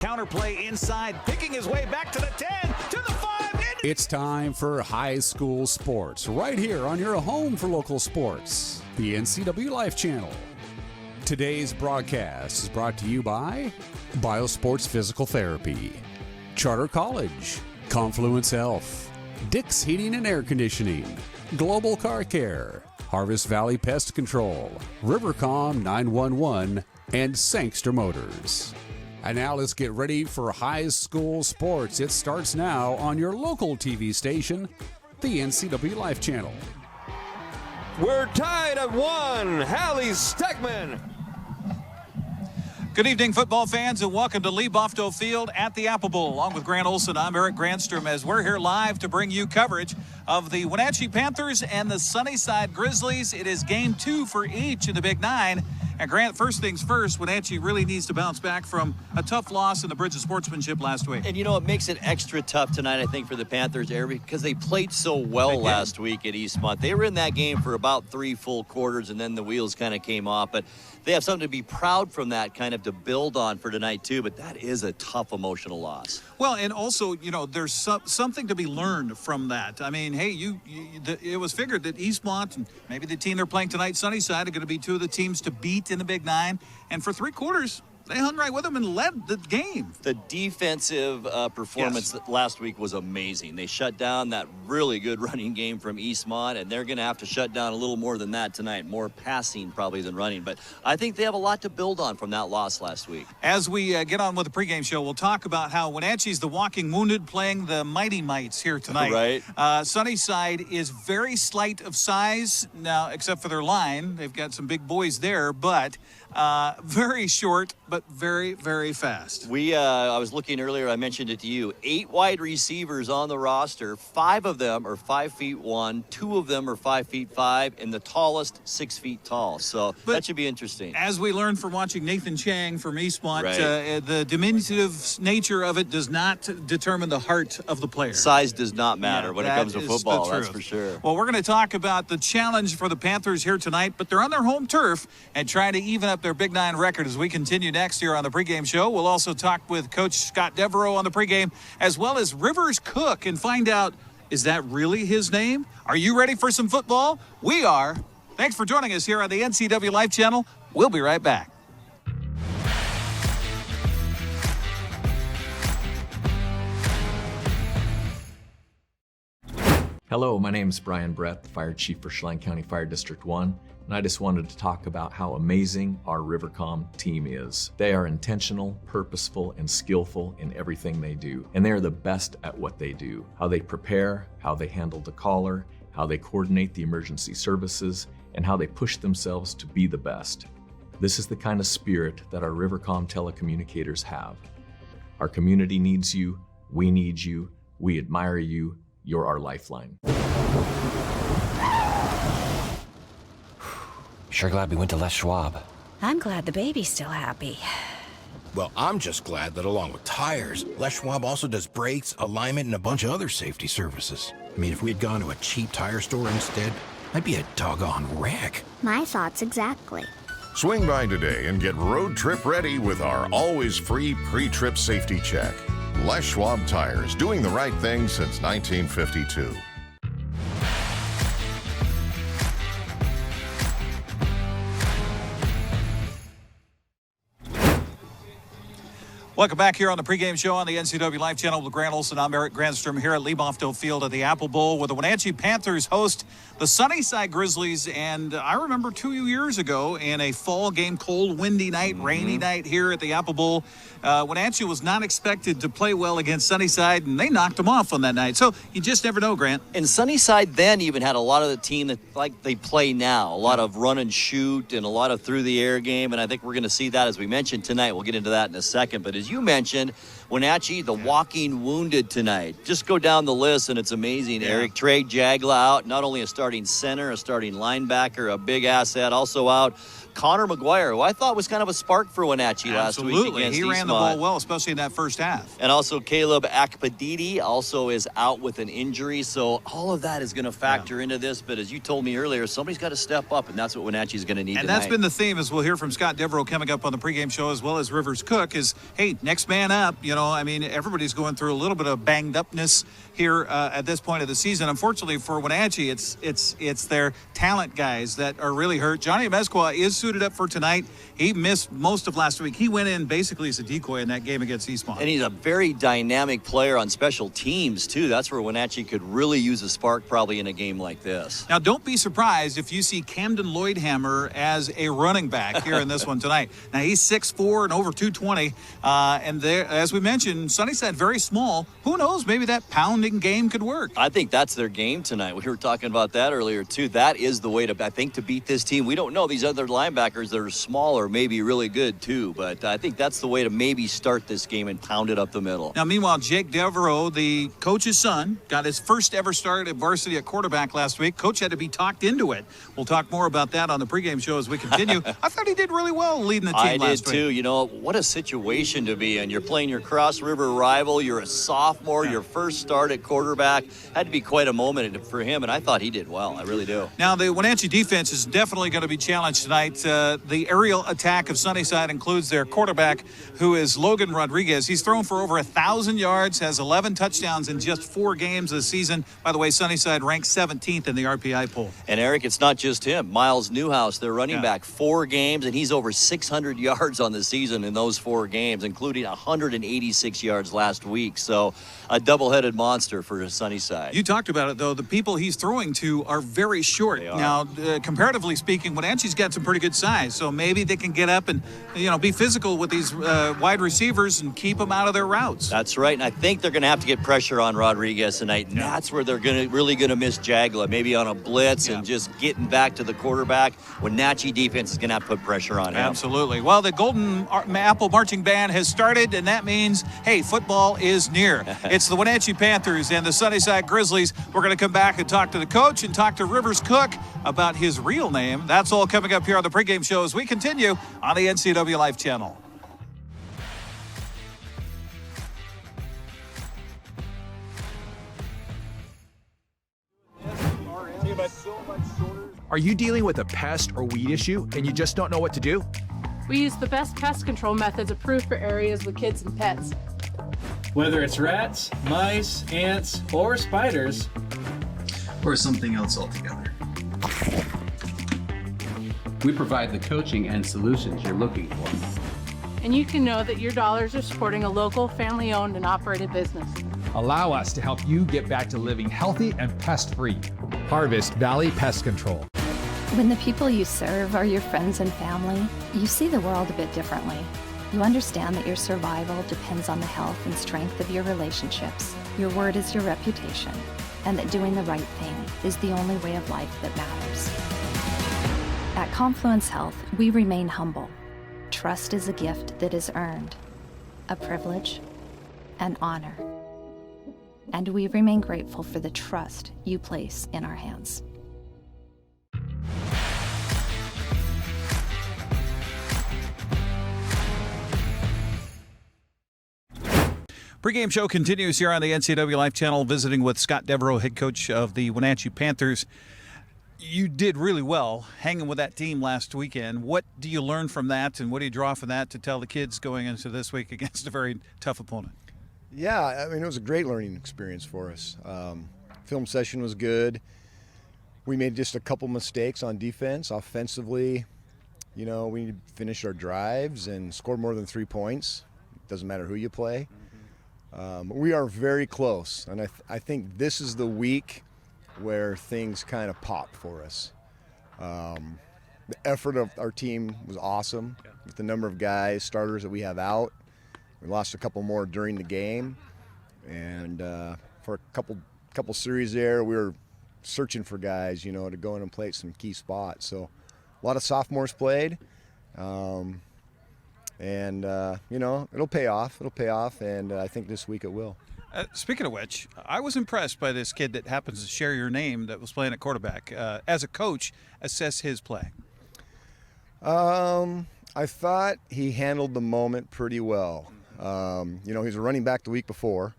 Counterplay inside, picking his way back to the 10, to the 5. It's time for high school sports, right here on your home for local sports, the NCWLIFE Channel. Today's broadcast is brought to you by Biosports Physical Therapy, Charter College, Confluence Health, Dick's Heating and Air Conditioning, Global Car Care, Harvest Valley Pest Control, Rivercom 911, and Sangster Motors. And now let's get ready for high school sports. It starts now on your local TV station, the NCWLIFE Channel. We're tied at 1. Hallie Steckman. Good evening, football fans, and welcome to Lee Bofto Field at the Apple Bowl. Along with Grant Olson, I'm Eric Granstrom, as we're here live to bring you coverage of the Wenatchee Panthers and the Sunnyside Grizzlies. It is game 2 for each in the Big Nine. And Grant, first things first, Wenatchee really needs to bounce back from a tough loss in the Bridge of Sportsmanship last week. And, you know, it makes it extra tough tonight, I think, for the Panthers, Eric, because they played so well last week at Eastmont. They were in that game for about 3 full quarters, and then the wheels kind of came off. But they have something to be proud from that, kind of to build on for tonight, too. But that is a tough emotional loss. Well, and also, you know, there's something to be learned from that. I mean, hey, it was figured that Eastmont and maybe the team they're playing tonight, Sunnyside, are going to be two of the teams to beat in the Big Nine. And for 3 quarters, they hung right with them and led the game. The defensive performance last week was amazing. They shut down that really good running game from Eastmont, and they're going to have to shut down a little more than that tonight. More passing probably than running. But I think they have a lot to build on from that loss last week. As we get on with the pregame show, we'll talk about how Wenatchee's the walking wounded playing the Mighty Mites here tonight. Right. Sunnyside is very slight of size now, except for their line. They've got some big boys there, but very short, but very, very fast. I was looking earlier, I mentioned it to you, 8 wide receivers on the roster. 5 of them are 5'1", 2 of them are 5'5", and the tallest 6 feet tall. So that should be interesting. As we learned from watching Nathan Chang from Eastmont, right. The diminutive nature of it does not determine the heart of the player. Size does not matter when it comes to football, that's for sure. Well, we're going to talk about the challenge for the Panthers here tonight, but they're on their home turf and trying to even up their Big Nine record as we continue next here on the pregame show. We'll also talk with Coach Scott Devereaux on the pregame, as well as Rivers Cook, and find out, is that really his name? Are you ready for some football? We are. Thanks for joining us here on the NCWLIFE Channel. We'll be right back. Hello, my name is Brian Brett, the Fire Chief for Chelan County Fire District 1, and I just wanted to talk about how amazing our Rivercom team is. They are intentional, purposeful, and skillful in everything they do, and they are the best at what they do. How they prepare, how they handle the caller, how they coordinate the emergency services, and how they push themselves to be the best. This is the kind of spirit that our Rivercom telecommunicators have. Our community needs you, we need you, we admire you, you're our lifeline. Sure glad we went to Les Schwab. I'm glad the baby's still happy. Well, I'm just glad that along with tires, Les Schwab also does brakes, alignment, and a bunch of other safety services. I mean, if we had gone to a cheap tire store instead, I'd be a doggone wreck. My thoughts exactly. Swing by today and get road trip ready with our always free pre-trip safety check. Les Schwab Tires, doing the right thing since 1952. Welcome back here on the pregame show on the NCWLIFE Channel with Grant Olson. I'm Eric Granstrom here at Lee Bofto Field at the Apple Bowl, where the Wenatchee Panthers host the Sunnyside Grizzlies. And I remember 2 years ago in a fall game, cold, windy night, rainy night here at the Apple Bowl, Wenatchee was not expected to play well against Sunnyside, and they knocked them off on that night. So you just never know, Grant. And Sunnyside then even had a lot of the team that like they play now, a lot of run and shoot and a lot of through the air game. And I think we're going to see that, as we mentioned tonight. We'll get into that in a second. But as you mentioned, Wenatchee, the walking wounded tonight. Just go down the list, and it's amazing. Eric Jagla out, not only a starting center, a starting linebacker, a big asset, also out. Connor McGuire, who I thought was kind of a spark for Wenatchee last week against He ran the ball well, especially in that first half. And also Caleb Akpadidi also is out with an injury, so all of that is going to factor into this. But as you told me earlier, somebody's got to step up, and that's what Wenatchee's going to need And tonight. that's been the theme, as we'll hear from Scott Devereaux coming up on the pregame show, as well as Rivers Cook, is, hey, next man up. Everybody's going through a little bit of banged upness here at this point of the season. Unfortunately for Wenatchee, it's their talent guys that are really hurt. Johnny Amezcua is suited up for tonight. He missed most of last week. He went in basically as a decoy in that game against Eastmont. And he's a very dynamic player on special teams, too. That's where Wenatchee could really use a spark probably in a game like this. Now, don't be surprised if you see Camden Loidhamer as a running back here in this one tonight. Now, he's 6'4" and over 220. And there, as we mentioned, Sunnyside very small. Who knows? Maybe that pounding game could work. I think that's their game tonight. We were talking about that earlier, too. That is the way to beat this team. We don't know these other linebackers that are smaller, maybe really good, too. But I think that's the way to maybe start this game and pound it up the middle. Now, meanwhile, Jake Devereaux, the coach's son, got his first ever start at varsity at quarterback last week. Coach had to be talked into it. We'll talk more about that on the pregame show as we continue. I thought he did really well leading the team last week. I did, too. What a situation to be in. You're playing your Cross River rival. You're a sophomore. Your first start at quarterback. Had to be quite a moment for him, and I thought he did well. I really do. Now, the Wenatchee defense is definitely going to be challenged tonight. The aerial attack of Sunnyside includes their quarterback, who is Logan Rodriguez. He's thrown for over 1,000 yards, has 11 touchdowns in just 4 games this season. By the way, Sunnyside ranks 17th in the RPI poll. And, Eric, it's not just him. Miles Newhouse, their running back, 4 games, and he's over 600 yards on the season in those 4 games, including 186 yards last week. So a double-headed monster for Sunnyside. You talked about it, though. The people he's throwing to are very short. They are. Now, comparatively speaking, Wenatchee's got some pretty good size, so maybe they can get up and, be physical with these wide receivers and keep them out of their routes. That's right, and I think they're going to have to get pressure on Rodriguez tonight, and that's where they're really going to miss Jagla, maybe on a blitz and just getting back to the quarterback. Wenatchee defense is going to have to put pressure on him. Absolutely. Well, the Golden Apple Marching Band has started, and that means, hey, football is near. It's the Wenatchee Panthers and the Sunnyside Grizzlies. We're going to come back and talk to the coach and talk to Rivers Cook about his real name. That's all coming up here on the pregame show as we continue on the NCWLIFE Channel. Are you dealing with a pest or weed issue and you just don't know what to do? We use the best pest control methods approved for areas with kids and pets. Whether it's rats, mice, ants, or spiders, or something else altogether. We provide the coaching and solutions you're looking for. And you can know that your dollars are supporting a local, family-owned and operated business. Allow us to help you get back to living healthy and pest-free. Harvest Valley Pest Control. When the people you serve are your friends and family, you see the world a bit differently. You understand that your survival depends on the health and strength of your relationships. Your word is your reputation, and that doing the right thing is the only way of life that matters. At Confluence Health, we remain humble. Trust is a gift that is earned, a privilege, an honor. And we remain grateful for the trust you place in our hands. Pregame show continues here on the NCWLIFE Channel, visiting with Scott Devereaux, head coach of the Wenatchee Panthers. You did really well hanging with that team last weekend. What do you learn from that, and what do you draw from that to tell the kids going into this week against a very tough opponent? Yeah, I mean, it was a great learning experience for us. Film session was good. We made just a couple mistakes on defense. Offensively, we finished our drives and scored more than 3 points. Doesn't matter who you play. We are very close, and I think this is the week where things kind of pop for us. The effort of our team was awesome with the number of guys, starters that we have out. We lost a couple more during the game, and for a couple series there, we were searching for guys, to go in and play at some key spots. So a lot of sophomores played. And it'll pay off. And I think this week it will. Speaking of which, I was impressed by this kid that happens to share your name that was playing at quarterback. As a coach, assess his play. I thought he handled the moment pretty well. He was a running back the week before,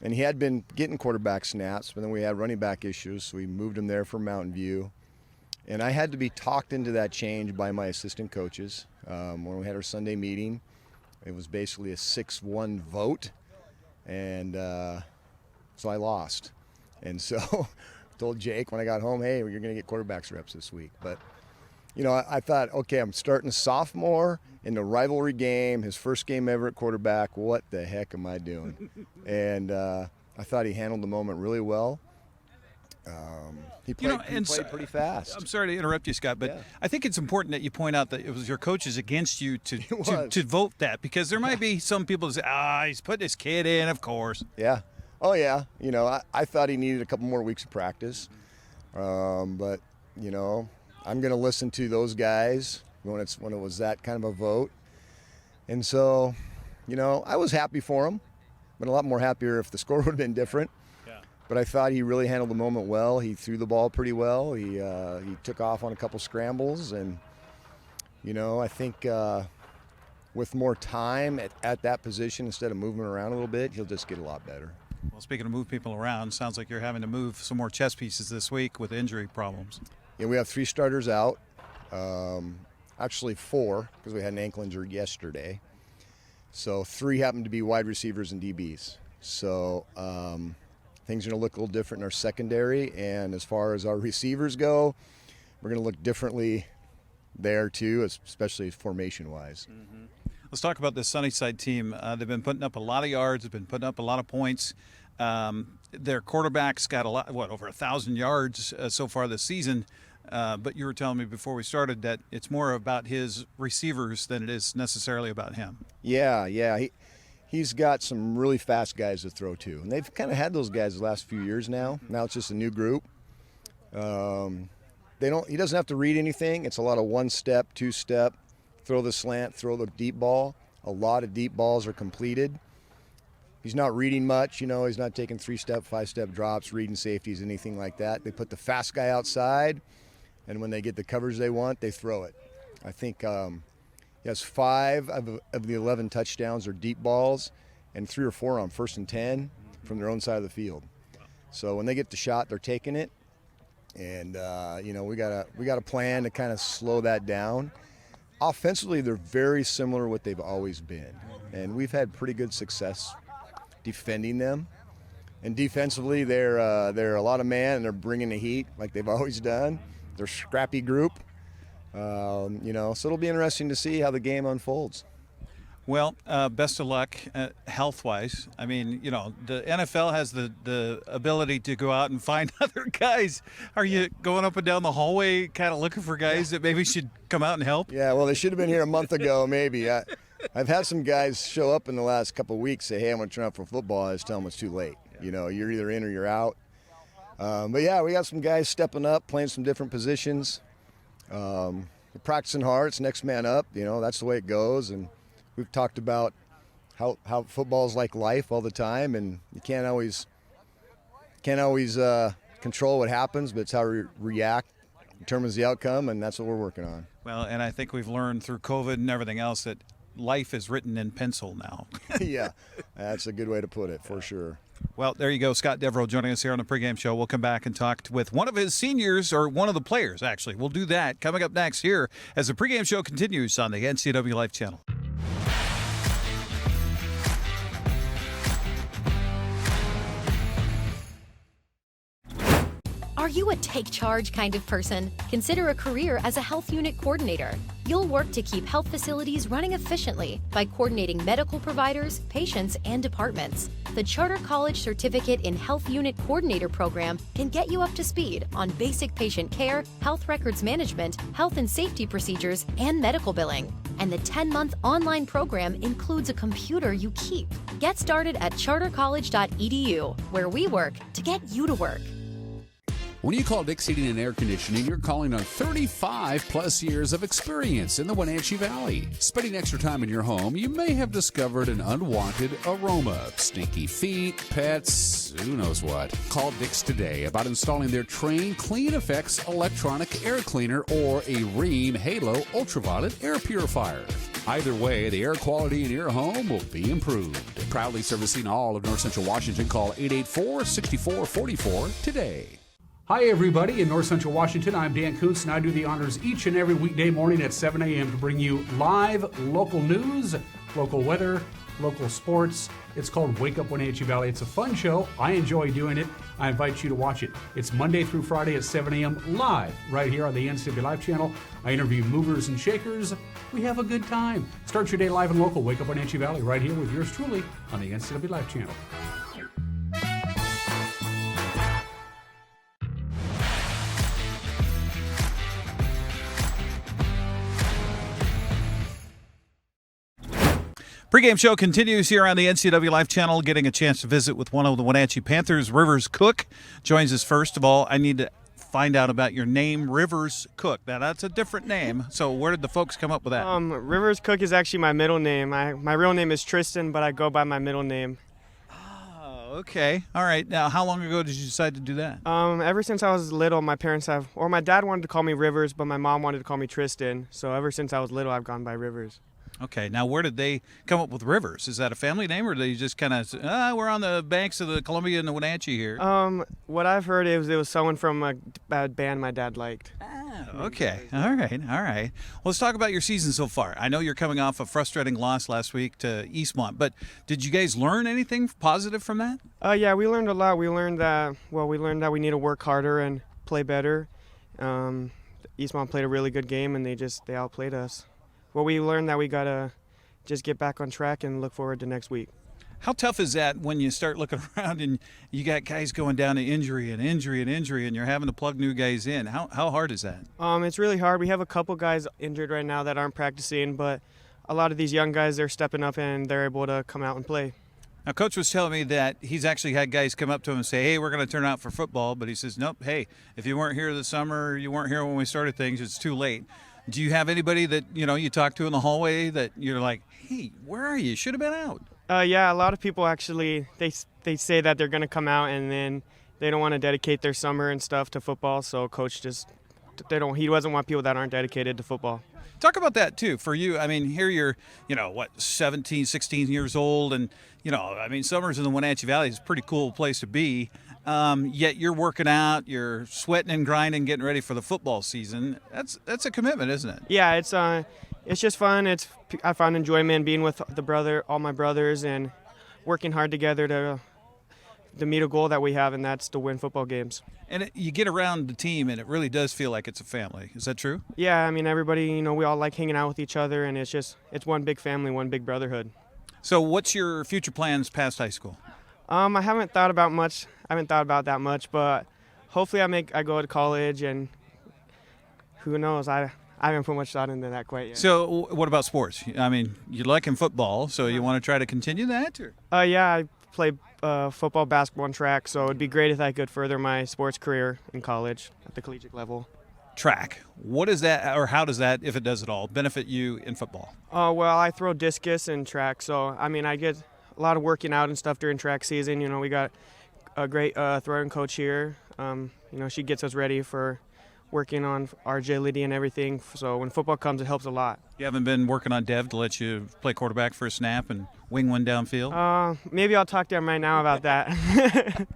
and he had been getting quarterback snaps, but then we had running back issues, so we moved him there for Mountain View. And I had to be talked into that change by my assistant coaches. When we had our Sunday meeting, it was basically a 6-1 vote, and so I lost. And so I told Jake when I got home, hey, you're going to get quarterbacks reps this week. But I thought, okay, I'm starting a sophomore in the rivalry game, his first game ever at quarterback. What the heck am I doing? And I thought he handled the moment really well. He played pretty fast. I'm sorry to interrupt you, Scott, but I think it's important that you point out that it was your coaches against you to vote that, because there might be some people that say, he's putting his kid in, of course. Yeah. Oh, yeah. I thought he needed a couple more weeks of practice. But, I'm going to listen to those guys when it was that kind of a vote. And so, I was happy for him, but a lot more happier if the score would have been different. Yeah. But I thought he really handled the moment well. He threw the ball pretty well. He took off on a couple scrambles. And, I think with more time at that position, instead of moving around a little bit, he'll just get a lot better. Well, speaking of move people around, sounds like you're having to move some more chess pieces this week with injury problems. Yeah, we have 3 starters out. Actually 4, because we had an ankle injury yesterday. So 3 happen to be wide receivers and DBs. So things are going to look a little different in our secondary. And as far as our receivers go, we're going to look differently there too, especially formation-wise. Mm-hmm. Let's talk about this Sunnyside team. They've been putting up a lot of yards. They've been putting up a lot of points. Their quarterback's got over 1,000 yards so far this season. But you were telling me before we started that it's more about his receivers than it is necessarily about him. Yeah. He's got some really fast guys to throw to. And they've kind of had those guys the last few years now. Now it's just a new group. He doesn't have to read anything. It's a lot of 1-step, 2-step. Throw the slant, throw the deep ball. A lot of deep balls are completed. He's not reading much, he's not taking 3-step, 5-step drops, reading safeties, anything like that. They put the fast guy outside, and when they get the coverage they want, they throw it. I think he has 5 of the 11 touchdowns are deep balls, and 3 or 4 on 1st and 10 from their own side of the field. So when they get the shot, they're taking it, and we got a plan to kind of slow that down. Offensively, they're very similar to what they've always been, and we've had pretty good success defending them. And defensively, they're a lot of man, and they're bringing the heat like they've always done. They're a scrappy group, so it'll be interesting to see how the game unfolds. Well, best of luck health-wise. I mean, the NFL has the ability to go out and find other guys. Are you going up and down the hallway kind of looking for guys that maybe should come out and help? Yeah, well, they should have been here a month ago maybe. I've had some guys show up in the last couple of weeks, say, hey, I'm going to turn out for football. I just tell them it's too late. You're either in or you're out. But, yeah, we got some guys stepping up, playing some different positions. They're practicing hard. It's next man up. That's the way it goes. And we've talked about how football's like life all the time, and you can't always control what happens, but it's how we react determines the outcome, and that's what we're working on. Well, and I think we've learned through COVID and everything else that life is written in pencil now. Yeah, that's a good way to put it, for sure. Well, there you go. Scott Devereaux joining us here on the Pregame Show. We'll come back and talk with one of his seniors, or one of the players, actually. We'll do that coming up next here as the Pregame Show continues on the NCWLIFE Channel. Are you a take charge kind of person? Consider a career as a health unit coordinator. You'll work to keep health facilities running efficiently by coordinating medical providers, patients, and departments. The Charter College Certificate in Health Unit Coordinator program can get you up to speed on basic patient care, health records management, health and safety procedures, and medical billing. And the 10-month online program includes a computer you keep. Get started at chartercollege.edu, where we work to get you to work. When you call Dick's Heating and Air Conditioning, you're calling on 35 plus years of experience in the Wenatchee Valley. Spending extra time in your home, you may have discovered an unwanted aroma. Stinky feet, pets, who knows what. Call Dick's today about installing their Train Clean Effects electronic air cleaner or a Rheem Halo ultraviolet air purifier. Either way, the air quality in your home will be improved. Proudly servicing all of North Central Washington, call 884-6444 today. Hi, everybody. In North Central Washington, I'm Dan Kuntz, and I do the honors each and every weekday morning at 7 a.m. to bring you live local news, local weather, local sports. It's called Wake Up Wenatchee Valley. It's a fun show. I enjoy doing it. I invite you to watch it. It's Monday through Friday at 7 a.m. live right here on the NCWLIFE Channel. I interview movers and shakers. We have a good time. Start your day live and local. Wake Up Wenatchee Valley right here with yours truly on the NCWLIFE Channel. Pregame show continues here on the NCWLIFE Channel. Getting a chance to visit with one of the Wenatchee Panthers, Rivers Cook, joins us. First of all, I need to find out about your name, Rivers Cook. Now, that's a different name. So where did the folks come up with that? Rivers Cook is actually my middle name. My real name is Tristan, but I go by my middle name. Oh, okay. All right. Now, how long ago did you decide to do that? Ever since I was little, my dad wanted to call me Rivers, but my mom wanted to call me Tristan. So ever since I was little, I've gone by Rivers. Okay, now where did they come up with Rivers? Is that a family name, or did they just kind of we're on the banks of the Columbia and the Wenatchee here? What I've heard is it was someone from a band my dad liked. Okay, all right. Well, let's talk about your season so far. I know you're coming off a frustrating loss last week to Eastmont, but did you guys learn anything positive from that? Yeah, we learned a lot. We learned that we need to work harder and play better. Eastmont played a really good game, and they outplayed us. Well, we learned that we got to just get back on track and look forward to next week. How tough is that when you start looking around and you got guys going down to injury, and you're having to plug new guys in? How hard is that? It's really hard. We have a couple guys injured right now that aren't practicing, but a lot of these young guys, they're stepping up and they're able to come out and play. Now, Coach was telling me that he's actually had guys come up to him and say, hey, we're going to turn out for football. But he says, nope, hey, if you weren't here this summer, you weren't here when we started things, it's too late. Do you have anybody that, you talk to in the hallway that you're like, hey, where are you? Should have been out. Yeah, a lot of people actually, they say that they're going to come out and then they don't want to dedicate their summer and stuff to football. So Coach he doesn't want people that aren't dedicated to football. Talk about that, too, for you. I mean, here you're, 17, 16 years old. And, summers in the Wenatchee Valley is a pretty cool place to be. Yet you're working out, you're sweating and grinding, getting ready for the football season. That's a commitment, isn't it? Yeah, it's just fun. I found enjoyment being with all my brothers, and working hard together to meet a goal that we have, and that's to win football games. And you get around the team, and it really does feel like it's a family. Is that true? Yeah, everybody, we all like hanging out with each other, and it's one big family, one big brotherhood. So what's your future plans past high school? I haven't thought about that much, but hopefully I go to college, and who knows? I haven't put much thought into that quite yet. So what about sports? You like in football, so you want to try to continue that? Or? Yeah, I play football, basketball, and track, so it'd be great if I could further my sports career in college at the collegiate level. Track. What is that, or how does that, if it does at all, benefit you in football? Well, I throw discus and track, so I get a lot of working out and stuff during track season. We got a great throwing coach here. She gets us ready for working on our agility and everything. So when football comes, it helps a lot. You haven't been working on Dev to let you play quarterback for a snap and wing one downfield? Maybe I'll talk to him right now about that.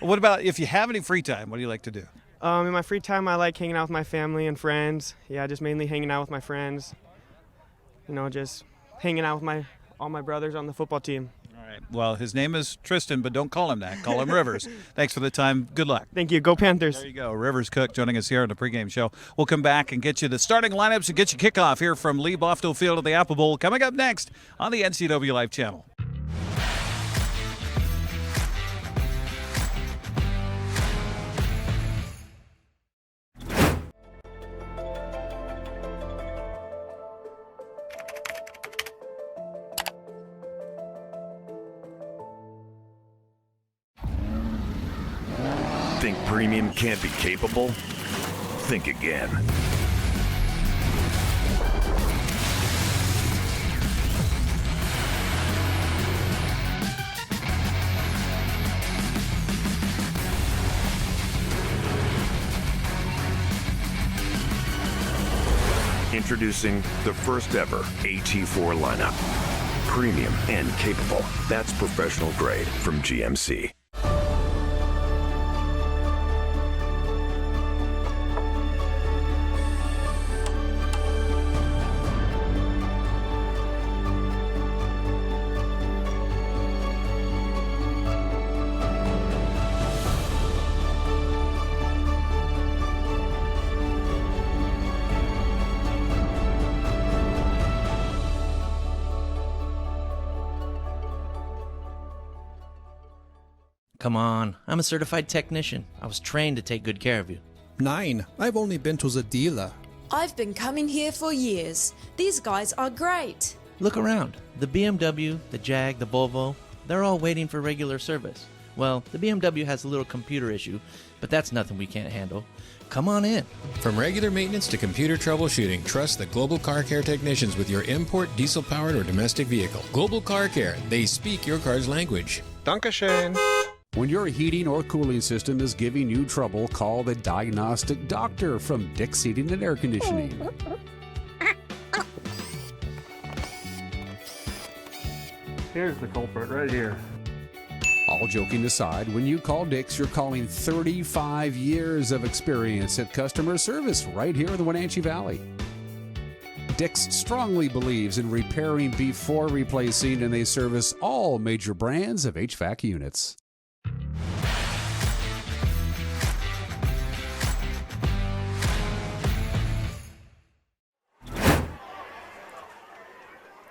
What about if you have any free time? What do you like to do? In my free time, I like hanging out with my family and friends. Yeah, just mainly hanging out with my friends. Just hanging out with all my brothers on the football team. All right. Well, his name is Tristan, but don't call him that. Call him Rivers. Thanks for the time. Good luck. Thank you. Go Panthers. There you go. Rivers Cook joining us here on the pregame show. We'll come back and get you the starting lineups and get you kickoff here from Lee Bofto Field at the Apple Bowl coming up next on the NCWLIFE Channel. Think premium can't be capable? Think again. Introducing the first ever AT4 lineup. Premium and capable. That's professional grade from GMC. Come on, I'm a certified technician. I was trained to take good care of you. 9. I've only been to the dealer. I've been coming here for years. These guys are great. Look around. The BMW, the Jag, the Volvo, they're all waiting for regular service. Well, the BMW has a little computer issue, but that's nothing we can't handle. Come on in. From regular maintenance to computer troubleshooting, trust the Global Car Care technicians with your import, diesel-powered, or domestic vehicle. Global Car Care. They speak your car's language. Dankeschön. When your heating or cooling system is giving you trouble, call the diagnostic doctor from Dick's Heating and Air Conditioning. Here's the culprit right here. All joking aside, when you call Dick's, you're calling 35 years of experience at customer service right here in the Wenatchee Valley. Dick's strongly believes in repairing before replacing, and they service all major brands of HVAC units.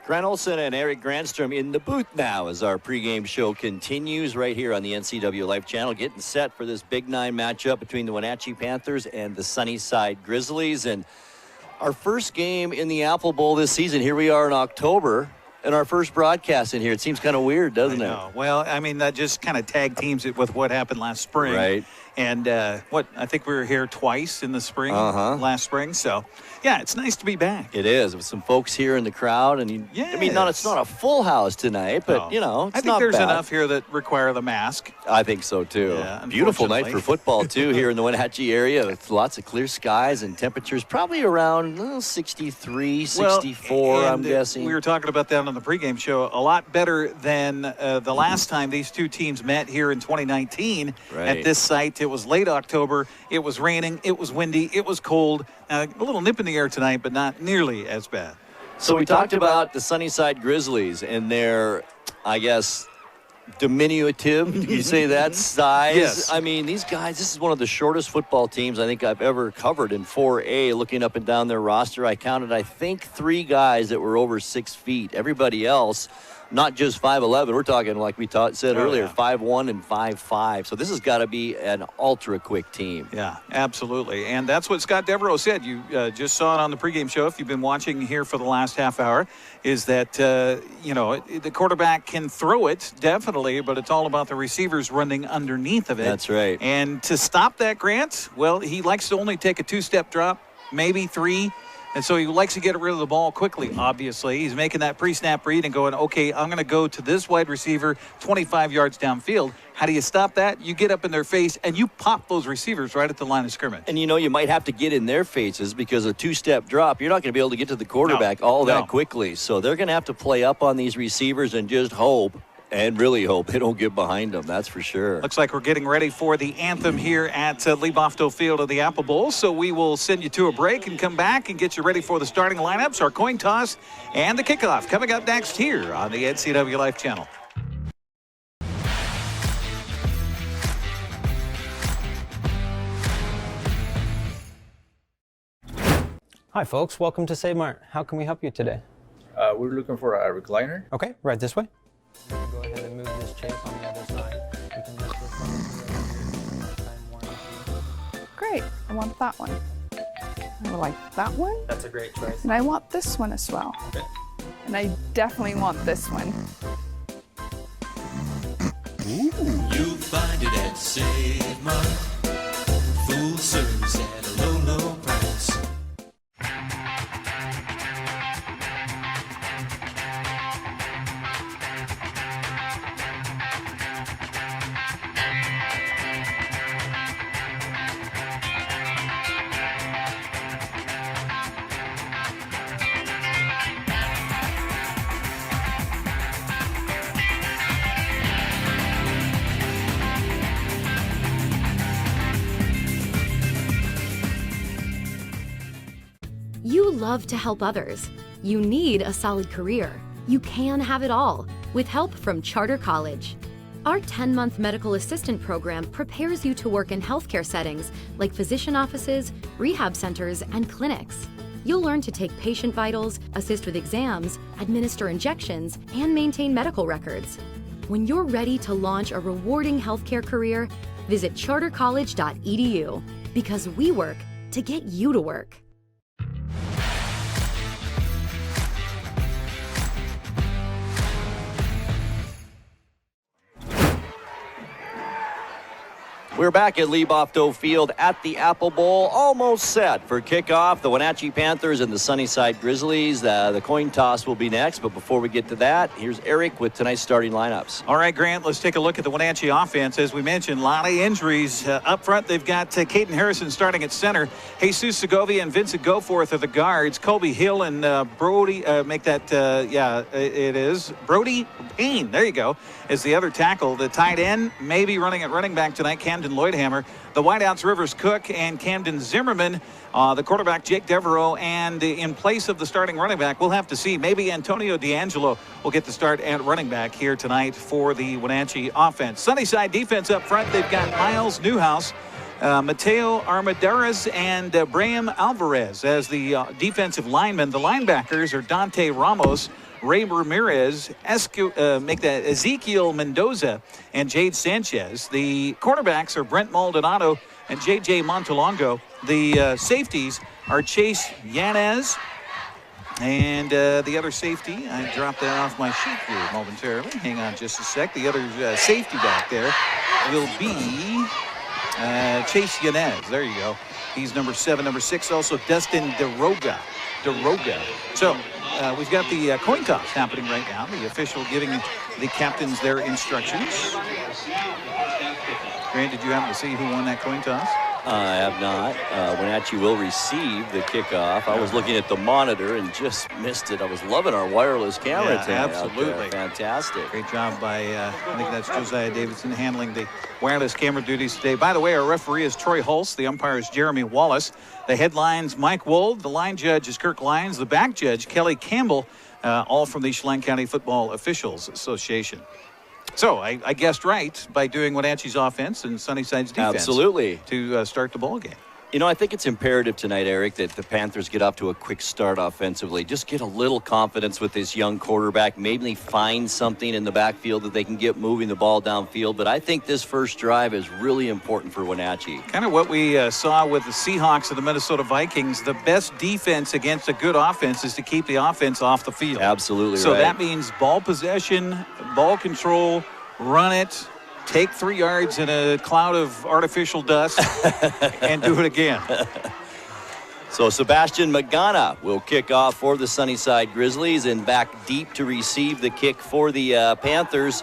Grant Olson and Eric Granstrom in the booth now as our pregame show continues right here on the NCWLIFE Channel, getting set for this Big 9 matchup between the Wenatchee Panthers and the Sunnyside Grizzlies. And our first game in the Apple Bowl this season. Here we are in October, and our first broadcast in here. It seems kind of weird, doesn't it? Well, I mean, that just kind of tag teams it with what happened last spring. Right. And I think we were here twice in the spring, last spring. So, yeah, it's nice to be back. It is, with some folks here in the crowd. And I mean, it's not a full house tonight, but, you know, it's I think not there's bad. enough here that require the mask. I think so, too. Yeah, beautiful night for football, too, here in the Wenatchee area with lots of clear skies and temperatures probably around 63, 64, I'm guessing. We were talking about that on the pregame show. A lot better than the last time these two teams met here in 2019 at this site. It was late October. It was raining. It was windy. It was cold. A little nip in the air tonight, but not nearly as bad. So we talked about the Sunnyside Grizzlies and their, I guess, diminutive, you say that, size? Yes. I mean, these guys, this is one of the shortest football teams I think I've ever covered in 4A. Looking up and down their roster, I counted, I think, 3 guys that were over 6 feet. Everybody else, not just 5'11", we're talking, like we said earlier, 5'1" and 5'5". So this has got to be an ultra-quick team. Yeah, absolutely. And that's what Scott Devereaux said. You just saw it on the pregame show, if you've been watching here for the last half hour, is that, the quarterback can throw it, definitely, but it's all about the receivers running underneath of it. That's right. And to stop that, Grant, well, he likes to only take a 2-step drop, maybe 3. And so he likes to get rid of the ball quickly, obviously. He's making that pre-snap read and going, okay, I'm going to go to this wide receiver 25 yards downfield. How do you stop that? You get up in their face, and you pop those receivers right at the line of scrimmage. And, you might have to get in their faces because a 2-step drop, you're not going to be able to get to the quarterback that quickly. So they're going to have to play up on these receivers and just hope. And really hope they don't get behind them, that's for sure. Looks like we're getting ready for the anthem here at Lee Bofto Field of the Apple Bowl. So we will send you to a break and come back and get you ready for the starting lineups, our coin toss, and the kickoff. Coming up next here on the NCWLIFE Channel. Hi, folks. Welcome to Save Mart. How can we help you today? We're looking for a recliner. Okay, right this way. Go ahead and move this chase on the other side. You can lift this up. Great. I want that one. I like that one. That's a great choice. And I want this one as well. Okay. And I definitely want this one. You find it at Save Mart. Full service at a low, low price. You love to help others. You need a solid career. You can have it all with help from Charter College. Our 10-month medical assistant program prepares you to work in healthcare settings like physician offices, rehab centers, and clinics. You'll learn to take patient vitals, assist with exams, administer injections, and maintain medical records. When you're ready to launch a rewarding healthcare career, visit chartercollege.edu because we work to get you to work. We're back at Lee Bofto Field at the Apple Bowl, almost set for kickoff. The Wenatchee Panthers and the Sunnyside Grizzlies. The coin toss will be next, but before we get to that, here's Eric with tonight's starting lineups. All right, Grant, let's take a look at the Wenatchee offense. As we mentioned, a lot of injuries. Up front, they've got Caden Harrison starting at center. Jesus Segovia and Vincent Goforth are the guards. Colby Hill and Brody, it is. Brody Payne, there you go, is the other tackle. The tight end, maybe running at running back tonight, Camden Loidhamer. The wideouts, Rivers Cook and Camden Zimmerman. The quarterback, Jake Devereaux. And in place of the starting running back, we'll have to see. Maybe Antonio D'Angelo will get the start at running back here tonight for the Wenatchee offense. Sunnyside defense up front, they've got Miles Newhouse, Mateo Armendariz, and Braham Alvarez as the defensive linemen. The linebackers are Dante Ramos, Ray Ramirez, Ezekiel Mendoza, and Jade Sanchez. The quarterbacks are Brent Maldonado and J.J. Montalongo. The safeties are Chase Yanez and the other safety. I dropped that off my sheet here momentarily. Hang on just a sec. The other safety back there will be Chase Yanez. There you go. He's number 7. Number 6, also Dustin DeRoga. So we've got the coin toss happening right now. The official giving the captains their instructions. Grant, did you happen to see who won that coin toss? I have not. Wenatchee will receive the kickoff. I was looking at the monitor and just missed it. I was loving our wireless camera today. Absolutely. Fantastic. Great job by, I think that's Josiah Davidson handling the wireless camera duties today. By the way, our referee is Troy Hulse. The umpire is Jeremy Wallace. The headlines, Mike Wold. The line judge is Kirk Lyons. The back judge, Kelly Campbell, all from the Chelan County Football Officials Association. So I guessed right by doing Wenatchee's offense and Sunnyside's defense. Absolutely. To start the ball game. You know, I think it's imperative tonight, Eric, that the Panthers get off to a quick start offensively. Just get a little confidence with this young quarterback. Maybe find something in the backfield that they can get moving the ball downfield. But I think this first drive is really important for Wenatchee. Kind of what we saw with the Seahawks and the Minnesota Vikings. The best defense against a good offense is to keep the offense off the field. Absolutely so right. That means ball possession, ball control, run it, take 3 yards in a cloud of artificial dust, and do it again. So Sebastian Magana will kick off for the Sunnyside Grizzlies, and back deep to receive the kick for the Panthers.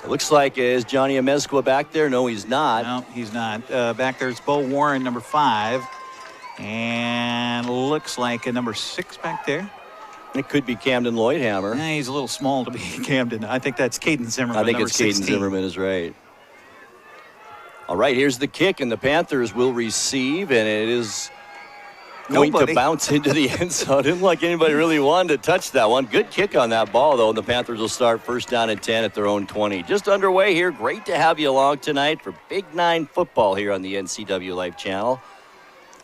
It looks like, is Johnny Amezcua back there? No, he's not. No, he's not. Back there's Bo Warren, number 5. And looks like a number 6 back there. It could be Camden Loidhamer. He's a little small to be Camden. I think that's Caden Zimmerman. I think it's Caden Zimmerman is right. All right, here's the kick, and the Panthers will receive, and it is going to bounce into the end zone. Didn't like anybody really wanted to touch that one. Good kick on that ball, though, and the Panthers will start first down and 10 at their own 20. Just underway here. Great to have you along tonight for Big 9 football here on the NCWLIFE Channel.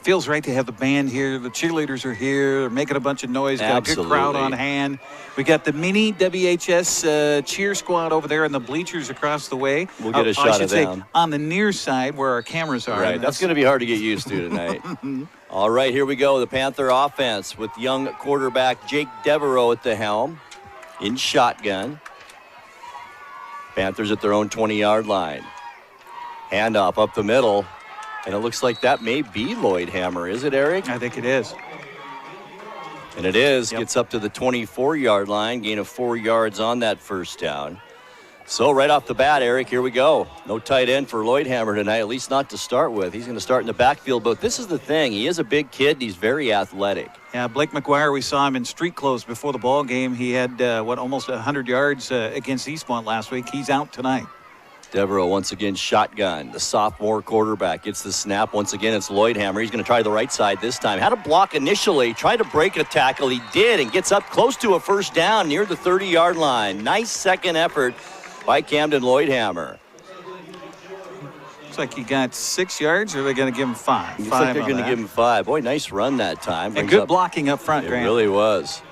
Feels right to have the band here. The cheerleaders are here. They're making a bunch of noise. Got Absolutely. a good crowd on hand. We got the mini WHS cheer squad over there in the bleachers across the way. We'll get a shot of them. On the near side where our cameras are. Right, that's going to be hard to get used to tonight. All right, here we go. The Panther offense with young quarterback Jake Devereaux at the helm in shotgun. Panthers at their own 20-yard line. Handoff up the middle. And it looks like that may be Loidhamer. Is it, Eric? I think it is. And it is. Gets up to the 24-yard line. Gain of 4 yards on that first down. So right off the bat, Eric, here we go. No tight end for Loidhamer tonight, at least not to start with. He's going to start in the backfield, but this is the thing. He is a big kid, and he's very athletic. Yeah, Blake McGuire, we saw him in street clothes before the ball game. He had, almost 100 yards against Eastmont last week. He's out tonight. Devereaux once again shotgun. The sophomore quarterback gets the snap. Once again, it's Loidhamer. He's going to try the right side this time. Had a block initially, tried to break a tackle. He did, and gets up close to a first down near the 30-yard line. Nice second effort by Camden Loidhamer. Looks like he got 6 yards, or are they going to give him 5? Looks like they're going to give him 5. Boy, nice run that time. And good blocking up front, Grant. It really was.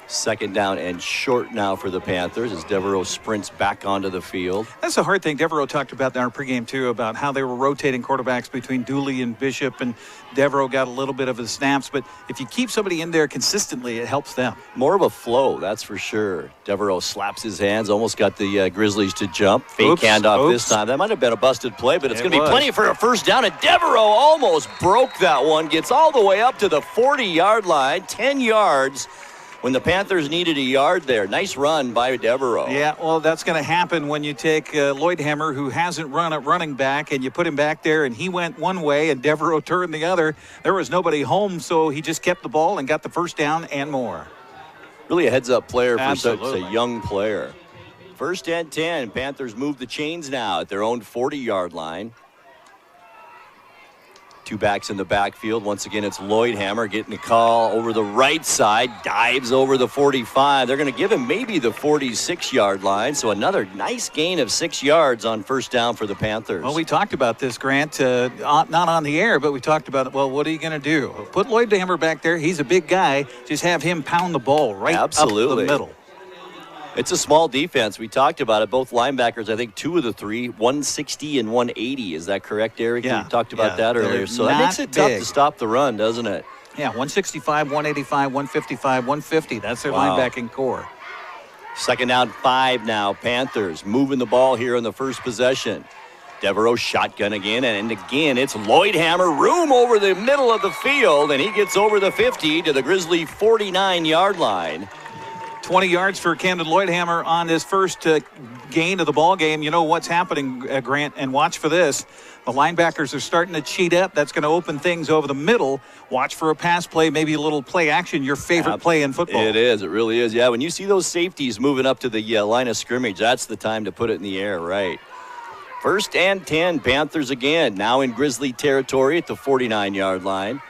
Second down and short now for the Panthers as Devereaux sprints back onto the field. That's the hard thing. Devereaux talked about in our pregame, too, about how they were rotating quarterbacks between Dooley and Bishop, and Devereaux got a little bit of the snaps. But if you keep somebody in there consistently, it helps them. More of a flow, that's for sure. Devereaux slaps his hands, almost got the Grizzlies to jump. Fake handoff this time. That might have been a busted play, but it's going to be plenty for a first down. And Devereaux almost broke that one. Gets all the way up to the 40-yard line, 10 yards. When the Panthers needed a yard there. Nice run by Devereaux. Yeah, well, that's going to happen when you take Loidhamer, who hasn't run at running back, and you put him back there, and he went one way, and Devereaux turned the other. There was nobody home, so he just kept the ball and got the first down and more. Really a heads-up player for such a young player. First and 10. Panthers move the chains now at their own 40-yard line. Two backs in the backfield. Once again, it's Loidhamer getting the call over the right side. Dives over the 45. They're going to give him maybe the 46-yard line. So another nice gain of 6 yards on first down for the Panthers. Well, we talked about this, Grant, not on the air, but we talked about it. Well, what are you going to do? Put Loidhamer back there. He's a big guy. Just have him pound the ball right up the middle. It's a small defense. We talked about it. Both linebackers, I think 2 of the 3, 160 and 180. Is that correct, Eric? Yeah. We talked about that earlier. So that makes it tough to stop the run, doesn't it? Yeah, 165, 185, 155, 150. That's their linebacking core. Second down, 5 now. Panthers moving the ball here in the first possession. Devereaux shotgun again, and again it's Loidhamer. Room over the middle of the field, and he gets over the 50 to the Grizzly 49-yard line. 20 yards for Camden Loidhamer on his first gain of the ball game. You know what's happening, Grant, and watch for this. The linebackers are starting to cheat up. That's going to open things over the middle. Watch for a pass play, maybe a little play action, your favorite play in football. It is. It really is. Yeah, when you see those safeties moving up to the line of scrimmage, that's the time to put it in the air, right? First and 10, Panthers again, now in Grizzly territory at the 49-yard line.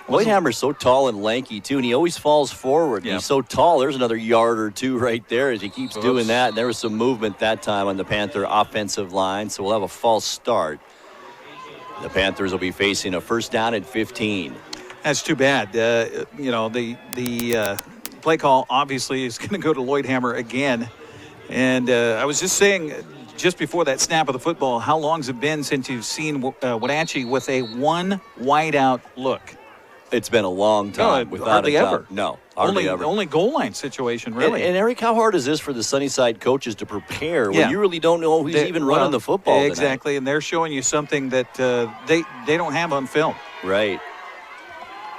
Loidhamer's so tall and lanky, too, and he always falls forward. He's so tall. There's another yard or 2 right there as he keeps doing that. And there was some movement that time on the Panther offensive line, so we'll have a false start. The Panthers will be facing a first down at 15. That's too bad. The play call obviously is going to go to Loidhamer again. And I was just saying just before that snap of the football, how long has it been since you've seen Wenatchee with a one wideout look? It's been a long time. No, hardly ever. No, hardly ever. Only goal line situation, really. And Eric, how hard is this for the Sunnyside coaches to prepare when you really don't know who's even running the football exactly, tonight? And they're showing you something that they don't have on film. Right.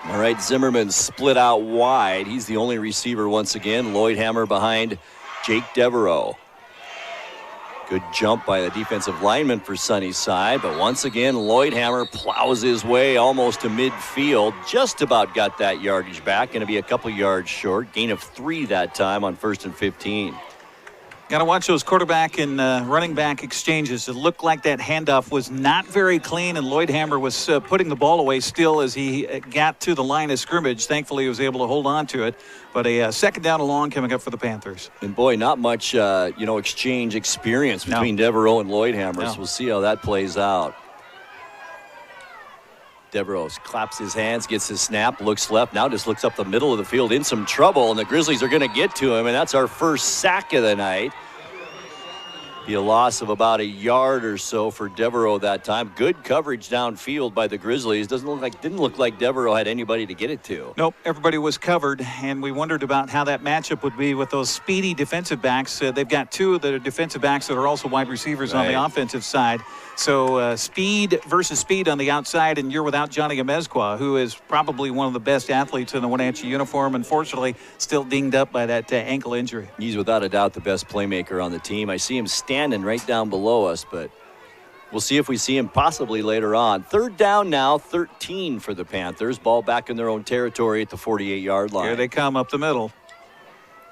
All right, Zimmerman split out wide. He's the only receiver once again. Loidhamer behind Jake Devereaux. Good jump by the defensive lineman for Sunnyside, but once again, Loidhamer plows his way almost to midfield. Just about got that yardage back. Going to be a couple yards short. Gain of 3 that time on 1st and 15. Got to watch those quarterback and running back exchanges. It looked like that handoff was not very clean, and Loidhamer was putting the ball away still as he got to the line of scrimmage. Thankfully, he was able to hold on to it. But a second down and long coming up for the Panthers. And boy, not much, exchange experience between Devereaux and Loidhamer. So we'll see how that plays out. Devereaux claps his hands, gets his snap, looks left, now just looks up the middle of the field in some trouble, and the Grizzlies are going to get to him, and that's our first sack of the night. Be a loss of about a yard or so for Devereaux that time. Good coverage downfield by the Grizzlies. Didn't look like Devereaux had anybody to get it to. Nope, everybody was covered, and we wondered about how that matchup would be with those speedy defensive backs. They've got two of the defensive backs that are also wide receivers on the offensive side. So speed versus speed on the outside, and you're without Johnny Amezcua, who is probably one of the best athletes in the Wenatchee uniform. Unfortunately, still dinged up by that ankle injury. He's without a doubt the best playmaker on the team. I see him standing right down below us, but we'll see if we see him possibly later on. Third down now, 13 for the Panthers. Ball back in their own territory at the 48-yard line. Here they come up the middle.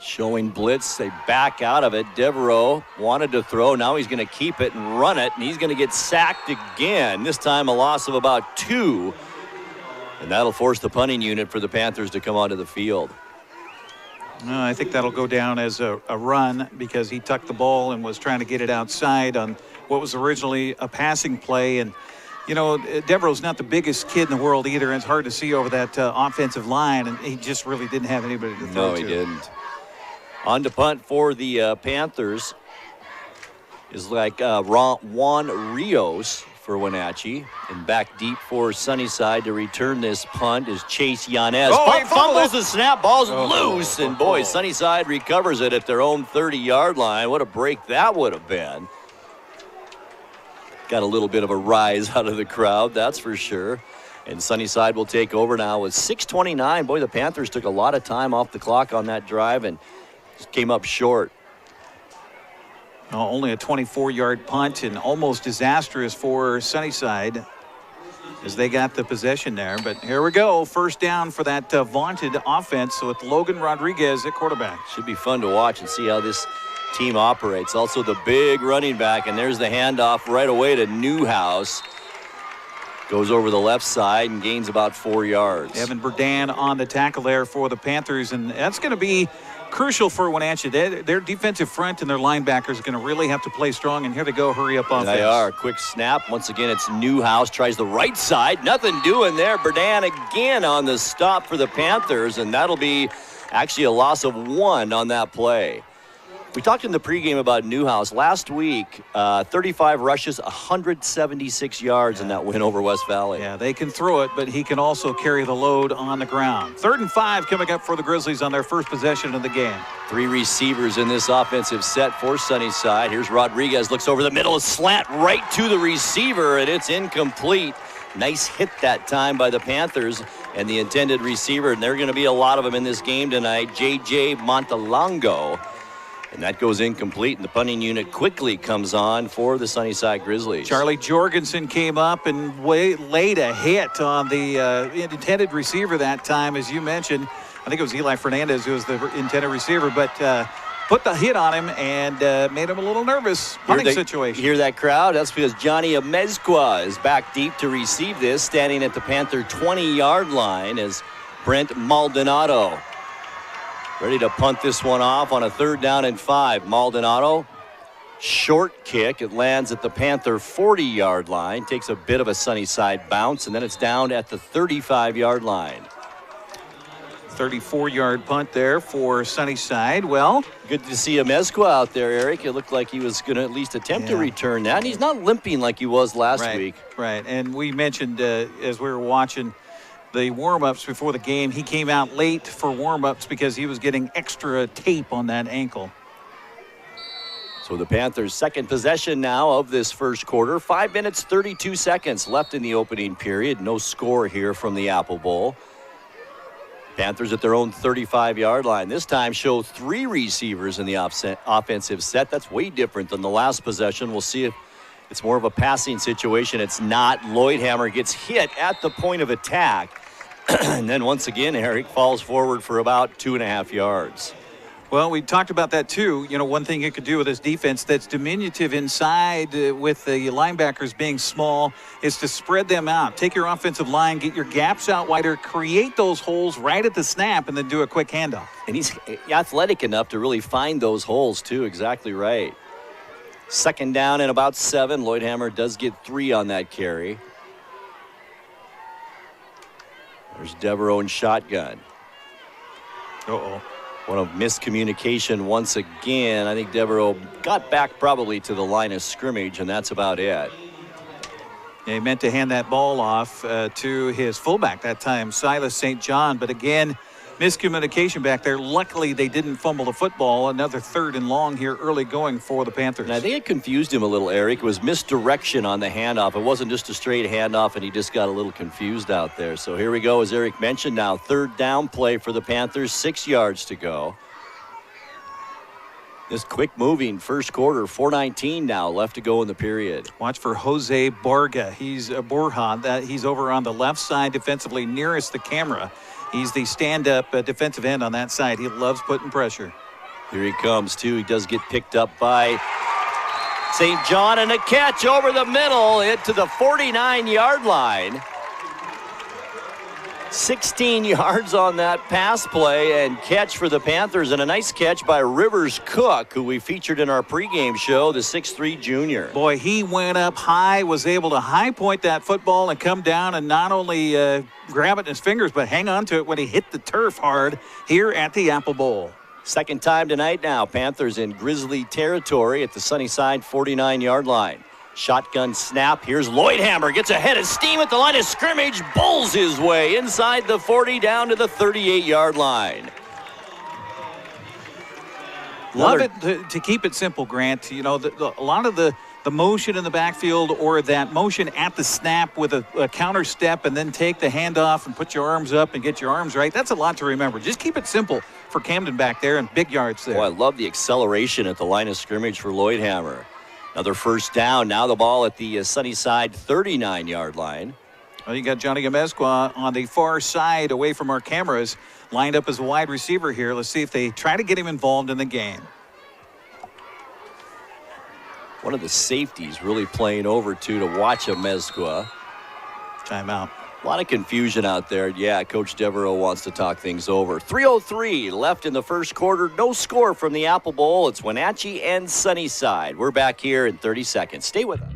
Showing blitz, they back out of it. Devereaux wanted to throw. Now he's going to keep it and run it, and he's going to get sacked again. This time a loss of about 2. And that'll force the punting unit for the Panthers to come onto the field. I think that'll go down as a run because he tucked the ball and was trying to get it outside on what was originally a passing play. And, you know, Devereaux's not the biggest kid in the world either. And it's hard to see over that offensive line, and he just really didn't have anybody to throw to. No, he didn't. On to punt for the Panthers is Juan Rios for Wenatchee. And back deep for Sunnyside to return this punt is Chase Yanez. Fumbles the snap, ball's loose, and boy, Sunnyside recovers it at their own 30-yard line. What a break that would have been. Got a little bit of a rise out of the crowd, that's for sure. And Sunnyside will take over now with 6:29. Boy, the Panthers took a lot of time off the clock on that drive and just came up short. Only a 24-yard punt and almost disastrous for Sunnyside as they got the possession there. But here we go. First down for that vaunted offense with Logan Rodriguez at quarterback. Should be fun to watch and see how this team operates. Also the big running back, and there's the handoff right away to Newhouse. Goes over the left side and gains about 4 yards. Evan Burdan on the tackle there for the Panthers, and that's going to be crucial for Wenatchee. Their defensive front and their linebackers are going to really have to play strong, and here they go, hurry up offense. They are. Quick snap. Once again, it's Newhouse. Tries the right side. Nothing doing there. Burdan again on the stop for the Panthers, and that'll be actually a loss of 1 on that play. We talked in the pregame about Newhouse. Last week, 35 rushes, 176 yards in that win over West Valley. Yeah, they can throw it, but he can also carry the load on the ground. 3rd and 5 coming up for the Grizzlies on their first possession of the game. 3 receivers in this offensive set for Sunnyside. Here's Rodriguez, looks over the middle, a slant right to the receiver, and it's incomplete. Nice hit that time by the Panthers and the intended receiver, and there are going to be a lot of them in this game tonight. J.J. Montalongo. And that goes incomplete, and the punting unit quickly comes on for the Sunnyside Grizzlies. Charlie Jorgensen came up and laid a hit on the intended receiver that time, as you mentioned. I think it was Eli Fernandez who was the intended receiver, but put the hit on him and made him a little nervous. Punting situation. Hear that crowd? That's because Johnny Amezcua is back deep to receive this, standing at the Panther 20-yard line as Brent Maldonado ready to punt this one off on a 3rd down and 5. Maldonado, short kick. It lands at the Panther 40-yard line. Takes a bit of a Sunnyside bounce, and then it's down at the 35-yard line. 34-yard punt there for Sunnyside. Well, good to see Amezcua out there, Eric. It looked like he was going to at least attempt to return that. And he's not limping like he was last week. Right, and we mentioned as we were watching the warm-ups before the game, he came out late for warm-ups because he was getting extra tape on that ankle. So the Panthers' second possession now of this first quarter. 5 minutes, 32 seconds left in the opening period. No score here from the Apple Bowl. Panthers at their own 35-yard line. This time show 3 receivers in the offensive set. That's way different than the last possession. We'll see if it's more of a passing situation. It's not. Loidhamer gets hit at the point of attack. And then once again, Eric falls forward for about 2.5 yards. Well, we talked about that too. You know, one thing you could do with this defense that's diminutive inside with the linebackers being small is to spread them out. Take your offensive line, get your gaps out wider, create those holes right at the snap, and then do a quick handoff. And he's athletic enough to really find those holes too. Exactly right. 2nd down and about 7. Loidhamer does get 3 on that carry. There's Devereaux in shotgun. Uh-oh. One of miscommunication once again. I think Devereaux got back probably to the line of scrimmage, and that's about it. Yeah, he meant to hand that ball off to his fullback that time, Silas St. John. But again, miscommunication back there. Luckily, they didn't fumble the football. Another 3rd and long here early going for the Panthers. And I think it confused him a little, Eric. It was misdirection on the handoff. It wasn't just a straight handoff, and he just got a little confused out there. So here we go, as Eric mentioned now. 3rd down play for the Panthers, 6 yards to go. This quick moving first quarter, 4:19 now left to go in the period. Watch for Jose Borja. He's Borja. He's over on the left side defensively nearest the camera. He's the stand-up defensive end on that side. He loves putting pressure. Here he comes, too. He does get picked up by St. John, and a catch over the middle into the 49-yard line. 16 yards on that pass play and catch for the Panthers, and a nice catch by Rivers Cook, who we featured in our pregame show, the 6'3 junior. Boy, he went up high, was able to high point that football and come down and not only grab it in his fingers, but hang on to it when he hit the turf hard here at the Apple Bowl. Second time tonight now, Panthers in Grizzly territory at the Sunnyside 49-yard line. Shotgun snap. Here's Loidhamer. Gets ahead of steam at the line of scrimmage. Bowls his way inside the 40 down to the 38-yard line. Love it to keep it simple, Grant. You know, a lot of the motion in the backfield or that motion at the snap with a counter step and then take the handoff and put your arms up and get your arms right. That's a lot to remember. Just keep it simple for Camden back there and big yards there. Boy, I love the acceleration at the line of scrimmage for Loidhamer. Another first down. Now the ball at the Sunnyside 39-yard line. Well, you got Johnny Amezcua on the far side away from our cameras, lined up as a wide receiver here. Let's see if they try to get him involved in the game. One of the safeties really playing over to watch Amezcua. Timeout. A lot of confusion out there. Yeah, Coach Devereaux wants to talk things over. 3:03 left in the first quarter. No score from the Apple Bowl. It's Wenatchee and Sunnyside. We're back here in 30 seconds. Stay with us.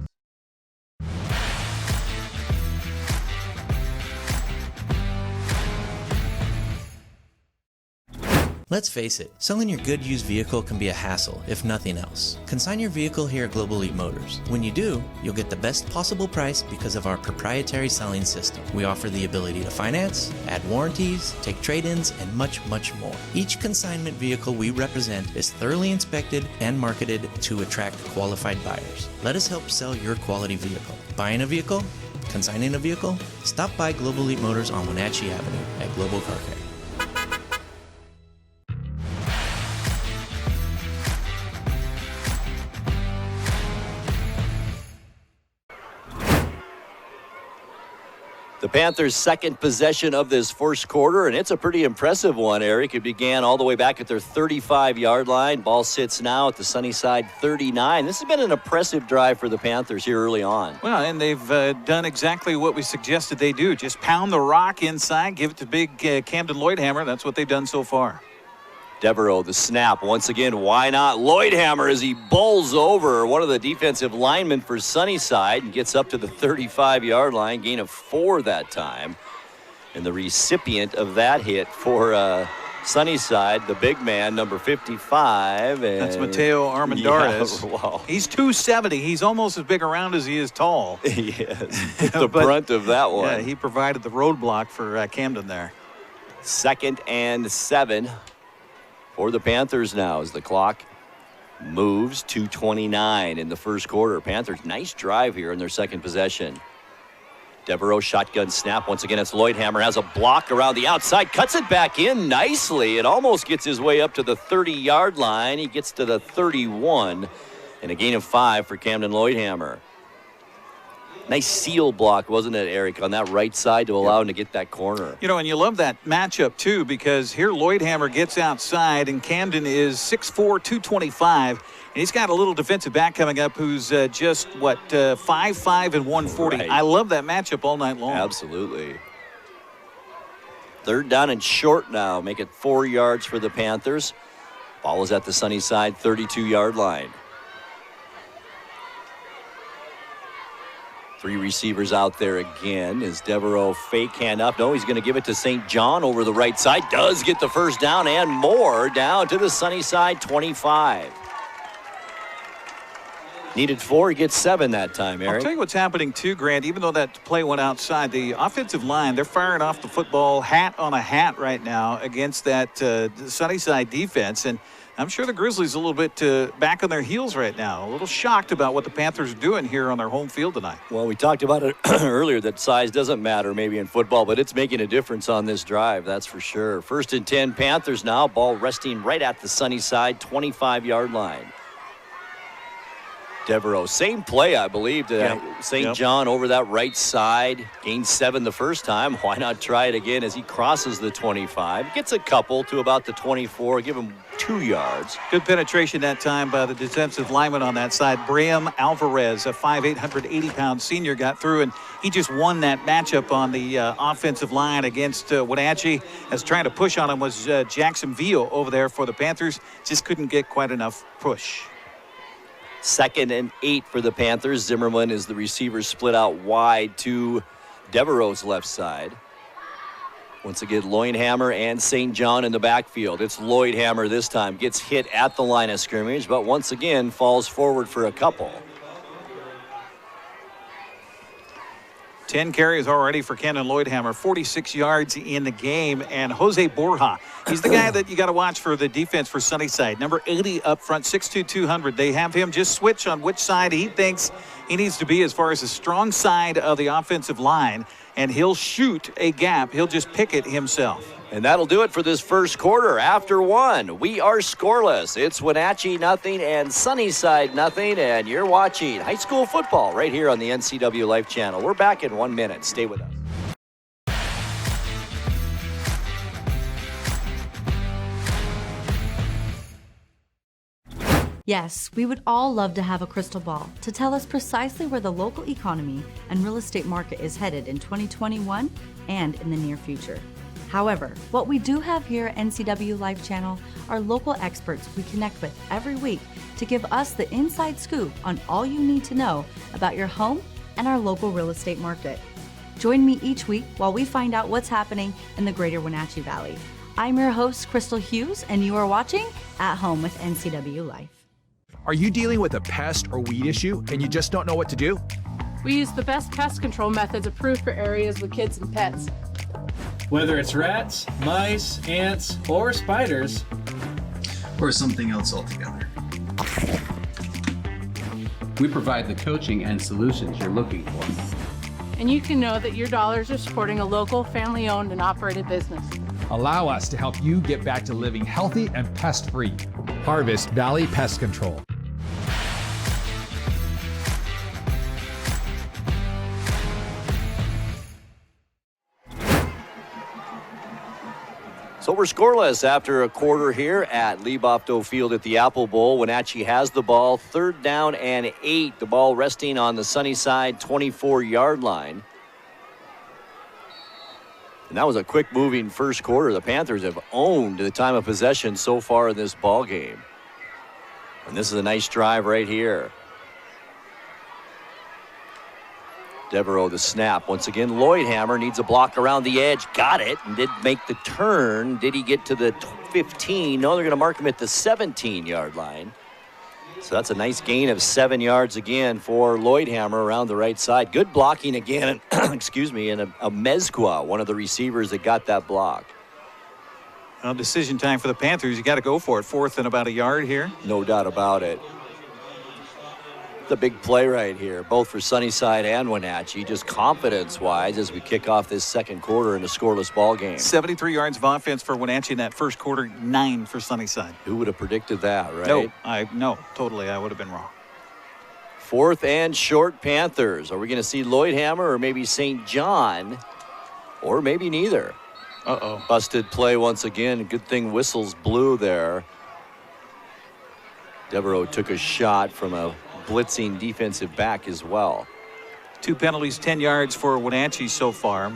Let's face it, selling your good used vehicle can be a hassle, if nothing else. Consign your vehicle here at Global Elite Motors. When you do, you'll get the best possible price because of our proprietary selling system. We offer the ability to finance, add warranties, take trade-ins, and much, much more. Each consignment vehicle we represent is thoroughly inspected and marketed to attract qualified buyers. Let us help sell your quality vehicle. Buying a vehicle? Consigning a vehicle? Stop by Global Elite Motors on Wenatchee Avenue at Global Car Care. The Panthers' second possession of this first quarter, and it's a pretty impressive one, Eric. It began all the way back at their 35-yard line. Ball sits now at the Sunnyside 39. This has been an impressive drive for the Panthers here early on. Well, and they've done exactly what we suggested they do. Just pound the rock inside, give it to big Camden Loidhamer. That's what they've done so far. Devereaux, the snap. Once again, why not? Loidhamer as he bowls over one of the defensive linemen for Sunnyside and gets up to the 35-yard line, gain of 4 that time. And the recipient of that hit for Sunnyside, the big man, number 55. That's Mateo Armendariz. Yeah, wow. He's 270. He's almost as big around as he is tall. He is. The brunt of that one. Yeah, he provided the roadblock for Camden there. 2nd and 7. For the Panthers now as the clock moves. 2:29 in the first quarter. Panthers, nice drive here in their second possession. Devereaux shotgun snap. Once again, it's Loidhamer. Has a block around the outside. Cuts it back in nicely. It almost gets his way up to the 30-yard line. He gets to the 31. And a gain of 5 for Camden Loidhamer. Nice seal block, wasn't it, Eric, on that right side to allow him to get that corner. You know, and you love that matchup, too, because here Loidhamer gets outside, and Camden is 6'4", 225, and he's got a little defensive back coming up who's just, 5'5", and 140. Right. I love that matchup all night long. Absolutely. 3rd down and short now. Make it 4 yards for the Panthers. Ball is at the Sunnyside 32-yard line. Three receivers out there again. Is Devereaux fake hand up? No, he's going to give it to St. John over the right side. Does get the first down and more down to the Sunnyside 25. Needed 4, he gets 7 that time, Eric. I'll tell you what's happening too, Grant. Even though that play went outside, the offensive line, they're firing off the football hat on a hat right now against that Sunnyside defense. And I'm sure the Grizzlies a little bit back on their heels right now, a little shocked about what the Panthers are doing here on their home field tonight. Well, we talked about it earlier that size doesn't matter maybe in football, but it's making a difference on this drive, that's for sure. 1st and 10 Panthers now, ball resting right at the Sunnyside 25-yard line. Devereaux, same play, I believe, to St. John over that right side. Gained 7 the first time. Why not try it again as he crosses the 25? Gets a couple to about the 24. Give him 2 yards. Good penetration that time by the defensive lineman on that side. Braham Alvarez, a 5'8", 180-pound senior, got through, and he just won that matchup on the offensive line against Wenatchee. As trying to push on him was Jackson Veal over there for the Panthers. Just couldn't get quite enough push. 2nd and 8 for the Panthers. Zimmerman is the receiver split out wide to Devereaux's left side. Once again, Loidhamer and St. John in the backfield. It's Loidhamer this time. Gets hit at the line of scrimmage, but once again falls forward for a couple. 10 carries already for Camden Loidhamer, 46 yards in the game. And Jose Borja, he's the guy that you got to watch for the defense for Sunnyside. Number 80 up front, 6'2", 200. They have him just switch on which side he thinks he needs to be as far as the strong side of the offensive line. And he'll shoot a gap. He'll just pick it himself. And that'll do it for this first quarter. After 1, we are scoreless. It's Wenatchee nothing and Sunnyside nothing. And you're watching high school football right here on the NCWLIFE Channel. We're back in 1 minute. Stay with us. Yes, we would all love to have a crystal ball to tell us precisely where the local economy and real estate market is headed in 2021 and in the near future. However, what we do have here at NCWLIFE Channel are local experts we connect with every week to give us the inside scoop on all you need to know about your home and our local real estate market. Join me each week while we find out what's happening in the greater Wenatchee Valley. I'm your host, Crystal Hughes, and you are watching At Home with NCWLIFE. Are you dealing with a pest or weed issue and you just don't know what to do? We use the best pest control methods approved for areas with kids and pets. Whether it's rats, mice, ants, or spiders, or something else altogether. We provide the coaching and solutions you're looking for. And you can know that your dollars are supporting a local, family-owned and operated business. Allow us to help you get back to living healthy and pest-free. Harvest Valley Pest Control. So we're scoreless after a quarter here at Lee Bofto Field at the Apple Bowl. Wenatchee has the ball, 3rd down and 8. The ball resting on the Sunnyside 24-yard line. And that was a quick-moving first quarter. The Panthers have owned the time of possession so far in this ball game. And this is a nice drive right here. Devereaux the snap. Once again, Loidhamer needs a block around the edge. Got it and did make the turn. Did he get to the 15? No, they're going to mark him at the 17-yard line. So that's a nice gain of 7 yards again for Loidhamer around the right side. Good blocking again, excuse me, and a Mezcua, one of the receivers that got that block. Well, decision time for the Panthers. You got to go for it. 4th and about a yard here. No doubt about it. The big play right here, both for Sunnyside and Wenatchee, just confidence-wise as we kick off this second quarter in a scoreless ball game. 73 yards of offense for Wenatchee in that first quarter, 9 for Sunnyside. Who would have predicted that, right? No, totally, I would have been wrong. 4th and short Panthers. Are we going to see Loidhamer or maybe St. John? Or maybe neither. Uh-oh. Busted play once again. Good thing whistles blew there. Devereaux took a shot from a blitzing defensive back as well. 2 penalties, 10 yards for Wenatchee so far.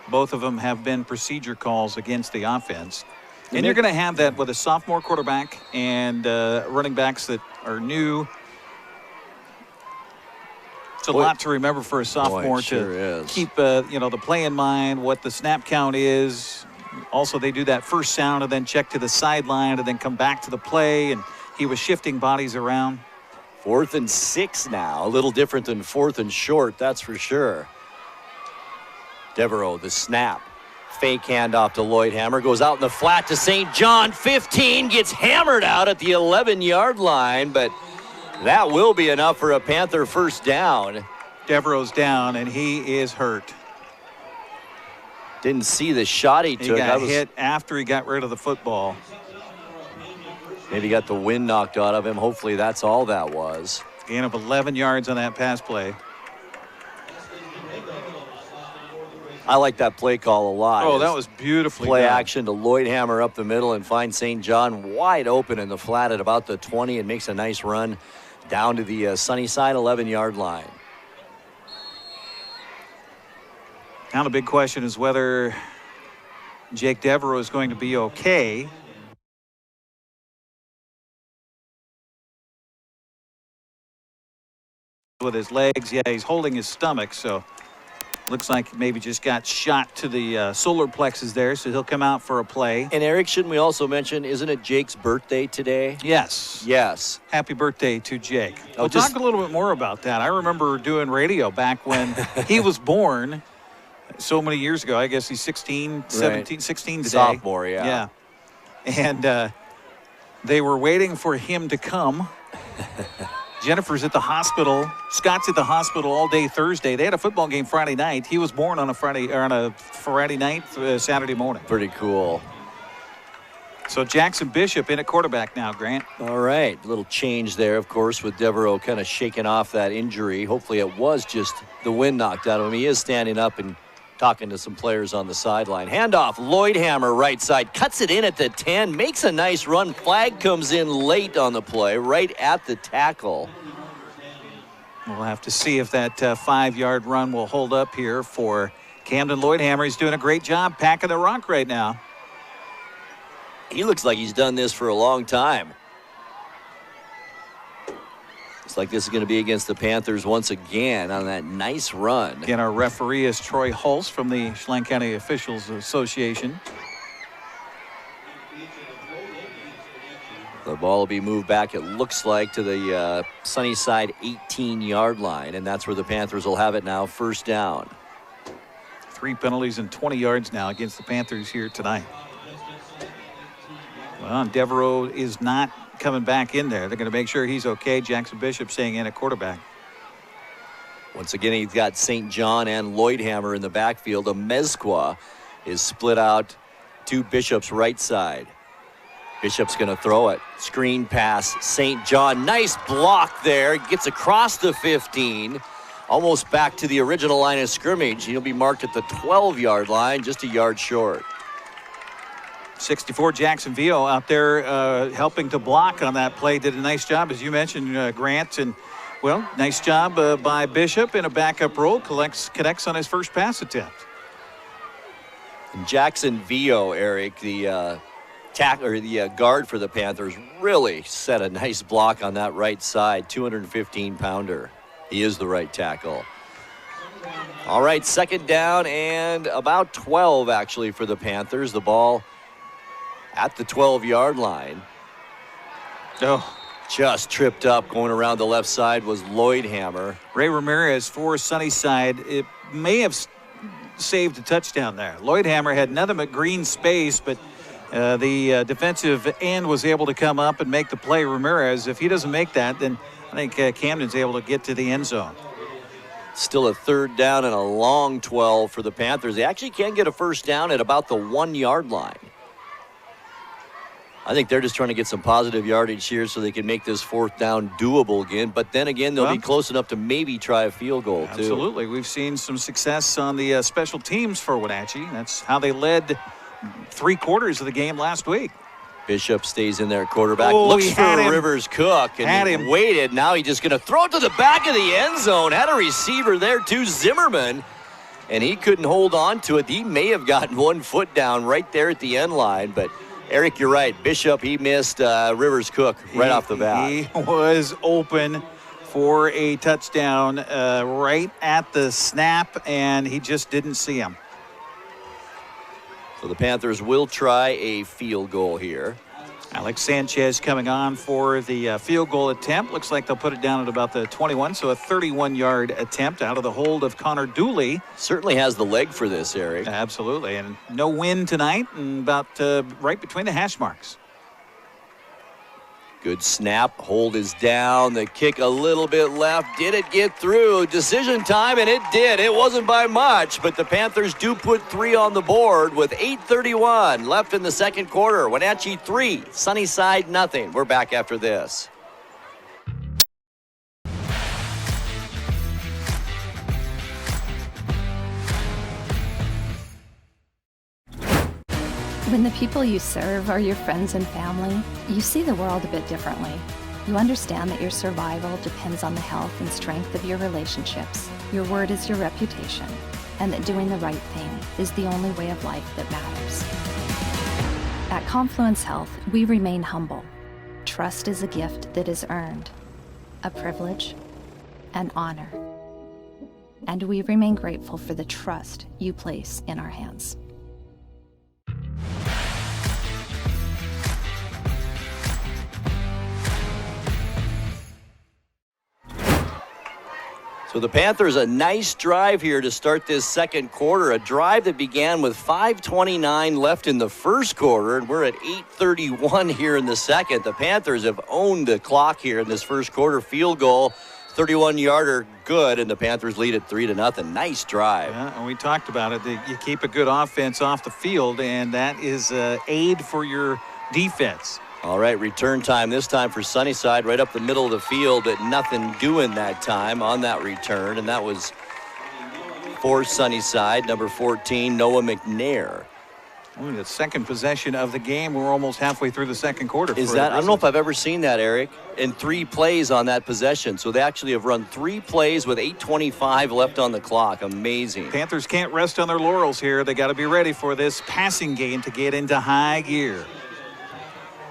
Both of them have been procedure calls against the offense. And you're going to have that with a sophomore quarterback and running backs that are new. It's a lot to remember for a sophomore to keep, the play in mind, what the snap count is. Also, they do that first sound and then check to the sideline and then come back to the play, and he was shifting bodies around. 4th and 6 now. A little different than 4th and short, that's for sure. Devereaux, the snap. Fake handoff to Loidhamer. Goes out in the flat to St. John. 15, gets hammered out at the 11-yard line, but that will be enough for a Panther first down. Devereaux's down, and he is hurt. Didn't see the shot he took. He got hit after he got rid of the football. Maybe got the wind knocked out of him. Hopefully that's all that was. Gain of 11 yards on that pass play. I like that play call a lot. Oh, that was beautifully play done. action to Loidhamer up the middle and find St. John wide open in the flat at about the 20 and makes a nice run down to the Sunnyside 11-yard line. Now the big question is whether Jake Devereaux is going to be okay. With his legs, yeah, he's holding his stomach, so looks like maybe just got shot to the solar plexus there, so he'll come out for a play. And Eric, shouldn't we also mention, isn't it Jake's birthday today? Yes. Yes. Happy birthday to Jake. We'll talk a little bit more about that. I remember doing radio back when he was born so many years ago. I guess he's 16, 17, 16 today. Sophomore, yeah. Yeah. And they were waiting for him to come. Jennifer's at the hospital. Scott's at the hospital all day Thursday. They had a football game Friday night. He was born on a Friday night, Saturday morning. Pretty cool. So Jackson Bishop in at quarterback now, Grant. All right, a little change there, of course, with Devereaux kind of shaking off that injury. Hopefully it was just the wind knocked out of him. He is standing up and talking to some players on the sideline. Handoff, Loidhamer right side, cuts it in at the 10, makes a nice run. Flag comes in late on the play, right at the tackle. We'll have to see if that 5-yard run will hold up here for Camden Loidhamer. He's doing a great job packing the rock right now. He looks like he's done this for a long time. Looks like this is going to be against the Panthers once again on that nice run. Again, our referee is Troy Hulse from the Chelan County Officials Association. The ball will be moved back, it looks like, to the Sunnyside 18-yard line, and that's where the Panthers will have it now, first down. 3 penalties and 20 yards now against the Panthers here tonight. Well, Devereaux is not coming back in there. They're going to make sure he's okay. Jackson Bishop staying in at quarterback. Once again, he's got St. John and Loidhamer in the backfield. Amezcua is split out to Bishop's right side. Bishop's going to throw it. Screen pass, St. John. Nice block there. Gets across the 15. Almost back to the original line of scrimmage. He'll be marked at the 12-yard line, just a yard short. 64 Jackson Vio out there helping to block on that play. Did a nice job, as you mentioned, Grant. And, well, nice job by Bishop in a backup role. Connects on his first pass attempt. And Jackson Vio, Eric, the guard for the Panthers, really set a nice block on that right side. 215-pounder. He is the right tackle. All right, second down and about 12, actually, for the Panthers. The ball at the 12-yard line. Oh, just tripped up going around the left side was Loidhamer. Ray Ramirez for Sunnyside. It may have saved a touchdown there. Loidhamer had nothing but green space, but the defensive end was able to come up and make the play. Ramirez, if he doesn't make that, then I think Camden's able to get to the end zone. Still a third down and a long 12 for the Panthers. They actually can get a first down at about the 1-yard line. I think they're just trying to get some positive yardage here so they can make this fourth down doable again. But then again, they'll be close enough to maybe try a field goal, too. Absolutely. We've seen some success on the special teams for Wenatchee. That's how they led 3/4 of the game last week. Bishop stays in there at quarterback. Looks for Rivers Cook and he waited. Now he's just going to throw it to the back of the end zone. Had a receiver there, too, Zimmerman. And he couldn't hold on to it. He may have gotten 1 foot down right there at the end line, but Eric, you're right. Bishop, he missed Rivers Cook right off the bat. He was open for a touchdown right at the snap, and he just didn't see him. So the Panthers will try a field goal here. Alex Sanchez coming on for the field goal attempt. Looks like they'll put it down at about the 21, so a 31-yard attempt out of the hold of Connor Dooley. Certainly has the leg for this, Eric. Absolutely, and no wind tonight, and about right between the hash marks. Good snap. Hold is down. The kick a little bit left. Did it get through? Decision time, and it did. It wasn't by much, but the Panthers do put 3 on the board with 8:31 left in the second quarter. Wenatchee 3, Sunnyside nothing. We're back after this. When the people you serve are your friends and family, you see the world a bit differently. You understand that your survival depends on the health and strength of your relationships. Your word is your reputation, and that doing the right thing is the only way of life that matters. At Confluence Health, we remain humble. Trust is a gift that is earned, a privilege, an honor. And we remain grateful for the trust you place in our hands. So the Panthers, a nice drive here to start this second quarter. A drive that began with 5:29 left in the first quarter, and we're at 8:31 here in the second. The Panthers have owned the clock here in this first quarter. Field goal, 31-yarder, good, and the Panthers lead it 3-0. Nice drive. Yeah, and we talked about it. You keep a good offense off the field, and that is aid for your defense. All right, return time this time for Sunnyside, right up the middle of the field, but nothing doing that time on that return, and that was for Sunnyside, number 14, Noah McNair. Only the second possession of the game. We're almost halfway through the second quarter. Is that? I don't know if I've ever seen that, Eric. In 3 plays on that possession. So they actually have run 3 plays with 8:25 left on the clock. Amazing. Panthers can't rest on their laurels here. They got to be ready for this passing game to get into high gear.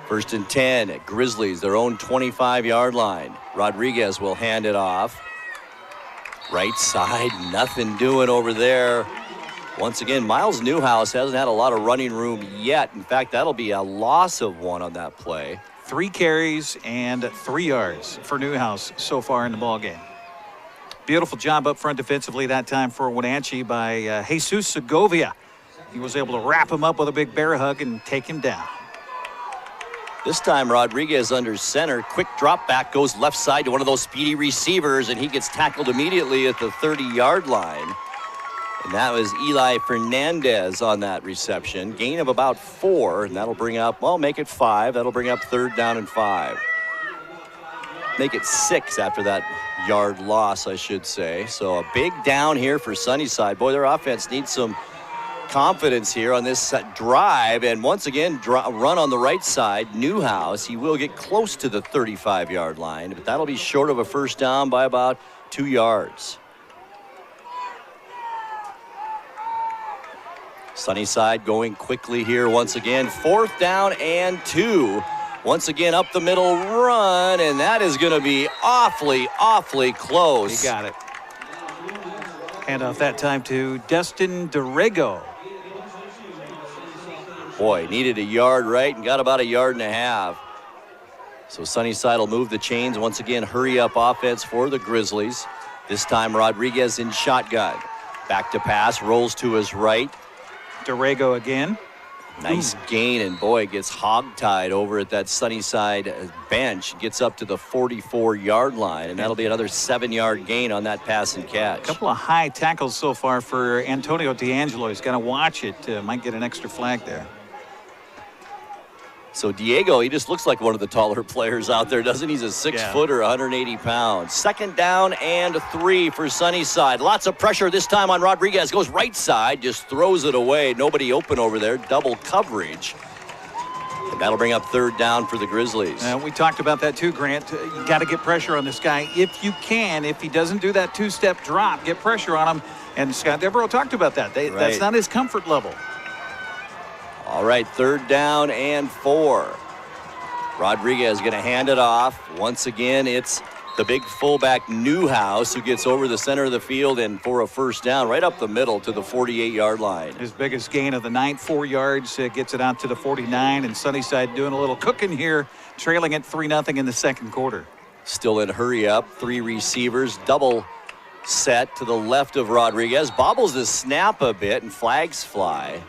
1st and 10 at Grizzlies, their own 25-yard line. Rodriguez will hand it off. Right side, nothing doing over there. Once again, Miles Newhouse hasn't had a lot of running room yet. In fact, that'll be a loss of 1 on that play. 3 carries and 3 yards for Newhouse so far in the ballgame. Beautiful job up front defensively that time for Wenatchee by Jesus Segovia. He was able to wrap him up with a big bear hug and take him down. This time Rodriguez under center. Quick drop back, goes left side to one of those speedy receivers, and he gets tackled immediately at the 30-yard line. And that was Eli Fernandez on that reception. Gain of about 4, and that'll bring up, well, make it 5. That'll bring up 3rd down and 5. Make it 6 after that yard loss, I should say. So a big down here for Sunnyside. Boy, their offense needs some confidence here on this drive, and once again run on the right side. Newhouse, he will get close to the 35-yard line, but that'll be short of a first down by about 2 yards. Sunnyside going quickly here once again. 4th down and 2. Once again up the middle run, and that is going to be awfully close. He got it. Hand off that time to Destin Dorrego. Boy, needed a yard right and got about a yard and a half. So Sunnyside will move the chains. Once again, hurry up offense for the Grizzlies. This time Rodriguez in shotgun. Back to pass, rolls to his right. Dorrego again. Nice gain, and boy, gets hogtied over at that Sunnyside bench. Gets up to the 44-yard line, and that'll be another 7-yard gain on that pass and catch. A couple of high tackles so far for Antonio D'Angelo. He's got to watch it. Might get an extra flag there. So Diego, he just looks like one of the taller players out there, doesn't he? He's a 6-footer, 180 pounds. 2nd down and 3 for Sunnyside. Lots of pressure this time on Rodriguez. Goes right side, just throws it away. Nobody open over there. Double coverage. And that'll bring up 3rd down for the Grizzlies. We talked about that too, Grant. You got to get pressure on this guy if you can. If he doesn't do that 2-step drop, get pressure on him. And Scott Devereaux talked about that. That's not his comfort level. All right, 3rd down and 4. Rodriguez going to hand it off. Once again, it's the big fullback Newhouse, who gets over the center of the field and for a first down right up the middle to the 48-yard line. His biggest gain of the night, 4 yards, gets it out to the 49, and Sunnyside doing a little cooking here, trailing it 3-0 in the second quarter. Still in hurry up, 3 receivers, double set to the left of Rodriguez, bobbles the snap a bit, and flags fly.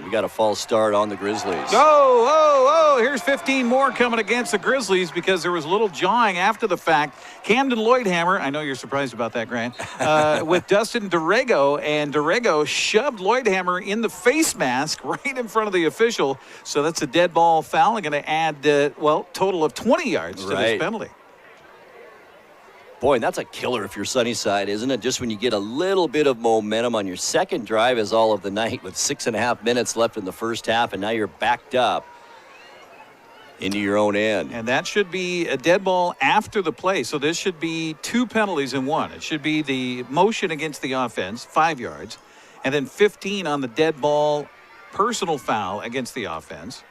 We got a false start on the Grizzlies. Here's 15 more coming against the Grizzlies because there was a little jawing after the fact. Camden Loidhamer, I know you're surprised about that, Grant, with Dustin Dorrego, and Dorrego shoved Loidhamer in the face mask right in front of the official. So that's a dead ball foul. Going to add, total of 20 yards to this penalty. Boy, and that's a killer if you're Sunnyside, isn't it? Just when you get a little bit of momentum on your second drive as all of the night with 6.5 minutes left in the first half, and now you're backed up into your own end. And that should be a dead ball after the play. So this should be 2 penalties in one. It should be the motion against the offense, 5 yards, and then 15 on the dead ball personal foul against the offense.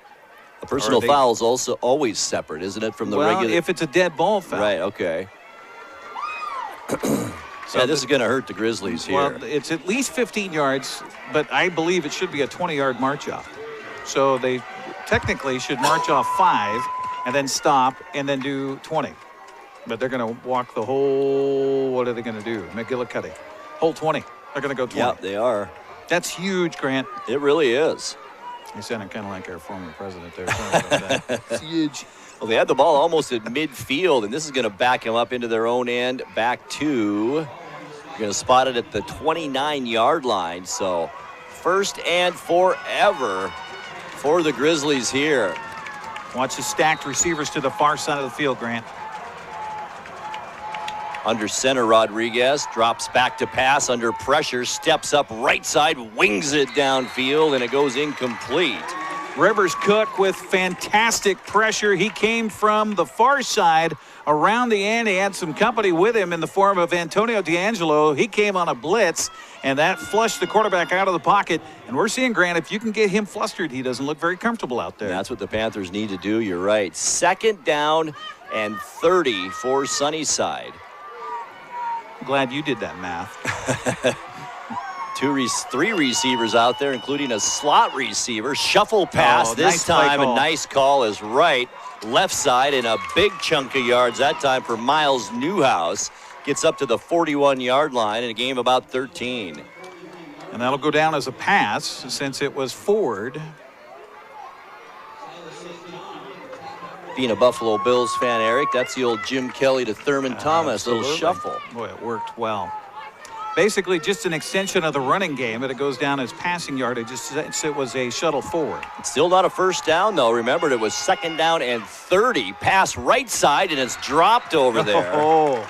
A personal foul is also always separate, isn't it, from the regular? If it's a dead ball foul. Right, okay. So this is going to hurt the Grizzlies here. Well, it's at least 15 yards, but I believe it should be a 20-yard march off. So they technically should march off 5 and then stop and then do 20. But they're going to walk the whole, what are they going to do? McGillicuddy. Whole 20. They're going to go 20. Yeah, they are. That's huge, Grant. It really is. You sounded kind of like our former president there. Sorry about that. It's huge. Well, they had the ball almost at midfield, and this is going to back them up into their own end, back to, you're going to spot it at the 29-yard line. So first and forever for the Grizzlies here. Watch the stacked receivers to the far side of the field, Grant. Under center, Rodriguez drops back to pass under pressure, steps up right side, wings it downfield, and it goes incomplete. Rivers Cook with fantastic pressure. He came from the far side around the end. He had some company with him in the form of Antonio D'Angelo. He came on a blitz, and that flushed the quarterback out of the pocket. And we're seeing, Grant, if you can get him flustered, he doesn't look very comfortable out there. That's what the Panthers need to do. You're right. Second down and 30 for Sunnyside. Glad you did that math. 3 receivers out there, including a slot receiver. Shuffle pass this time. A nice call is right. Left side and a big chunk of yards that time for Miles Newhouse. Gets up to the 41-yard line in a game about 13. And that'll go down as a pass since it was forward. Being a Buffalo Bills fan, Eric, that's the old Jim Kelly to Thurman Thomas. Little shuffle. Boy, it worked well. Basically just an extension of the running game, but it goes down as passing yardage since it was a shuttle forward. It's still not a first down, though. Remember, it was second down and 30. Pass right side, and it's dropped over there.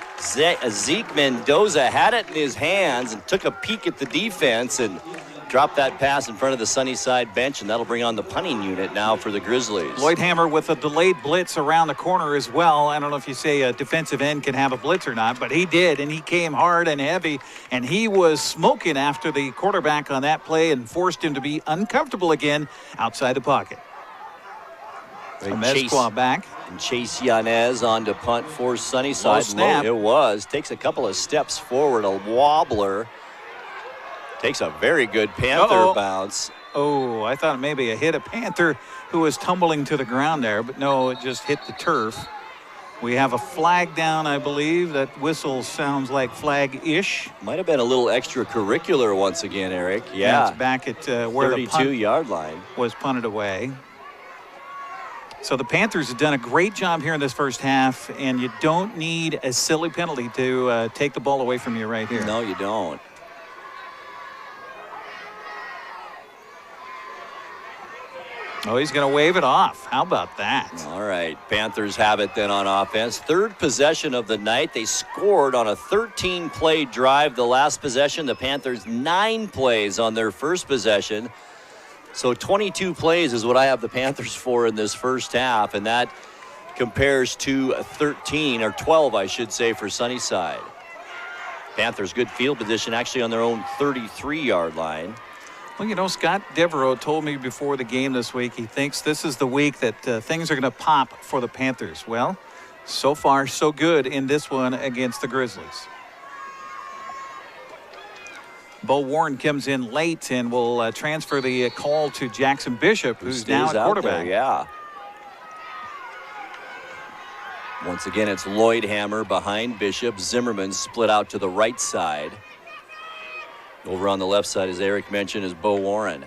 Zeke Mendoza had it in his hands and took a peek at the defense and dropped that pass in front of the Sunnyside bench, and that'll bring on the punting unit now for the Grizzlies. Loidhamer with a delayed blitz around the corner as well. I don't know if you say a defensive end can have a blitz or not, but he did, and he came hard and heavy, and he was smoking after the quarterback on that play and forced him to be uncomfortable again outside the pocket. Chase back. And Chase Yanez on to punt for Sunnyside. Snap. It was. Takes a couple of steps forward, a wobbler. Takes a very good Panther bounce. Oh, I thought maybe it hit a Panther who was tumbling to the ground there, but no, it just hit the turf. We have a flag down, I believe. That whistle sounds like flag-ish. Might have been a little extracurricular once again, Eric. Yeah. It's back at where the 32-yard line was punted away. So the Panthers have done a great job here in this first half, and you don't need a silly penalty to take the ball away from you right here. No, you don't. Oh, he's going to wave it off. How about that? All right. Panthers have it then on offense. Third possession of the night. They scored on a 13-play drive the last possession. The Panthers 9 plays on their first possession. So 22 plays is what I have the Panthers for in this first half, and that compares to 13, or 12, I should say, for Sunnyside. Panthers good field position actually on their own 33-yard line. Well, you know, Scott Devereaux told me before the game this week he thinks this is the week that things are going to pop for the Panthers. Well, So far, so good in this one against the Grizzlies. Bo Warren comes in late and will transfer the call to Jackson Bishop, who's now at quarterback. There, yeah. Once again, it's Loidhamer behind Bishop. Zimmerman split out to the right side. Over on the left side, as Eric mentioned, is Bo Warren.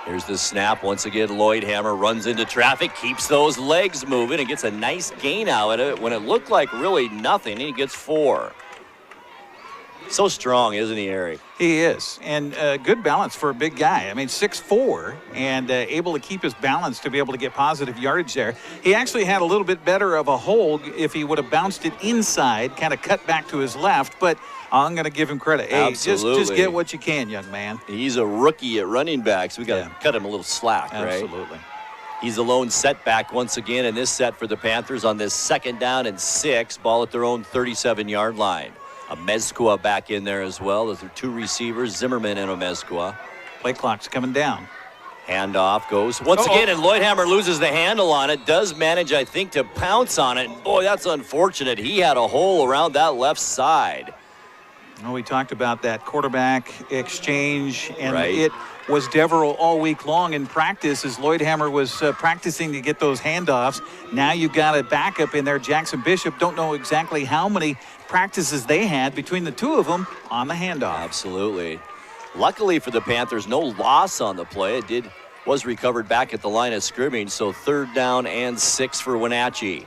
Here's the snap. Once again, Loidhamer runs into traffic, keeps those legs moving, and gets a nice gain out of it when it looked like really nothing, and he gets 4. So strong, isn't he, Eric? He is, and good balance for a big guy. I mean, 6'4", and able to keep his balance to be able to get positive yardage there. He actually had a little bit better of a hold if he would have bounced it inside, kind of cut back to his left, but I'm going to give him credit. Hey, just get what you can, young man. He's a rookie at running back, so we got to cut him a little slack, right? Absolutely. He's the lone setback once again in this set for the Panthers on this 2nd down and 6, ball at their own 37-yard line. Amezcua back in there as well. Those are 2 receivers, Zimmerman and Amezcua. Play clock's coming down. Handoff goes once again, and Loidhamer loses the handle on it. Does manage, I think, to pounce on it. Boy, that's unfortunate. He had a hole around that left side. Well, we talked about that quarterback exchange, and right. It was Devereaux all week long in practice as Loidhamer was practicing to get those handoffs. Now you've got a backup in there, Jackson Bishop. Don't know exactly how many practices they had between the two of them on the handoff. Absolutely. Luckily for the Panthers, no loss on the play. It was recovered back at the line of scrimmage, so 3rd down and 6 for Wenatchee.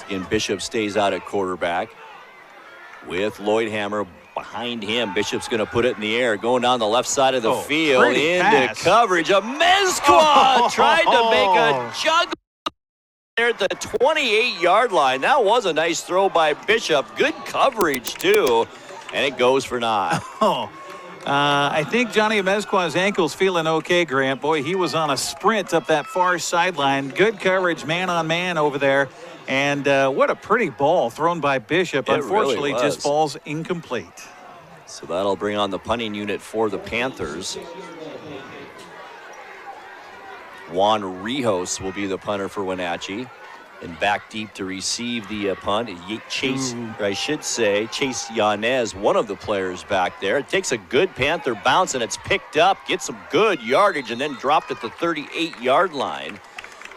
Again, Bishop stays out at quarterback with Loidhamer behind him. Bishop's going to put it in the air, going down the left side of the field into pass. coverage. Amezcua tried to make a juggle there at the 28-yard line. That was a nice throw by Bishop. Good coverage, too, and it goes for naught. I think Johnny Amezcua's ankle's feeling okay, Grant. Boy, he was on a sprint up that far sideline. Good coverage, man-on-man over there. And what a pretty ball thrown by Bishop. It Unfortunately, really just falls incomplete. So that'll bring on the punting unit for the Panthers. Juan Rijos will be the punter for Wenatchee. And back deep to receive the punt, Chase Yanez, one of the players back there. It takes a good Panther bounce, and it's picked up, gets some good yardage, and then dropped at the 38-yard line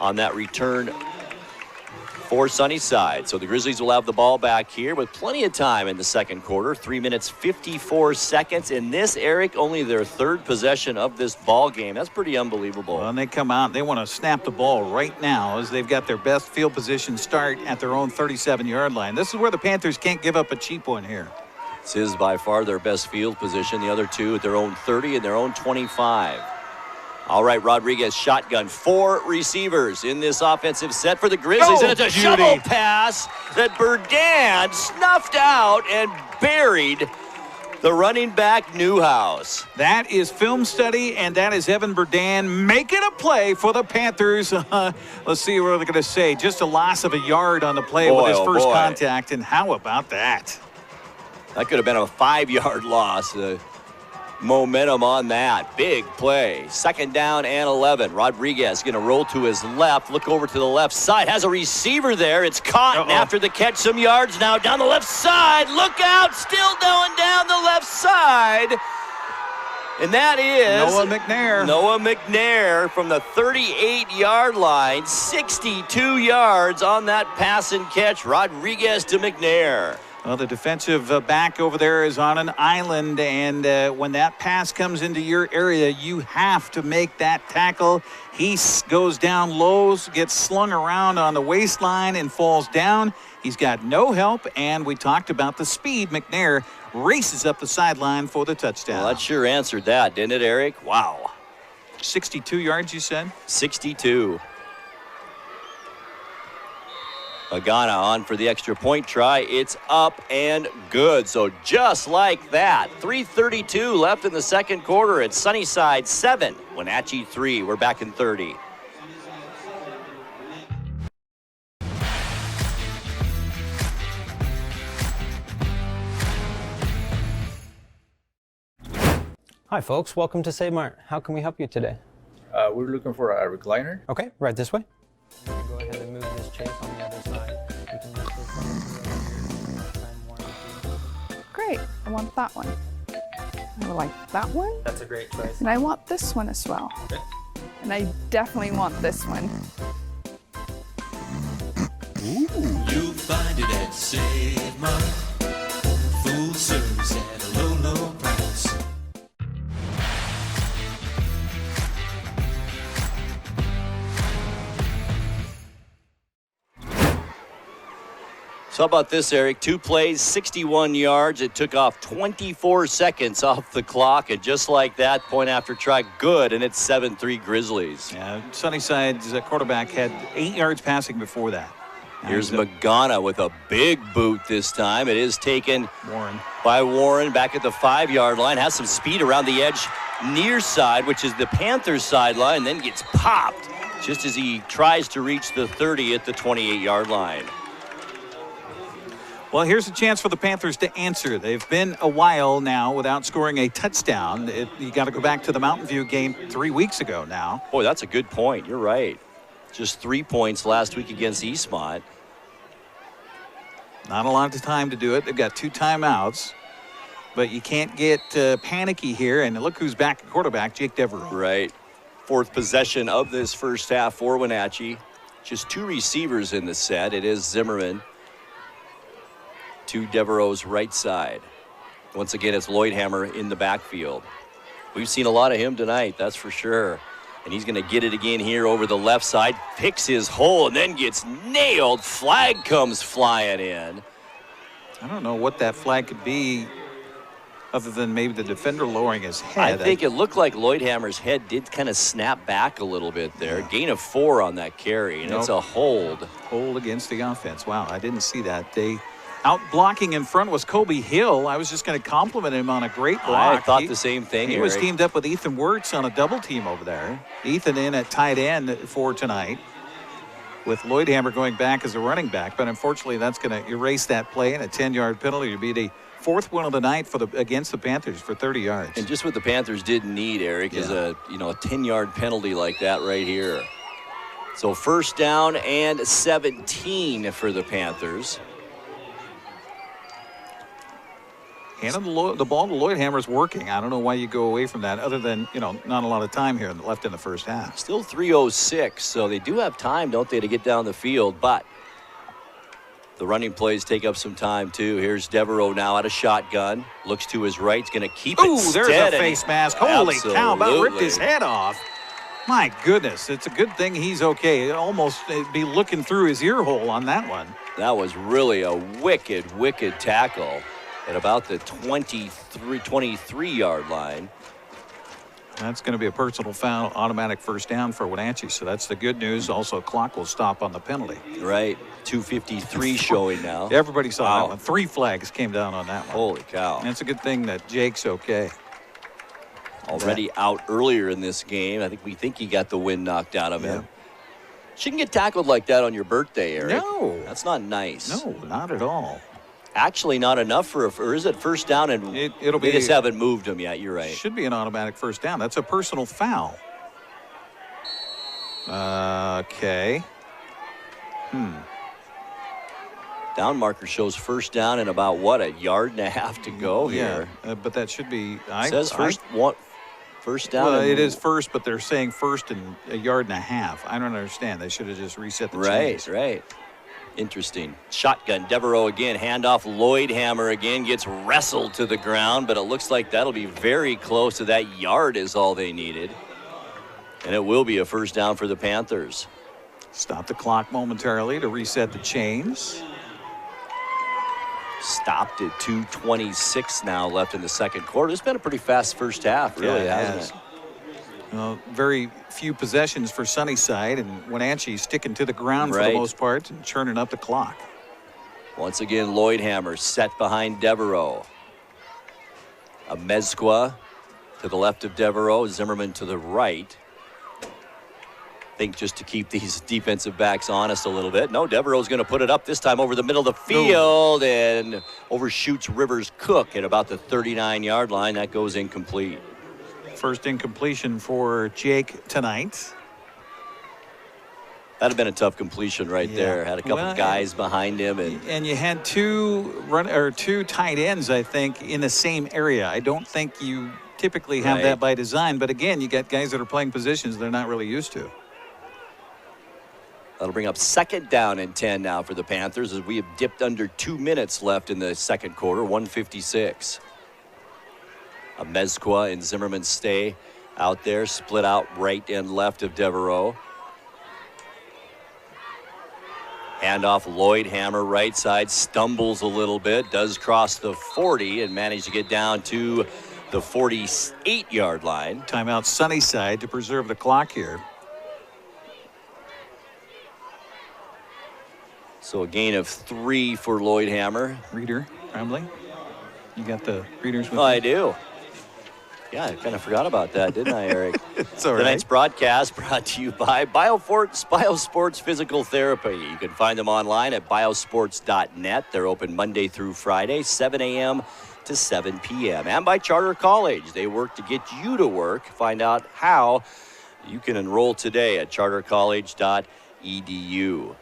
on that return for Sunnyside. So the Grizzlies will have the ball back here with plenty of time in the 2nd quarter. 3 minutes, 54 seconds. In this, Eric, only their 3rd possession of this ball game. That's pretty unbelievable. Well, and they come out, they want to snap the ball right now as they've got their best field position start at their own 37-yard line. This is where the Panthers can't give up a cheap one here. This is by far their best field position. The other 2 at their own 30 and their own 25. All right, Rodriguez shotgun. 4 receivers in this offensive set for the Grizzlies. And it's a shovel pass that Burdan snuffed out and buried the running back Newhouse. That is film study, and that is Evan Burdan making a play for the Panthers. Let's see what they're going to say. Just a loss of a yard on the play with his first contact, and how about that? That could have been a 5-yard loss. Momentum on that. Big play. 2nd down and 11. Rodriguez going to roll to his left. Look over to the left side. Has a receiver there. It's caught. And after the catch, some yards now down the left side. Look out. Still going down the left side. And that is Noah McNair from the 38-yard line. 62 yards on that pass and catch. Rodriguez to McNair. Well, the defensive back over there is on an island, and when that pass comes into your area, you have to make that tackle. He goes down low, gets slung around on the waistline, and falls down. He's got no help, and we talked about the speed. McNair races up the sideline for the touchdown. Well, that sure answered that, didn't it, Eric? Wow. 62 yards, you said? 62. Agana on for the extra point try. It's up and good. So just like that, 3:32 left in the 2nd quarter. It's Sunnyside 7, Wenatchee 3. We're back in 30. Hi folks, welcome to Save Mart. How can we help you today? We're looking for a recliner. Okay, right this way. Go ahead and move this chafe on the other side. You can lift this up to lifetime warranty. Great. I want that one. I like that one. That's a great choice. And I want this one as well. Okay. And I definitely want this one. You'll find it at Save Mart. Full service at a low, low price. So how about this, Eric? 2 plays, 61 yards. It took off 24 seconds off the clock, and just like that, point after try, good, and it's 7-3 Grizzlies. Yeah, Sunnyside's quarterback had 8 yards passing before that. Here's Magana with a big boot this time. It is taken by Warren back at the 5-yard line. Has some speed around the edge near side, which is the Panthers sideline, then gets popped just as he tries to reach the 30 at the 28-yard line. Well, here's a chance for the Panthers to answer. They've been a while now without scoring a touchdown. You got to go back to the Mountain View game 3 weeks ago now. Boy, that's a good point. You're right. Just 3 points last week against Eastmont. Not a lot of time to do it. They've got 2 timeouts. But you can't get panicky here. And look who's back at quarterback, Jake Devereaux. Right. 4th possession of this first half for Wenatchee. Just 2 receivers in the set. It is Zimmerman to Devereaux's right side. Once again, it's Loidhamer in the backfield. We've seen a lot of him tonight, that's for sure. And he's going to get it again here over the left side. Picks his hole and then gets nailed. Flag comes flying in. I don't know what that flag could be other than maybe the defender lowering his head. I think it looked like Loidhamer's head did kind of snap back a little bit there. Yeah. Gain of 4 on that carry, and it's a hold. Hold against the offense. Wow, I didn't see that. Out blocking in front was Kobe Hill. I was just going to compliment him on a great block. I thought the same thing, He was teamed up with Ethan Wirtz on a double team over there. Ethan in at tight end for tonight, with Loidhamer going back as a running back. But unfortunately, that's going to erase that play, and a 10-yard penalty to be the 4th win of the night against the Panthers for 30 yards. And just what the Panthers didn't need, Eric, is a 10-yard penalty like that right here. So 1st down and 17 for the Panthers. Handing the ball to Loidhamer is working. I don't know why you go away from that, other than, not a lot of time here left in the first half. Still 3:06, so they do have time, don't they, to get down the field, but the running plays take up some time, too. Here's Devereaux now out of shotgun. Looks to his right. He's going to keep it steady. There's a face mask. Holy cow, about ripped his head off. My goodness, it's a good thing he's okay. It'd almost be looking through his ear hole on that one. That was really a wicked, wicked tackle at about the 23-yard line. That's going to be a personal foul, automatic 1st down for Wenatchee. So that's the good news. Also, clock will stop on the penalty. Right. 2:53 showing now. Everybody saw that one. 3 flags came down on that one. Holy cow. And it's a good thing that Jake's okay. Already out earlier in this game. We think he got the wind knocked out of him. Shouldn't get tackled like that on your birthday, Eric. No. That's not nice. No, not at all. Actually, not enough or is it 1st down and it'll be, they just haven't moved him yet? You're right. Should be an automatic 1st down. That's a personal foul. Okay. Down marker shows 1st down and about a yard and a half to go here. But that should be. It says first down. Well, it is 1st, but they're saying 1st and a yard and a half. I don't understand. They should have just reset the chains. Right. Interesting. Shotgun. Devereaux again. Handoff. Loidhamer again gets wrestled to the ground, but it looks like that'll be very close to that yard is all they needed. And it will be a 1st down for the Panthers. Stop the clock momentarily to reset the chains. Stopped at 2:26 now left in the 2nd quarter. It's been a pretty fast first half, really, hasn't it? Very few possessions for Sunnyside, and Wenatchee sticking to the ground for the most part and churning up the clock. Once again, Loidhamer set behind Devereaux. A Mezqua to the left of Devereaux, Zimmerman to the right. Think just to keep these defensive backs honest a little bit. No, Devereaux's going to put it up this time over the middle of the field and overshoots Rivers Cook at about the 39-yard line. That goes incomplete. First incompletion for Jake tonight. That'd have been a tough completion right there. Had a couple guys behind him, and you had two tight ends, I think, in the same area. I don't think you typically have that by design, but again, you got guys that are playing positions they're not really used to. That'll bring up 2nd down and 10 now for the Panthers as we have dipped under 2 minutes left in the second quarter. 1:56. Mezqua and Zimmerman stay out there, split out right and left of Devereaux. Handoff, Loidhamer, right side, stumbles a little bit, does cross the 40 and managed to get down to the 48-yard line. Timeout Sunnyside to preserve the clock here. So a gain of 3 for Loidhamer. Reader, probably. You got the readers with you? I do. Yeah, I kind of forgot about that, didn't I, Eric? It's all right. Tonight's broadcast brought to you by Biosports Physical Therapy. You can find them online at biosports.net. They're open Monday through Friday, 7 a.m. to 7 p.m. And by Charter College. They work to get you to work. Find out how you can enroll today at chartercollege.edu.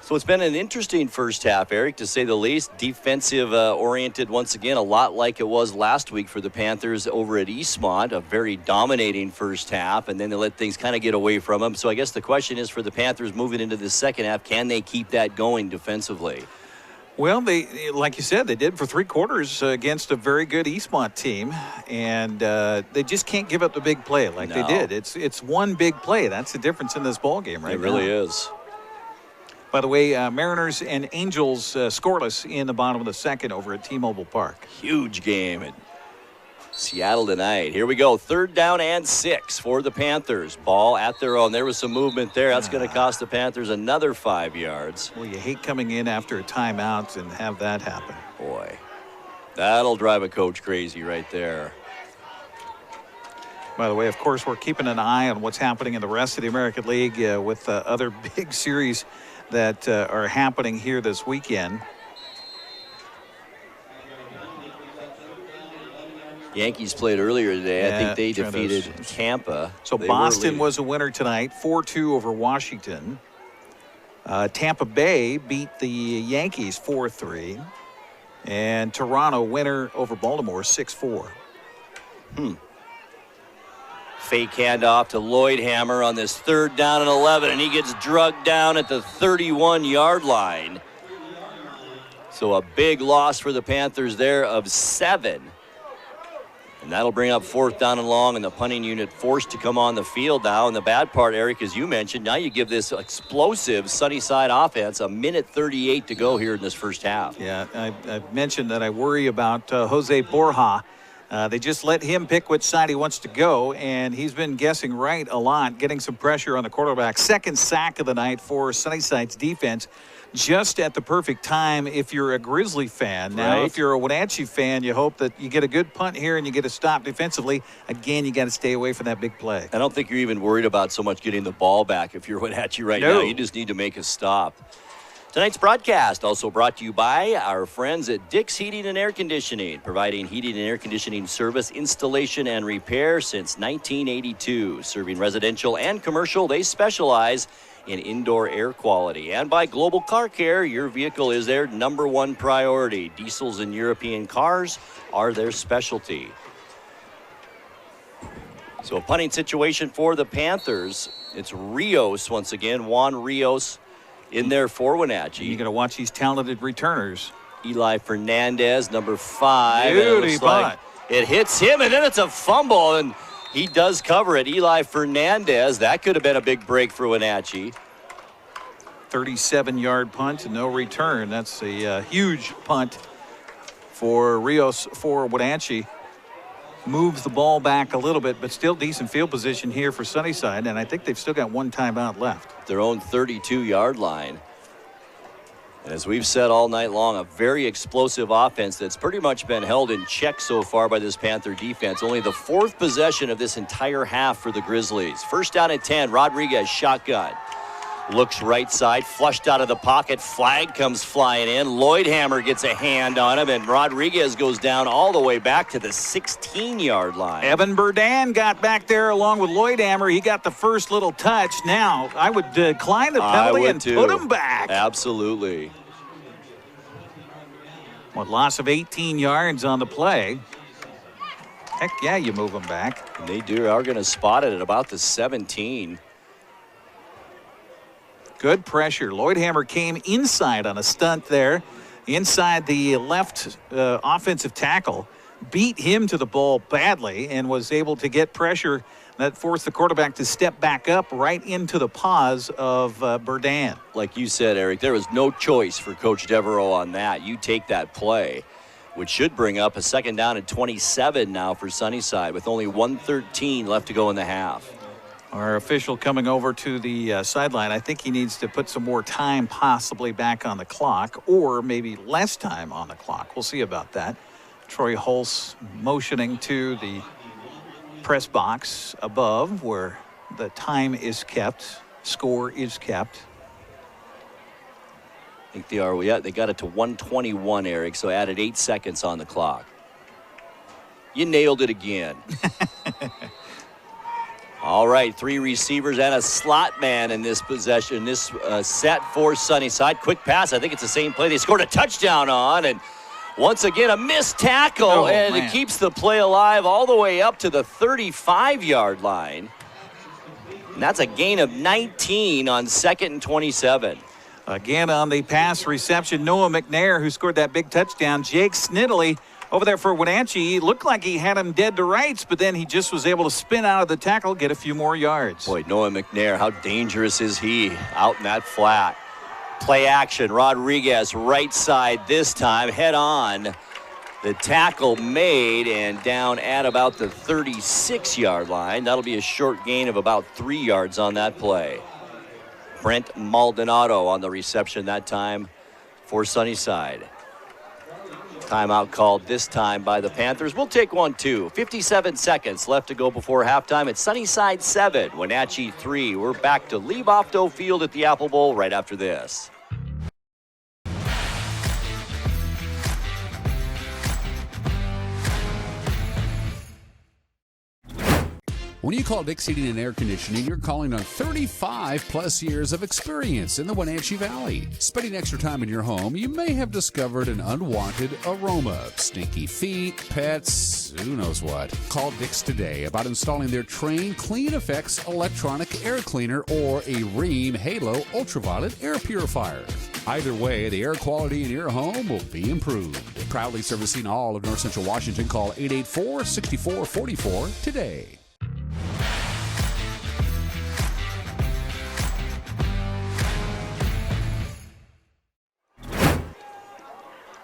So it's been an interesting first half, Eric, to say the least. Defensive oriented once again, a lot like it was last week for the Panthers over at Eastmont. A very dominating first half, and then they let things kind of get away from them. So I guess the question is for the Panthers moving into the second half, can they keep that going defensively? Well, they, like you said, they did for 3 quarters against a very good Eastmont team, and they just can't give up the big play like they did. It's one big play. That's the difference in this ball game right now. It really is. By the way, Mariners and Angels scoreless in the bottom of the second over at T-Mobile Park. Huge game in Seattle tonight. Here we go. 3rd down and 6 for the Panthers. Ball at their own. There was some movement there. That's going to cost the Panthers another 5 yards. Well, you hate coming in after a timeout and have that happen. Boy, that'll drive a coach crazy right there. By the way, of course, we're keeping an eye on what's happening in the rest of the American League with other big series that are happening here this weekend. Yankees played earlier today. I think they defeated Tampa. So Boston was a winner tonight, 4-2 over Washington. Tampa Bay beat the Yankees 4-3. And Toronto winner over Baltimore 6-4. Fake handoff to Loidhamer on this 3rd down and 11, and he gets drugged down at the 31-yard line. So a big loss for the Panthers there of 7. And that'll bring up 4th down and long, and the punting unit forced to come on the field now. And the bad part, Eric, as you mentioned, now you give this explosive Sunnyside offense a minute 38 to go here in this first half. Yeah, I've mentioned that I worry about Jose Borja. They just let him pick which side he wants to go, and he's been guessing right a lot, getting some pressure on the quarterback. 2nd sack of the night for Sunnyside's defense, just at the perfect time if you're a Grizzly fan. Now, if you're a Wenatchee fan, you hope that you get a good punt here and you get a stop defensively. Again, you got to stay away from that big play. I don't think you're even worried about so much getting the ball back if you're Wenatchee right now. You just need to make a stop. Tonight's broadcast also brought to you by our friends at Dick's Heating and Air Conditioning, providing heating and air conditioning service, installation, and repair since 1982. Serving residential and commercial, they specialize in indoor air quality. And by Global Car Care, your vehicle is their #1 priority. Diesels and European cars are their specialty. So a punting situation for the Panthers. It's Rios once again, Juan Rios in there for Wenatchee. You're going to watch these talented returners. Eli Fernandez, number 5. Beauty like it hits him, and then it's a fumble, and he does cover it. Eli Fernandez, that could have been a big break for Wenatchee. 37-yard punt and no return. That's a huge punt for Rios for Wenatchee. Moves the ball back a little bit, but still decent field position here for Sunnyside, and I think they've still got 1 timeout left. Their own 32-yard line. And as we've said all night long, a very explosive offense that's pretty much been held in check so far by this Panther defense. Only the 4th possession of this entire half for the Grizzlies. 1st down and 10, Rodriguez shotgun. Looks right side, flushed out of the pocket. Flag comes flying in. Loidhamer gets a hand on him, and Rodriguez goes down all the way back to the 16-yard line. Evan Burdan got back there along with Loidhamer. He got the first little touch. Now, I would decline the penalty and put him back. Absolutely. What, loss of 18 yards on the play. Heck yeah, you move them back. And they are going to spot it at about the 17. Good pressure. Loidhamer came inside on a stunt there, inside the left offensive tackle, beat him to the ball badly, and was able to get pressure that forced the quarterback to step back up right into the paws of Burdan. Like you said, Eric, there was no choice for Coach Devereaux on that. You take that play, which should bring up a 2nd down and 27 now for Sunnyside with only 1:13 left to go in the half. Our official coming over to the sideline. I think he needs to put some more time possibly back on the clock, or maybe less time on the clock. We'll see about that. Troy Hulse motioning to the press box above where the time is kept, score is kept. I think they are. Yeah, they got it to 1:21, Eric, so added 8 seconds on the clock. You nailed it again. All right, 3 receivers and a slot man in this possession, this set for Sunnyside. Quick pass, I think it's the same play they scored a touchdown on, and once again a missed tackle, it keeps the play alive all the way up to the 35-yard line. And that's a gain of 19 on 2nd and 27. Again on the pass reception, Noah McNair, who scored that big touchdown. Jake Snidley over there for Wenatchee. Looked like he had him dead to rights, but then he just was able to spin out of the tackle, get a few more yards. Boy, Noah McNair, how dangerous is he out in that flat? Play action, Rodriguez right side this time, head on. The tackle made and down at about the 36-yard line. That'll be a short gain of about 3 yards on that play. Brent Maldonado on the reception that time for Sunnyside. Timeout called this time by the Panthers. We'll take one, too. 57 seconds left to go before halftime. It's Sunnyside 7, Wenatchee 3. We're back to Lee Bofto Field at the Apple Bowl right after this. When you call Dick's Heating and Air Conditioning, you're calling on 35-plus years of experience in the Wenatchee Valley. Spending extra time in your home, you may have discovered an unwanted aroma. Stinky feet, pets, who knows what. Call Dick's today about installing their Train Clean Effects electronic air cleaner or a Rheem Halo ultraviolet air purifier. Either way, the air quality in your home will be improved. Proudly servicing all of North Central Washington, call 884-6444 today.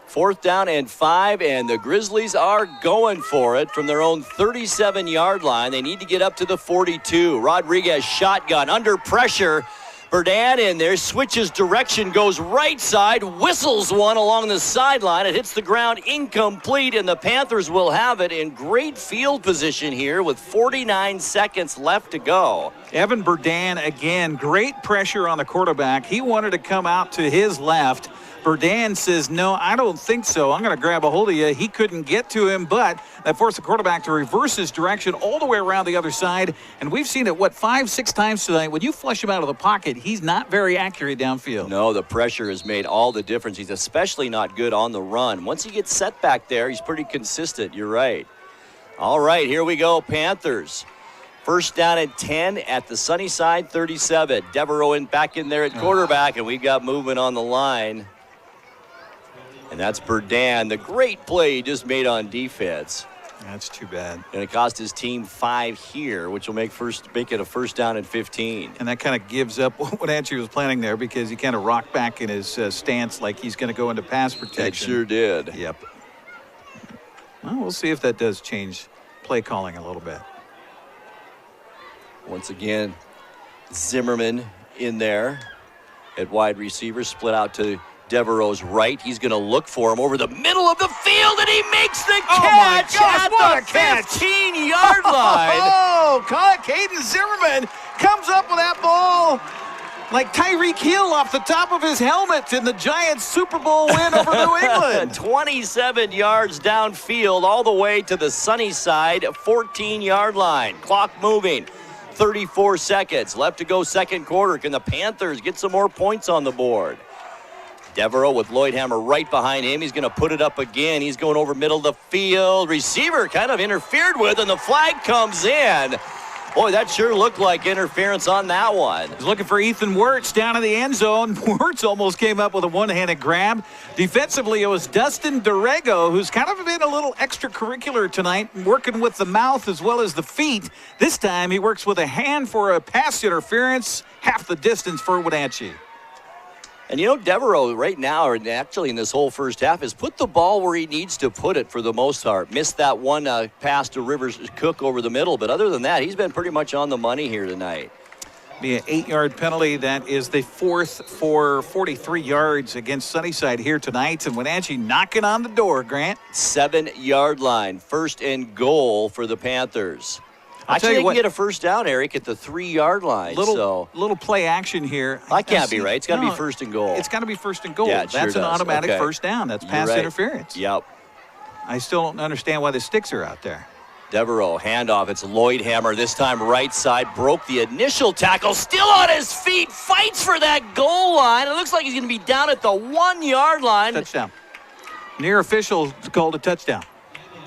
4th down and 5, and the Grizzlies are going for it from their own 37-yard line. They need to get up to the 42. Rodriguez shotgun under pressure. Burdan in there, switches direction, goes right side, whistles one along the sideline. It hits the ground incomplete, and the Panthers will have it in great field position here with 49 seconds left to go. Evan Burdan, again, great pressure on the quarterback. He wanted to come out to his left. Burdan says, no, I don't think so. I'm going to grab a hold of you. He couldn't get to him, but that forced the quarterback to reverse his direction all the way around the other side. And we've seen it, 5-6 times tonight. When you flush him out of the pocket, he's not very accurate downfield. No, the pressure has made all the difference. He's especially not good on the run. Once he gets set back there, he's pretty consistent. You're right. All right, here we go, Panthers. 1st down and 10 at the Sunnyside 37. Devereaux back in there at quarterback, and we got movement on the line. And that's Burdan, the great play he just made on defense. That's too bad. And it cost his team 5 here, which will make it a 1st down and 15. And that kind of gives up what Wenatchee was planning there, because he kind of rocked back in his stance like he's going to go into pass protection. It sure did. Yep. Well, we'll see if that does change play calling a little bit. Once again, Zimmerman in there at wide receiver, split out to Devereaux's right. He's going to look for him over the middle of the field, and he makes the catch at the 15-yard line. Oh, Caden Zimmerman comes up with that ball like Tyreek Hill off the top of his helmet in the Giants Super Bowl win over New England. 27 yards downfield all the way to the Sunnyside 14-yard line. Clock moving. 34 seconds left to go second quarter. Can the Panthers get some more points on the board? Devereaux with Loidhamer right behind him. He's going to put it up again. He's going over middle of the field. Receiver kind of interfered with, and the flag comes in. Boy, that sure looked like interference on that one. He's looking for Ethan Wirtz down in the end zone. Wirtz almost came up with a one-handed grab. Defensively, it was Dustin Dorrego, who's kind of been a little extracurricular tonight, working with the mouth as well as the feet. This time, he works with a hand for a pass interference, half the distance for Wenatchee. And you know, Devereaux right now, or actually in this whole first half, has put the ball where he needs to put it for the most part. Missed that one pass to Rivers Cook over the middle, but other than that, he's been pretty much on the money here tonight. Be an 8-yard penalty. That is the fourth for 43 yards against Sunnyside here tonight. And Wenatchee knocking on the door, Grant. 7-yard line, first and goal for the Panthers. Actually, they can get a first down, Eric, at the 3-yard line. Little play action here. That can't be right. It's got to be first and goal. It's got to be first and goal. Yeah, That's an automatic first down. That's pass interference. Yep. I still don't understand why the sticks are out there. Devereaux, handoff. It's Loidhamer, this time right side. Broke the initial tackle. Still on his feet. Fights for that goal line. It looks like he's going to be down at the 1-yard line. Touchdown. Near official called a touchdown.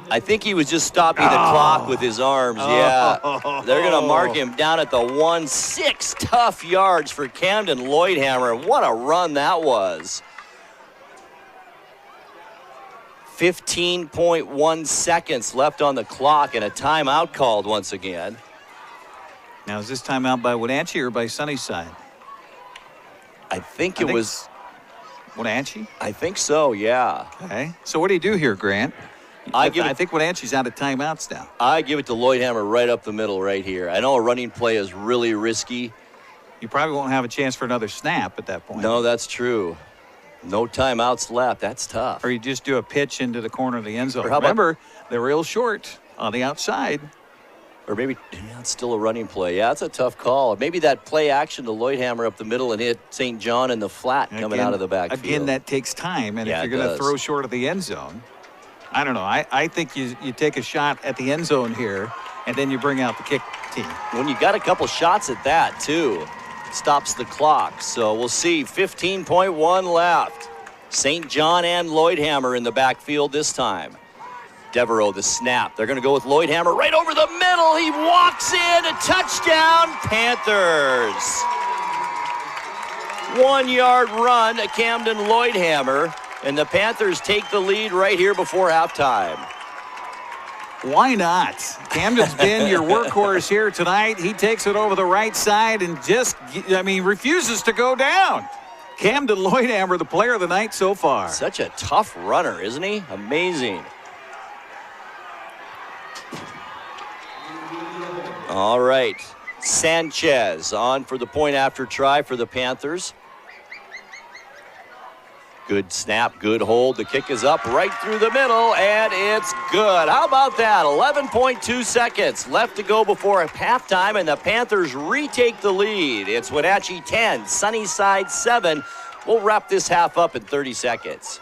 I think he was just stopping the clock with his arms. Yeah. They're going to mark him down at the 1-6. Tough yards for Camden Loidhamer. What a run that was. 15.1 seconds left on the clock and a timeout called once again. Now, is this timeout by Wenatchee or by Sunnyside? I think it was Wenatchee? I think so, yeah. Okay. So what do you do here, Grant? I think Wenatchee's out of timeouts now. I give it to Loidhamer right up the middle right here. I know a running play is really risky. You probably won't have a chance for another snap at that point. No, that's true. No timeouts left. That's tough. Or you just do a pitch into the corner of the end zone. Remember, they're real short on the outside. Or maybe it's still a running play. Yeah, that's a tough call. Maybe that play action to Loidhamer up the middle and hit St. John in the flat coming out of the backfield. Again, that takes time. And if you're going to throw short of the end zone, I don't know. I think you take a shot at the end zone here, and then you bring out the kick team. When you got a couple shots at that, too, stops the clock. So we'll see. 15.1 left. St. John and Loidhamer in the backfield this time. Devereaux, the snap. They're going to go with Loidhamer right over the middle. He walks in. A touchdown, Panthers. 1-yard run to Camden Loidhamer. And the Panthers take the lead right here before halftime. Why not? Camden's been your workhorse here tonight. He takes it over the right side and refuses to go down. Camden Loidhamer, the player of the night so far. Such a tough runner, isn't he? Amazing. All right. Sanchez on for the point after try for the Panthers. Good snap, good hold. The kick is up right through the middle, and it's good. How about that? 11.2 seconds left to go before halftime, and the Panthers retake the lead. It's Wenatchee 10, Sunnyside 7. We'll wrap this half up in 30 seconds.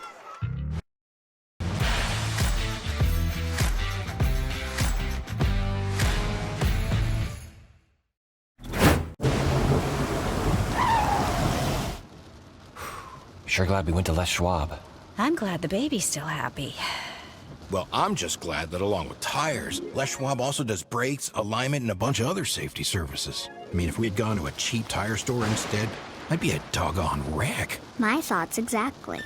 Sure glad we went to Les Schwab. I'm glad the baby's still happy. Well, I'm just glad that along with tires, Les Schwab also does brakes, alignment, and a bunch of other safety services. I mean, if we had gone to a cheap tire store instead, I'd be a doggone wreck. My thoughts exactly.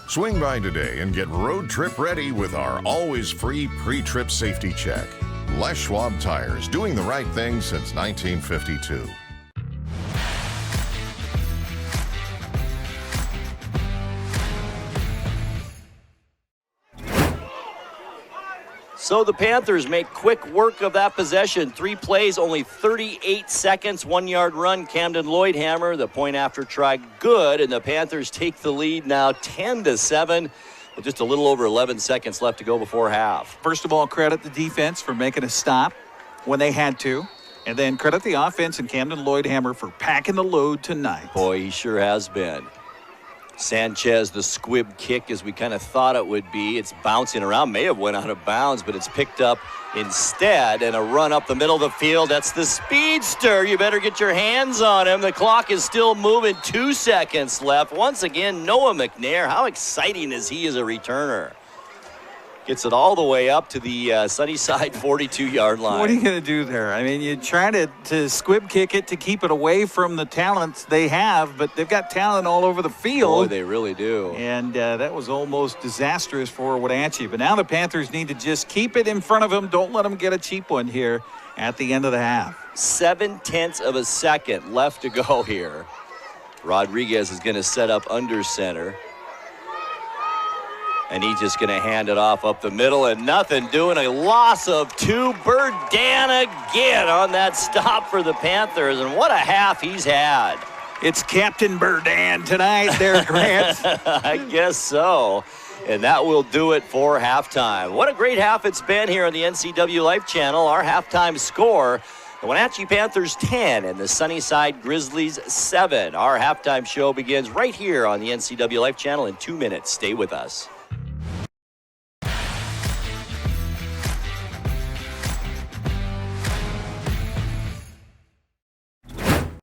Swing by today and get road trip ready with our always free pre-trip safety check. Les Schwab Tires, doing the right thing since 1952. So the Panthers make quick work of that possession. 3 plays, only 38 seconds, 1-yard run. Camden Loidhamer, the point after try, good. And the Panthers take the lead now 10-7 with just a little over 11 seconds left to go before half. First of all, credit the defense for making a stop when they had to. And then credit the offense and Camden Loidhamer for packing the load tonight. Boy, he sure has been. Sanchez, the squib kick, as we kind of thought it would be. It's bouncing around, may have went out of bounds, but it's picked up instead, and a run up the middle of the field. That's the speedster. You better get your hands on him. The clock is still moving. 2 seconds left. Once again, Noah McNair. How exciting is he as a returner? Gets it all the way up to the Sunnyside 42-yard line. What are you going to do there? I mean, you try to squib kick it to keep it away from the talents they have, but they've got talent all over the field. Boy, they really do. And that was almost disastrous for Wenatchee. But now the Panthers need to just keep it in front of them. Don't let them get a cheap one here at the end of the half. 0.7 of a second left to go here. Rodriguez is going to set up under center. And he's just going to hand it off up the middle, and nothing doing. A loss of 2. Burdan again on that stop for the Panthers, and what a half he's had. It's Captain Burdan tonight there, Grant. I guess so. And that will do it for halftime. What a great half it's been here on the NCWLIFE Channel. Our halftime score, the Wenatchee Panthers 10 and the Sunnyside Grizzlies 7. Our halftime show begins right here on the NCWLIFE Channel in 2 minutes. Stay with us.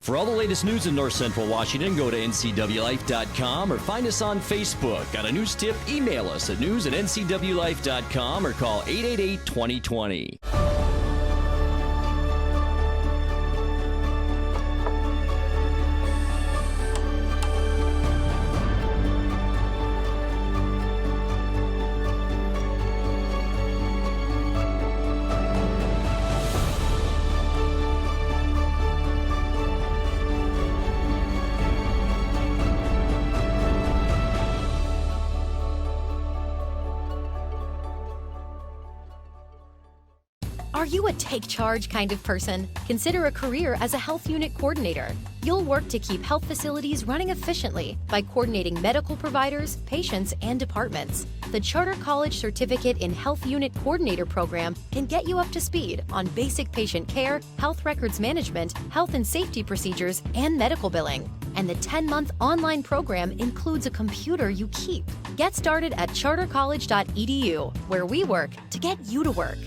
For all the latest news in North Central Washington, go to ncwlife.com or find us on Facebook. Got a news tip? Email us at news@ncwlife.com or call 888-2020. Are you a take charge kind of person? Consider a career as a health unit coordinator. You'll work to keep health facilities running efficiently by coordinating medical providers, patients, and departments. The Charter College Certificate in Health Unit Coordinator program can get you up to speed on basic patient care, health records management, health and safety procedures, and medical billing. And the 10-month online program includes a computer you keep. Get started at chartercollege.edu, where we work to get you to work.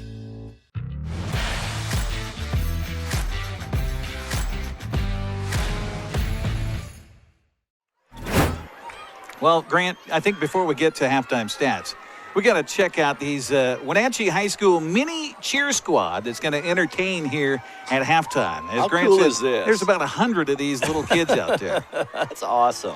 Well, Grant, I think before we get to halftime stats, we got to check out these Wenatchee High School mini cheer squad that's going to entertain here at halftime. As How Grant cool says, is this? There's about 100 of these little kids out there. That's awesome.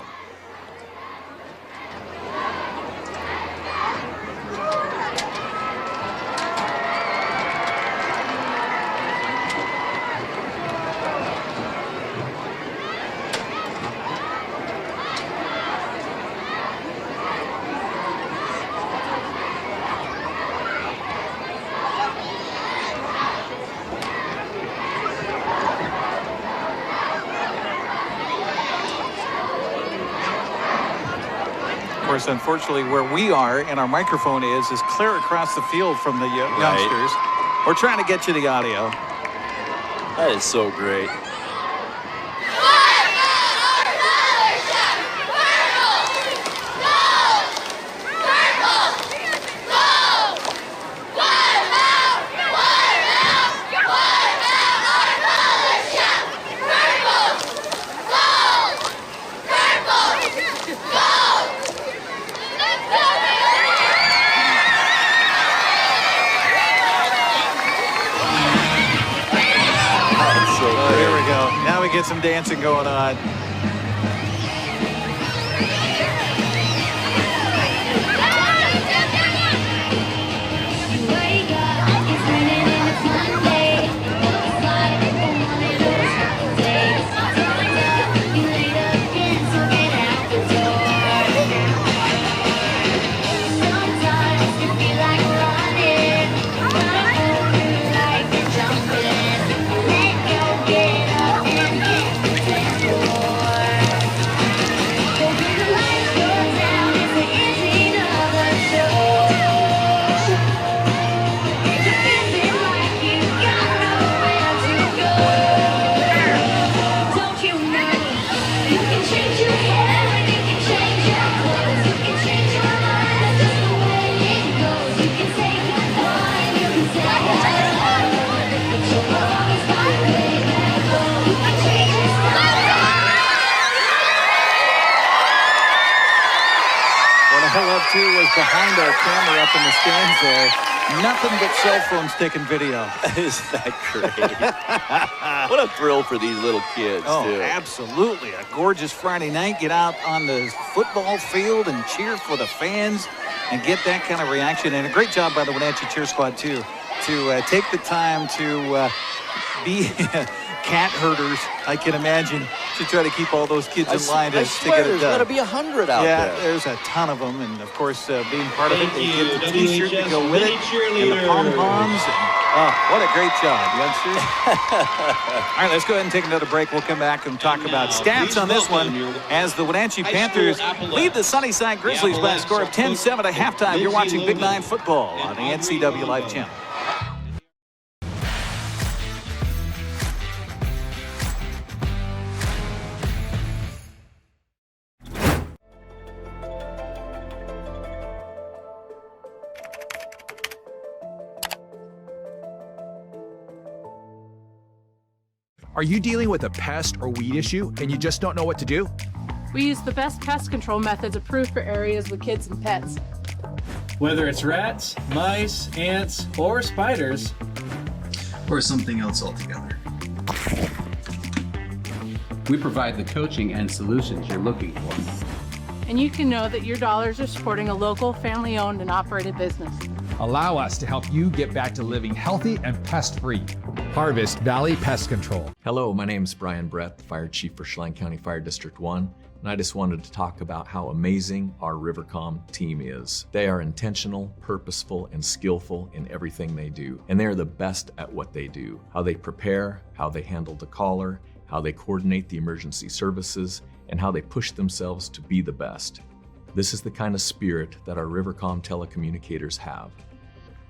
Of course, unfortunately, where we are and our microphone is clear across the field from the youngsters. We're trying to get you the audio. That is so great. There we go. Now we get some dancing going on. love, too, was behind our camera up in the stands there. Nothing but cell phones taking video. Isn't that great? What a thrill for these little kids, too. Absolutely. A gorgeous Friday night. Get out on the football field and cheer for the fans and get that kind of reaction. And a great job by the Wenatchee cheer squad, too, to take the time to be cat herders, I can imagine, to try to keep all those kids in line to get it done. There's got to be 100 out there. Yeah, there's a ton of them, and of course, being part of it, they get the T-shirt to go with it, and the pom-poms. What a great job, youngsters! All right, let's go ahead and take another break. We'll come back and talk about stats on this one as the Wenatchee Panthers lead the Sunnyside Grizzlies by a score of 10-7 at halftime. You're watching Big 9 football on the NCWLIFE Channel. Are you dealing with a pest or weed issue and you just don't know what to do? We use the best pest control methods approved for areas with kids and pets. Whether it's rats, mice, ants, or spiders, or something else altogether. We provide the coaching and solutions you're looking for. And you can know that your dollars are supporting a local, family-owned and operated business. Allow us to help you get back to living healthy and pest-free. Harvest Valley Pest Control. Hello, my name is Brian Brett, the Fire Chief for Chelan County Fire District 1, and I just wanted to talk about how amazing our Rivercom team is. They are intentional, purposeful, and skillful in everything they do, and they are the best at what they do. How they prepare, how they handle the caller, how they coordinate the emergency services, and how they push themselves to be the best. This is the kind of spirit that our Rivercom telecommunicators have.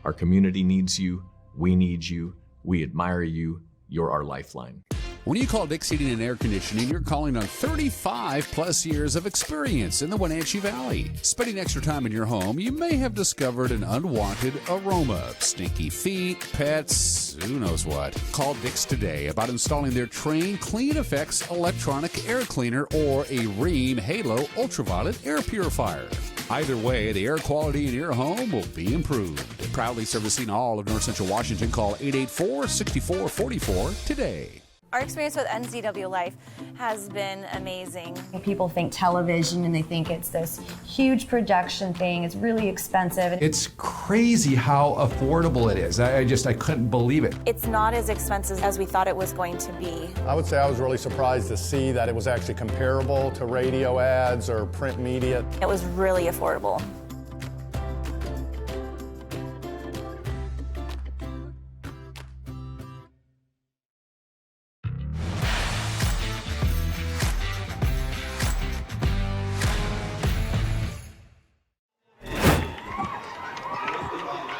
Our community needs you, we need you, we admire you, you're our lifeline. When you call Dick's Heating and Air Conditioning, you're calling on 35 plus years of experience in the Wenatchee Valley. Spending extra time in your home, you may have discovered an unwanted aroma. Stinky feet, pets, who knows what. Call Dick's today about installing their Train Clean Effects electronic air cleaner or a Rheem Halo ultraviolet air purifier. Either way, the air quality in your home will be improved. Proudly servicing all of North Central Washington, call 884-6444 today. Our experience with NCWLIFE has been amazing. People think television and they think it's this huge production thing. It's really expensive. It's crazy how affordable it is. I couldn't believe it. It's not as expensive as we thought it was going to be. I would say I was really surprised to see that it was actually comparable to radio ads or print media. It was really affordable.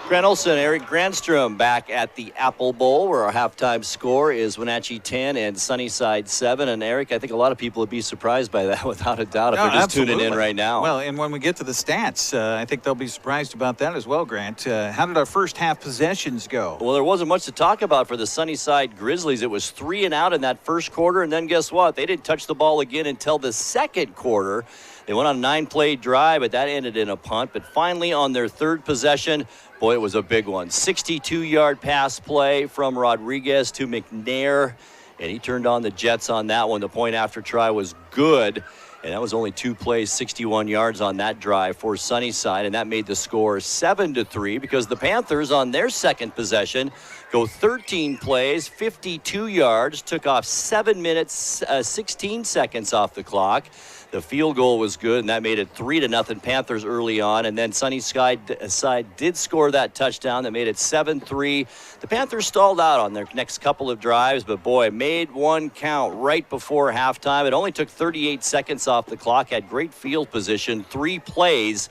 Grant Olson and Eric Granstrom back at the Apple Bowl, where our halftime score is Wenatchee 10 and Sunnyside 7. And Eric, I think a lot of people would be surprised by that, without a doubt, if they're just tuning in right now. Well, and when we get to the stats, I think they'll be surprised about that as well, Grant. How did our first half possessions go? Well, there wasn't much to talk about for the Sunnyside Grizzlies. It was 3 and out in that first quarter, and then guess what? They didn't touch the ball again until the second quarter. They went on a 9-play drive, but that ended in a punt. But finally, on their third possession, boy, it was a big one. 62-yard pass play from Rodriguez to McNair, and he turned on the Jets on that one. The point after try was good, and that was only 2 plays, 61 yards on that drive for Sunnyside, and that made the score 7-3 because the Panthers on their second possession go 13 plays, 52 yards, took off 7 minutes, 16 seconds off the clock. The field goal was good, and that made it 3-0 Panthers early on. And then Sunnyside side did score that touchdown that made it 7-3. The Panthers stalled out on their next couple of drives, but boy, made one count right before halftime. It only took 38 seconds off the clock, had great field position, 3 plays.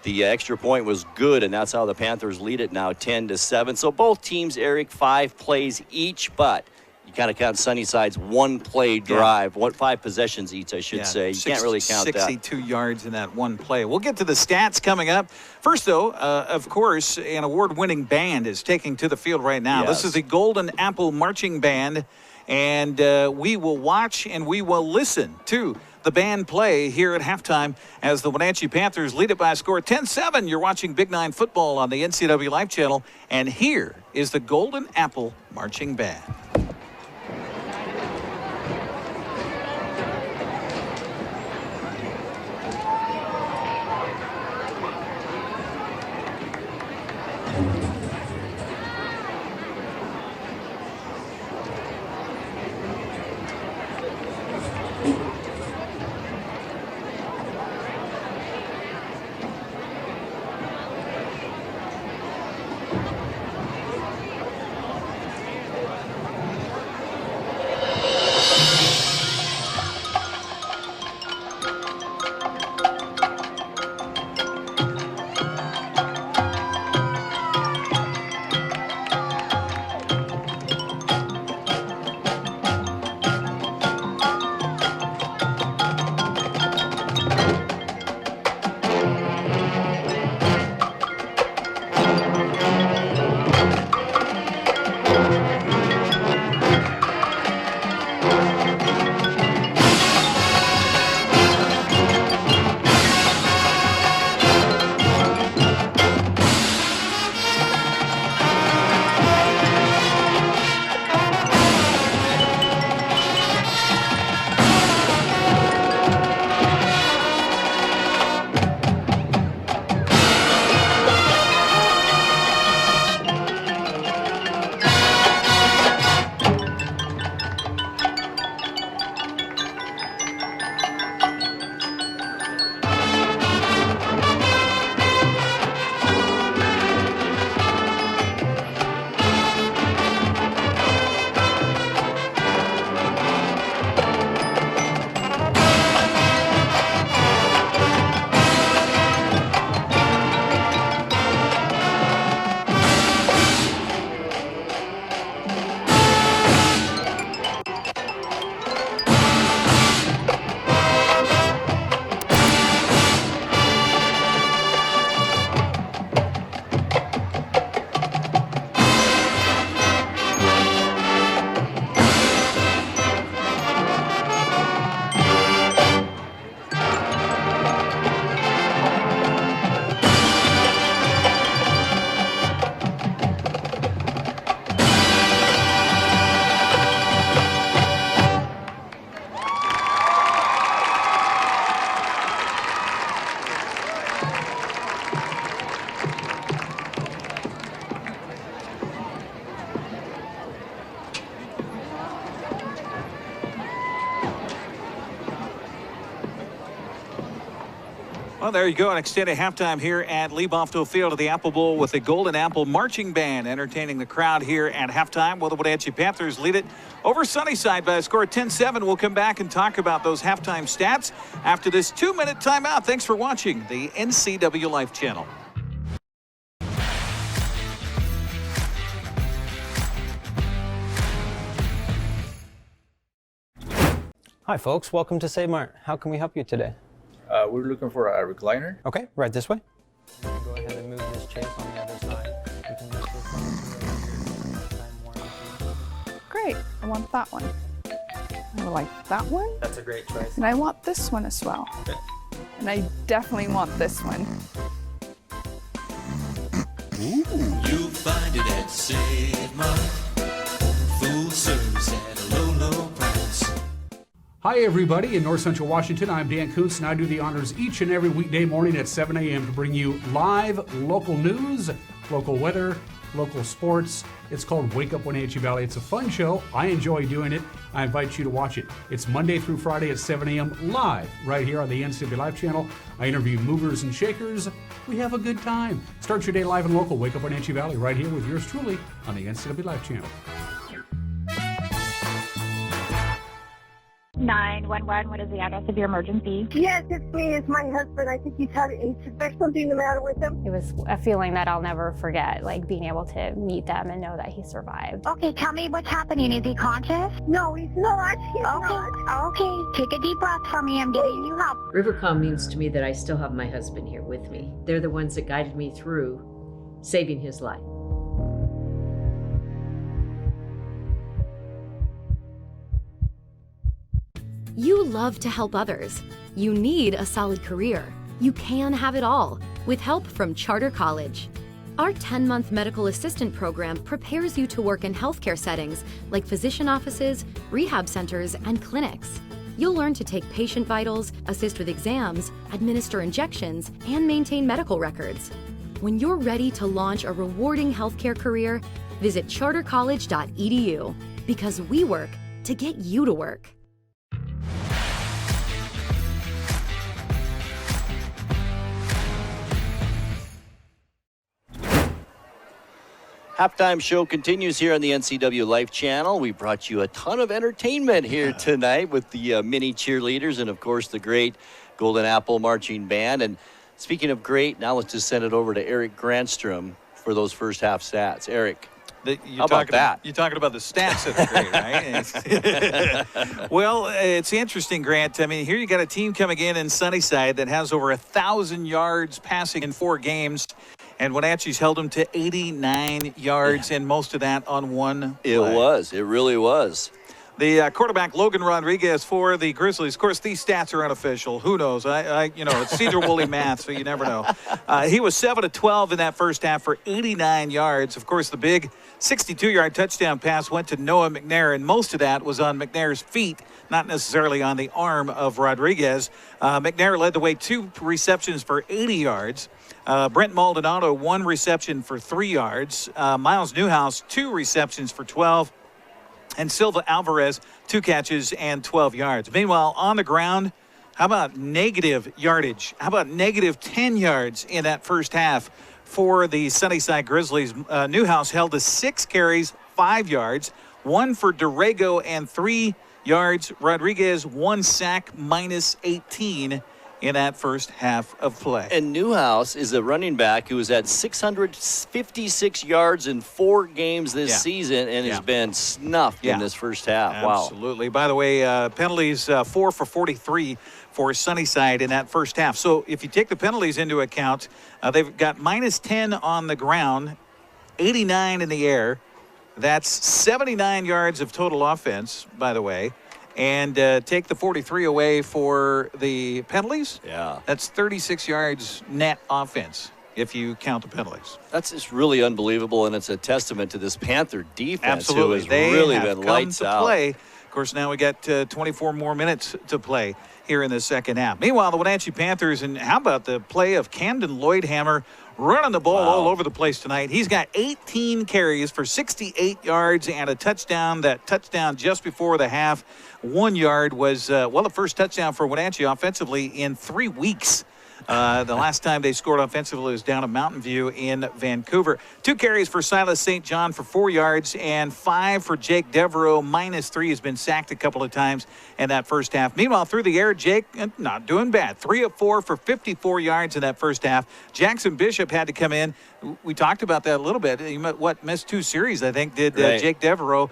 The extra point was good, and that's how the Panthers lead it now 10-7. So both teams, Eric, 5 plays each, but you got to count Sunnyside's 1-play drive, 5 possessions each, I should say. You can't really count 62 yards in that one play. We'll get to the stats coming up. First, though, of course, an award-winning band is taking to the field right now. Yes. This is the Golden Apple Marching Band, and we will watch and we will listen to the band play here at halftime as the Wenatchee Panthers lead it by a score 10-7. You're watching Big 9 football on the NCWLIFE Channel, and here is the Golden Apple Marching Band. Well, there you go. An extended halftime here at Lee Bofto Field at the Apple Bowl with the Golden Apple Marching Band entertaining the crowd here at halftime. Well, the Wenatchee Panthers lead it over Sunnyside by a score of 10-7. We'll come back and talk about those halftime stats after this 2-minute timeout. Thanks for watching the NCWLIFE Channel. Hi folks, welcome to Save Mart. How can we help you today? We're looking for a recliner. Okay, right this way. Go ahead and move this chair on the other side. You can lift this up. Great, I want that one. I like that one. That's a great choice. And I want this one as well. Okay. And I definitely want this one. You'll find it at Save Mart. Full service at a low, low price. Hi, everybody. In North Central Washington, I'm Dan Kuntz, and I do the honors each and every weekday morning at 7 a.m. to bring you live local news, local weather, local sports. It's called Wake Up Wenatchee Valley. It's a fun show. I enjoy doing it. I invite you to watch it. It's Monday through Friday at 7 a.m. live right here on the NCWLIFE Channel. I interview movers and shakers. We have a good time. Start your day live and local. Wake Up Wenatchee Valley right here with yours truly on the NCWLIFE Channel. 911, what is the address of your emergency? Yes, it's me. It's my husband. I think there's something the matter with him. It was a feeling that I'll never forget, like being able to meet them and know that he survived. Okay, tell me what's happening. Is he conscious? No, he's not. He's not. Okay, take a deep breath for me. I'm getting you help. Rivercom means to me that I still have my husband here with me. They're the ones that guided me through saving his life. You love to help others. You need a solid career. You can have it all with help from Charter College. Our 10-month medical assistant program prepares you to work in healthcare settings like physician offices, rehab centers, and clinics. You'll learn to take patient vitals, assist with exams, administer injections, and maintain medical records. When you're ready to launch a rewarding healthcare career, visit chartercollege.edu because we work to get you to work. Halftime show continues here on the NCWLIFE Channel. We brought you a ton of entertainment here tonight with the mini cheerleaders and, of course, the great Golden Apple Marching Band. And speaking of great, now let's just send it over to Eric Granstrom for those first half stats. Eric, how about that? You're talking about the stats that are great, right? Well, it's interesting, Grant. I mean, here you got a team coming in Sunnyside that has over 1,000 yards passing in 4 games. And Wenatchee's held them to 89 yards, and most of that on one play. It was. It really was. The quarterback, Logan Rodriguez, for the Grizzlies. Of course, these stats are unofficial. Who knows? It's Cedar Woolley math, so you never know. He was 7 of 12 in that first half for 89 yards. Of course, the big 62-yard touchdown pass went to Noah McNair, and most of that was on McNair's feet, not necessarily on the arm of Rodriguez. McNair led the way, 2 receptions for 80 yards. Brent Maldonado, 1 reception for 3 yards. Miles Newhouse, 2 receptions for 12. And Silva Alvarez, 2 catches and 12 yards. Meanwhile, on the ground, how about negative yardage? How about negative 10 yards in that first half for the Sunnyside Grizzlies? Newhouse held to 6 carries, 5 yards, 1 for Dorrego and 3 yards. Rodriguez, 1 sack, minus 18 in that first half of play. And Newhouse is a running back who has had 656 yards in 4 games this season and has been snuffed in this first half. Absolutely. By the way, penalties 4 for 43 for Sunnyside in that first half. So if you take the penalties into account, they've got minus 10 on the ground, 89 in the air. That's 79 yards of total offense, by the way. And take the 43 away for the penalties. Yeah. That's 36 yards net offense if you count the penalties. That's just really unbelievable, and it's a testament to this Panther defense. Absolutely. Who has really been lights out. Play. Of course, now we got 24 more minutes to play here in the second half. Meanwhile, the Wenatchee Panthers, and how about the play of Camden Loidhamer running the ball all over the place tonight. He's got 18 carries for 68 yards and a touchdown. That touchdown just before the half, 1 yard, was, the first touchdown for Wenatchee offensively in 3 weeks. The last time they scored offensively was down at Mountain View in Vancouver. 2 carries for Silas St. John for 4 yards and 5 for Jake Devereaux. Minus 3, has been sacked a couple of times in that first half. Meanwhile, through the air, Jake not doing bad. 3 of 4 for 54 yards in that first half. Jackson Bishop had to come in. We talked about that a little bit. He missed 2 series, I think, did Jake Devereaux.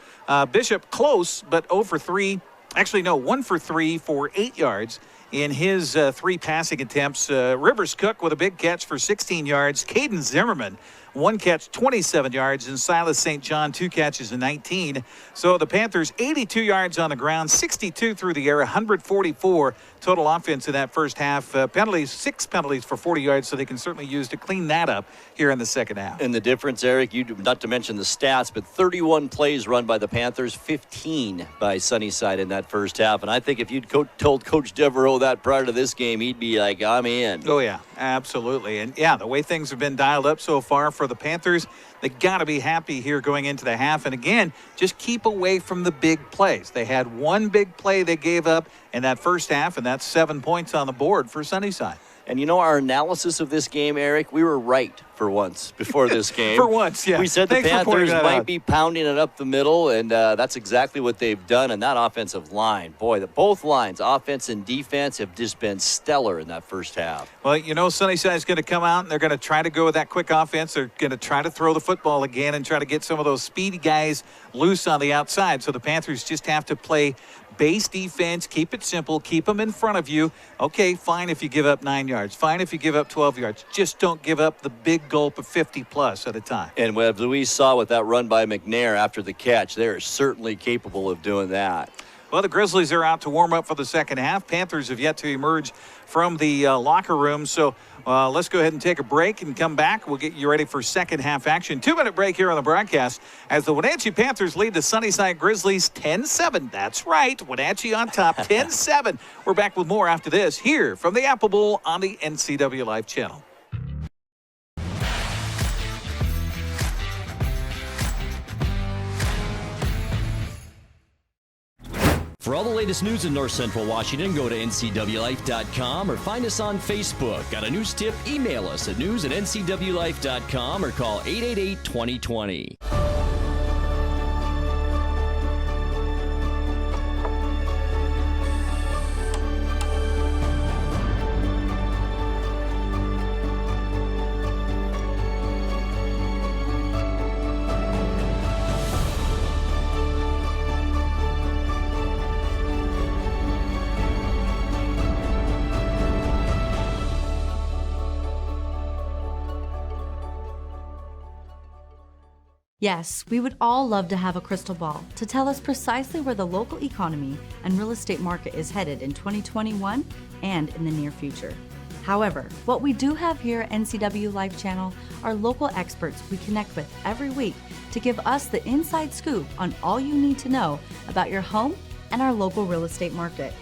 Bishop close, but 0 for 3. Actually, no, 1 for 3 for 8 yards. In his 3 passing attempts. Rivers Cook with a big catch for 16 yards. Caden Zimmerman, 1 catch, 27 yards. And Silas St. John, 2 catches and 19. So the Panthers, 82 yards on the ground, 62 through the air, 144 total offense in that first half. Penalties, 6 penalties for 40 yards, so they can certainly use to clean that up here in the second half. And the difference, Eric, not to mention the stats, but 31 plays run by the Panthers, 15 by Sunnyside in that first half. And I think if you'd told Coach Devereaux that prior to this game, he'd be like, I'm in. Oh, yeah, absolutely. And, the way things have been dialed up so far for the Panthers, they got to be happy here going into the half. And, again, just keep away from the big plays. They had 1 big play they gave up in that first half, and that's 7 points on the board for Sunnyside. And our analysis of this game, Eric, we were right for once before this game. For once, yeah. We said the Panthers might be pounding it up the middle, and that's exactly what they've done. And that offensive line, both lines, offense and defense, have just been stellar in that first half. Well, Sunnyside's going to come out, and they're going to try to go with that quick offense. They're going to try to throw the football again and try to get some of those speedy guys loose on the outside. So the Panthers just have to play base defense, keep it simple, keep them in front of you. Okay, fine if you give up 9 yards. Fine if you give up 12 yards. Just don't give up the big gulp of 50-plus at a time. And as we saw with that run by McNair after the catch, they're certainly capable of doing that. Well, the Grizzlies are out to warm up for the second half. Panthers have yet to emerge from the locker room. So let's go ahead and take a break and come back. We'll get you ready for second half action. 2-minute break here on the broadcast as the Wenatchee Panthers lead the Sunnyside Grizzlies 10-7. That's right, Wenatchee on top, 10-7. We're back with more after this here from the Apple Bowl on the NCWLIFE Channel. For all the latest news in North Central Washington, go to ncwlife.com or find us on Facebook. Got a news tip? Email us at news@ncwlife.com or call 888-2020. Yes, we would all love to have a crystal ball to tell us precisely where the local economy and real estate market is headed in 2021 and in the near future. However, what we do have here at NCWLIFE Channel are local experts we connect with every week to give us the inside scoop on all you need to know about your home and our local real estate market.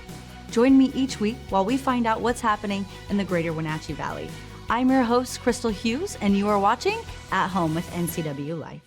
Join me each week while we find out what's happening in the greater Wenatchee Valley. I'm your host, Crystal Hughes, and you are watching At Home with NCWLIFE.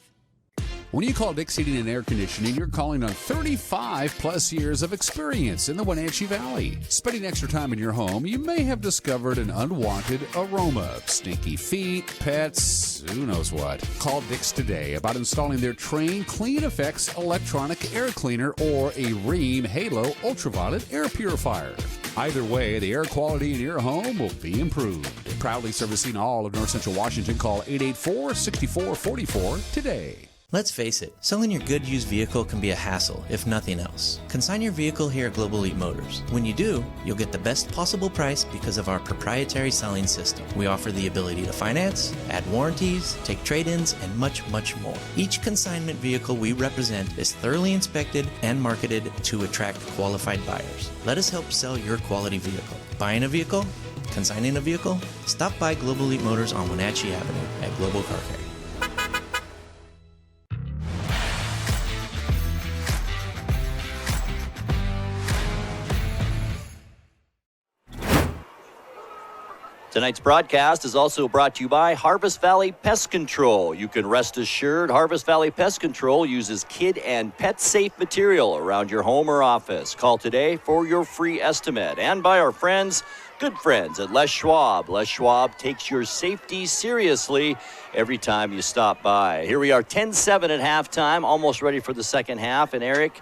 When you call Dick's Heating and Air Conditioning, you're calling on 35 plus years of experience in the Wenatchee Valley. Spending extra time in your home, you may have discovered an unwanted aroma. Stinky feet, pets, who knows what. Call Dick's today about installing their Train Clean Effects electronic air cleaner or a Rheem Halo ultraviolet air purifier. Either way, the air quality in your home will be improved. Proudly servicing all of North Central Washington, call 884-6444 today. Let's face it, selling your good used vehicle can be a hassle, if nothing else. Consign your vehicle here at Global Elite Motors. When you do, you'll get the best possible price because of our proprietary selling system. We offer the ability to finance, add warranties, take trade-ins, and much, much more. Each consignment vehicle we represent is thoroughly inspected and marketed to attract qualified buyers. Let us help sell your quality vehicle. Buying a vehicle? Consigning a vehicle? Stop by Global Elite Motors on Wenatchee Avenue at Global Car Care. Tonight's broadcast is also brought to you by Harvest Valley Pest Control. You can rest assured Harvest Valley Pest Control uses kid and pet safe material around your home or office. Call today for your free estimate. And by our friends, good friends at Les Schwab. Les Schwab takes your safety seriously every time you stop by. Here we are, 10-7 at halftime, almost ready for the second half. And Eric,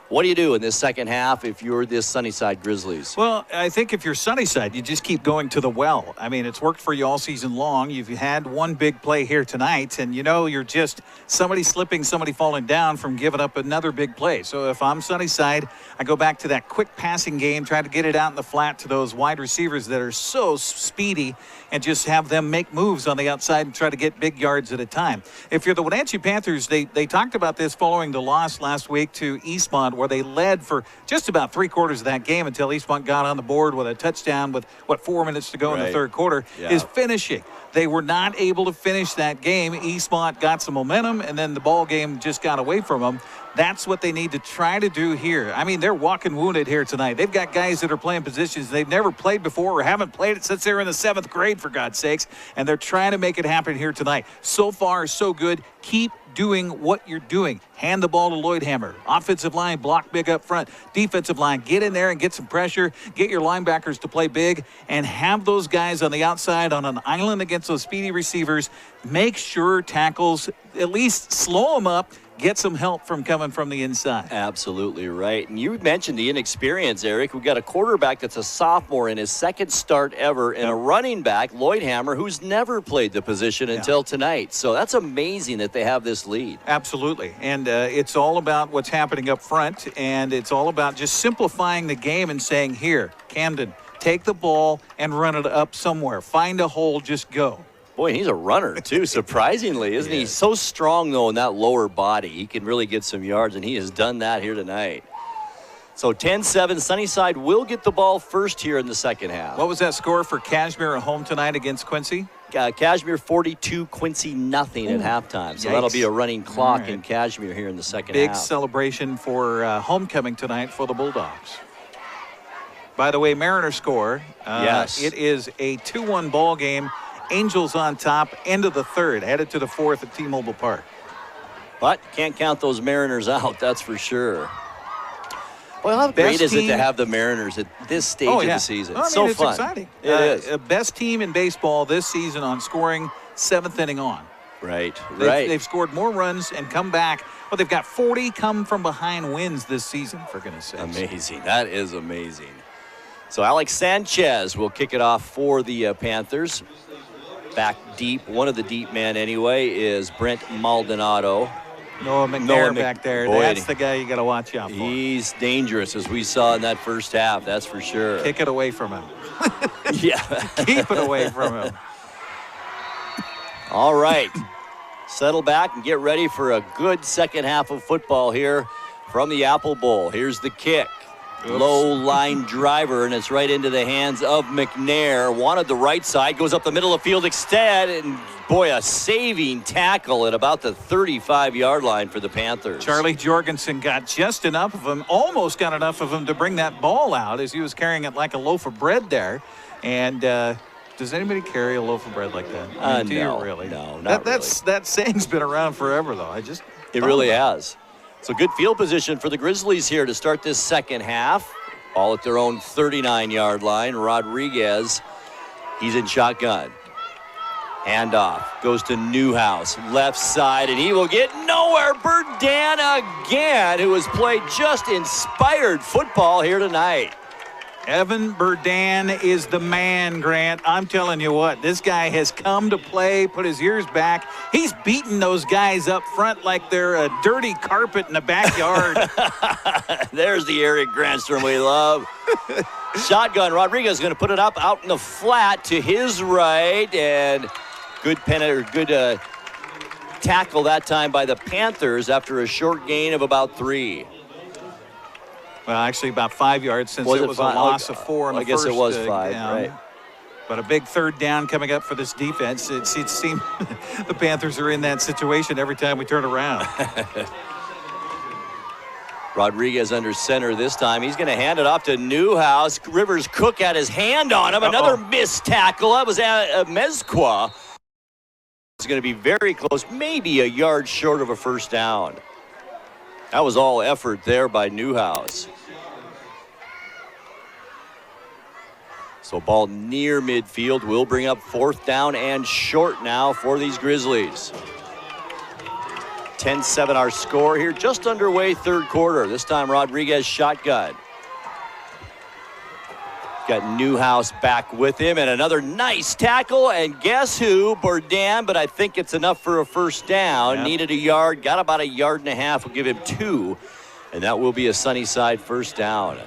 what do you do in this second half if you're this Sunnyside Grizzlies? Well, I think if you're Sunnyside, you just keep going to the well. I mean, it's worked for you all season long. You've had one big play here tonight, and you know you're just somebody slipping, somebody falling down from giving up another big play. So if I'm Sunnyside, I go back to that quick passing game, try to get it out in the flat to those wide receivers that are so speedy and just have them make moves on the outside and try to get big yards at a time. If you're the Wenatchee Panthers, they talked about this following the loss last week to Eastmont, where they led for just about 3/4 of that game until Eastmont got on the board with a touchdown with, 4 minutes to go in the third quarter, is finishing. They were not able to finish that game. Eastmont got some momentum, and then the ball game just got away from them. That's what they need to try to do here. I mean, they're walking wounded here tonight. They've got guys that are playing positions they've never played before or haven't played it since they were in the 7th grade, for God's sakes, and they're trying to make it happen here tonight. So far, so good. Keep doing what you're doing. Hand the ball to Loidhamer. Offensive line, block big up front. Defensive line, get in there and get some pressure. Get your linebackers to play big and have those guys on the outside on an island against those speedy receivers. Make sure tackles at least slow them up. Get some help from coming from the inside. Absolutely right. And you mentioned the inexperience, Eric. We've got a quarterback that's a sophomore in his second start ever, and a running back, Loidhamer, who's never played the position until tonight. So that's amazing that they have this lead. Absolutely. And it's all about what's happening up front, and it's all about just simplifying the game and saying, here, Camden, take the ball and run it up somewhere. Find a hole, just go. Boy, he's a runner, too, surprisingly, isn't he? He's so strong, though, in that lower body. He can really get some yards, and he has done that here tonight. So 10-7, Sunnyside will get the ball first here in the second half. What was that score for Cashmere at home tonight against Quincy? Cashmere 42, Quincy nothing at halftime. So that'll be a running clock in Cashmere here in the second half. Big celebration for homecoming tonight for the Bulldogs. By the way, Mariner score. Yes. It is a 2-1 ball game. Angels on top, end of the third, headed to the fourth at T-Mobile Park. But can't count those Mariners out, that's for sure. Well, how great is it to have the Mariners at this stage of the season? Well, It's so it's fun. Exciting. It is. Best team in baseball this season on scoring, 7th inning on. Right. They've scored more runs and come back. Well, they've got 40 come from behind wins this season, for goodness sakes. Amazing. That is amazing. So Alex Sanchez will kick it off for the Panthers. Back deep, one of the deep men anyway, is Brent Maldonado. Noah McNair back there. Boy, That's the guy you got to watch out for. He's dangerous, as we saw in that first half, that's for sure. Kick it away from him. Yeah. Keep it away from him. All right. Settle back and get ready for a good second half of football here from the Apple Bowl. Here's the kick. Low line driver, and it's right into the hands of McNair. Wanted the right side, goes up the middle of the field instead, and boy, a saving tackle at about the 35-yard line for the Panthers. Charlie Jorgensen got just enough of him, almost got enough of him to bring that ball out as he was carrying it like a loaf of bread there. And does anybody carry a loaf of bread like that? I mean, do you really? No, not really. That saying's been around forever, though. It really has. So good field position for the Grizzlies here to start this second half. All at their own 39-yard line. Rodriguez, he's in shotgun. Handoff goes to Newhouse, left side, and he will get nowhere. Burdan again, who has played just inspired football here tonight. Evan Burdan is the man, Grant. I'm telling you what, this guy has come to play, put his ears back. He's beating those guys up front like they're a dirty carpet in the backyard. There's the Eric Granstrom we love. Shotgun, Rodriguez is going to put it up out in the flat to his right, and good tackle that time by the Panthers after a short gain of about 3. Well, actually about 5 yards since it was a loss of 4 in the first. I guess it was 5, right. But a big third down coming up for this defense. It seems the Panthers are in that situation every time we turn around. Rodriguez under center this time. He's going to hand it off to Newhouse. Rivers Cook had his hand on him. Another missed tackle. That was Mezqua. It's going to be very close, maybe a yard short of a first down. That was all effort there by Newhouse. So ball near midfield will bring up 4th down and short now for these Grizzlies. 10-7 our score here, just underway third quarter. This time Rodriguez shotgun. Got Newhouse back with him, and another nice tackle, and guess who? Burdan, but I think it's enough for a first down. Needed a yard, got about a yard and a half. We'll give him 2, and that will be a Sunnyside first down.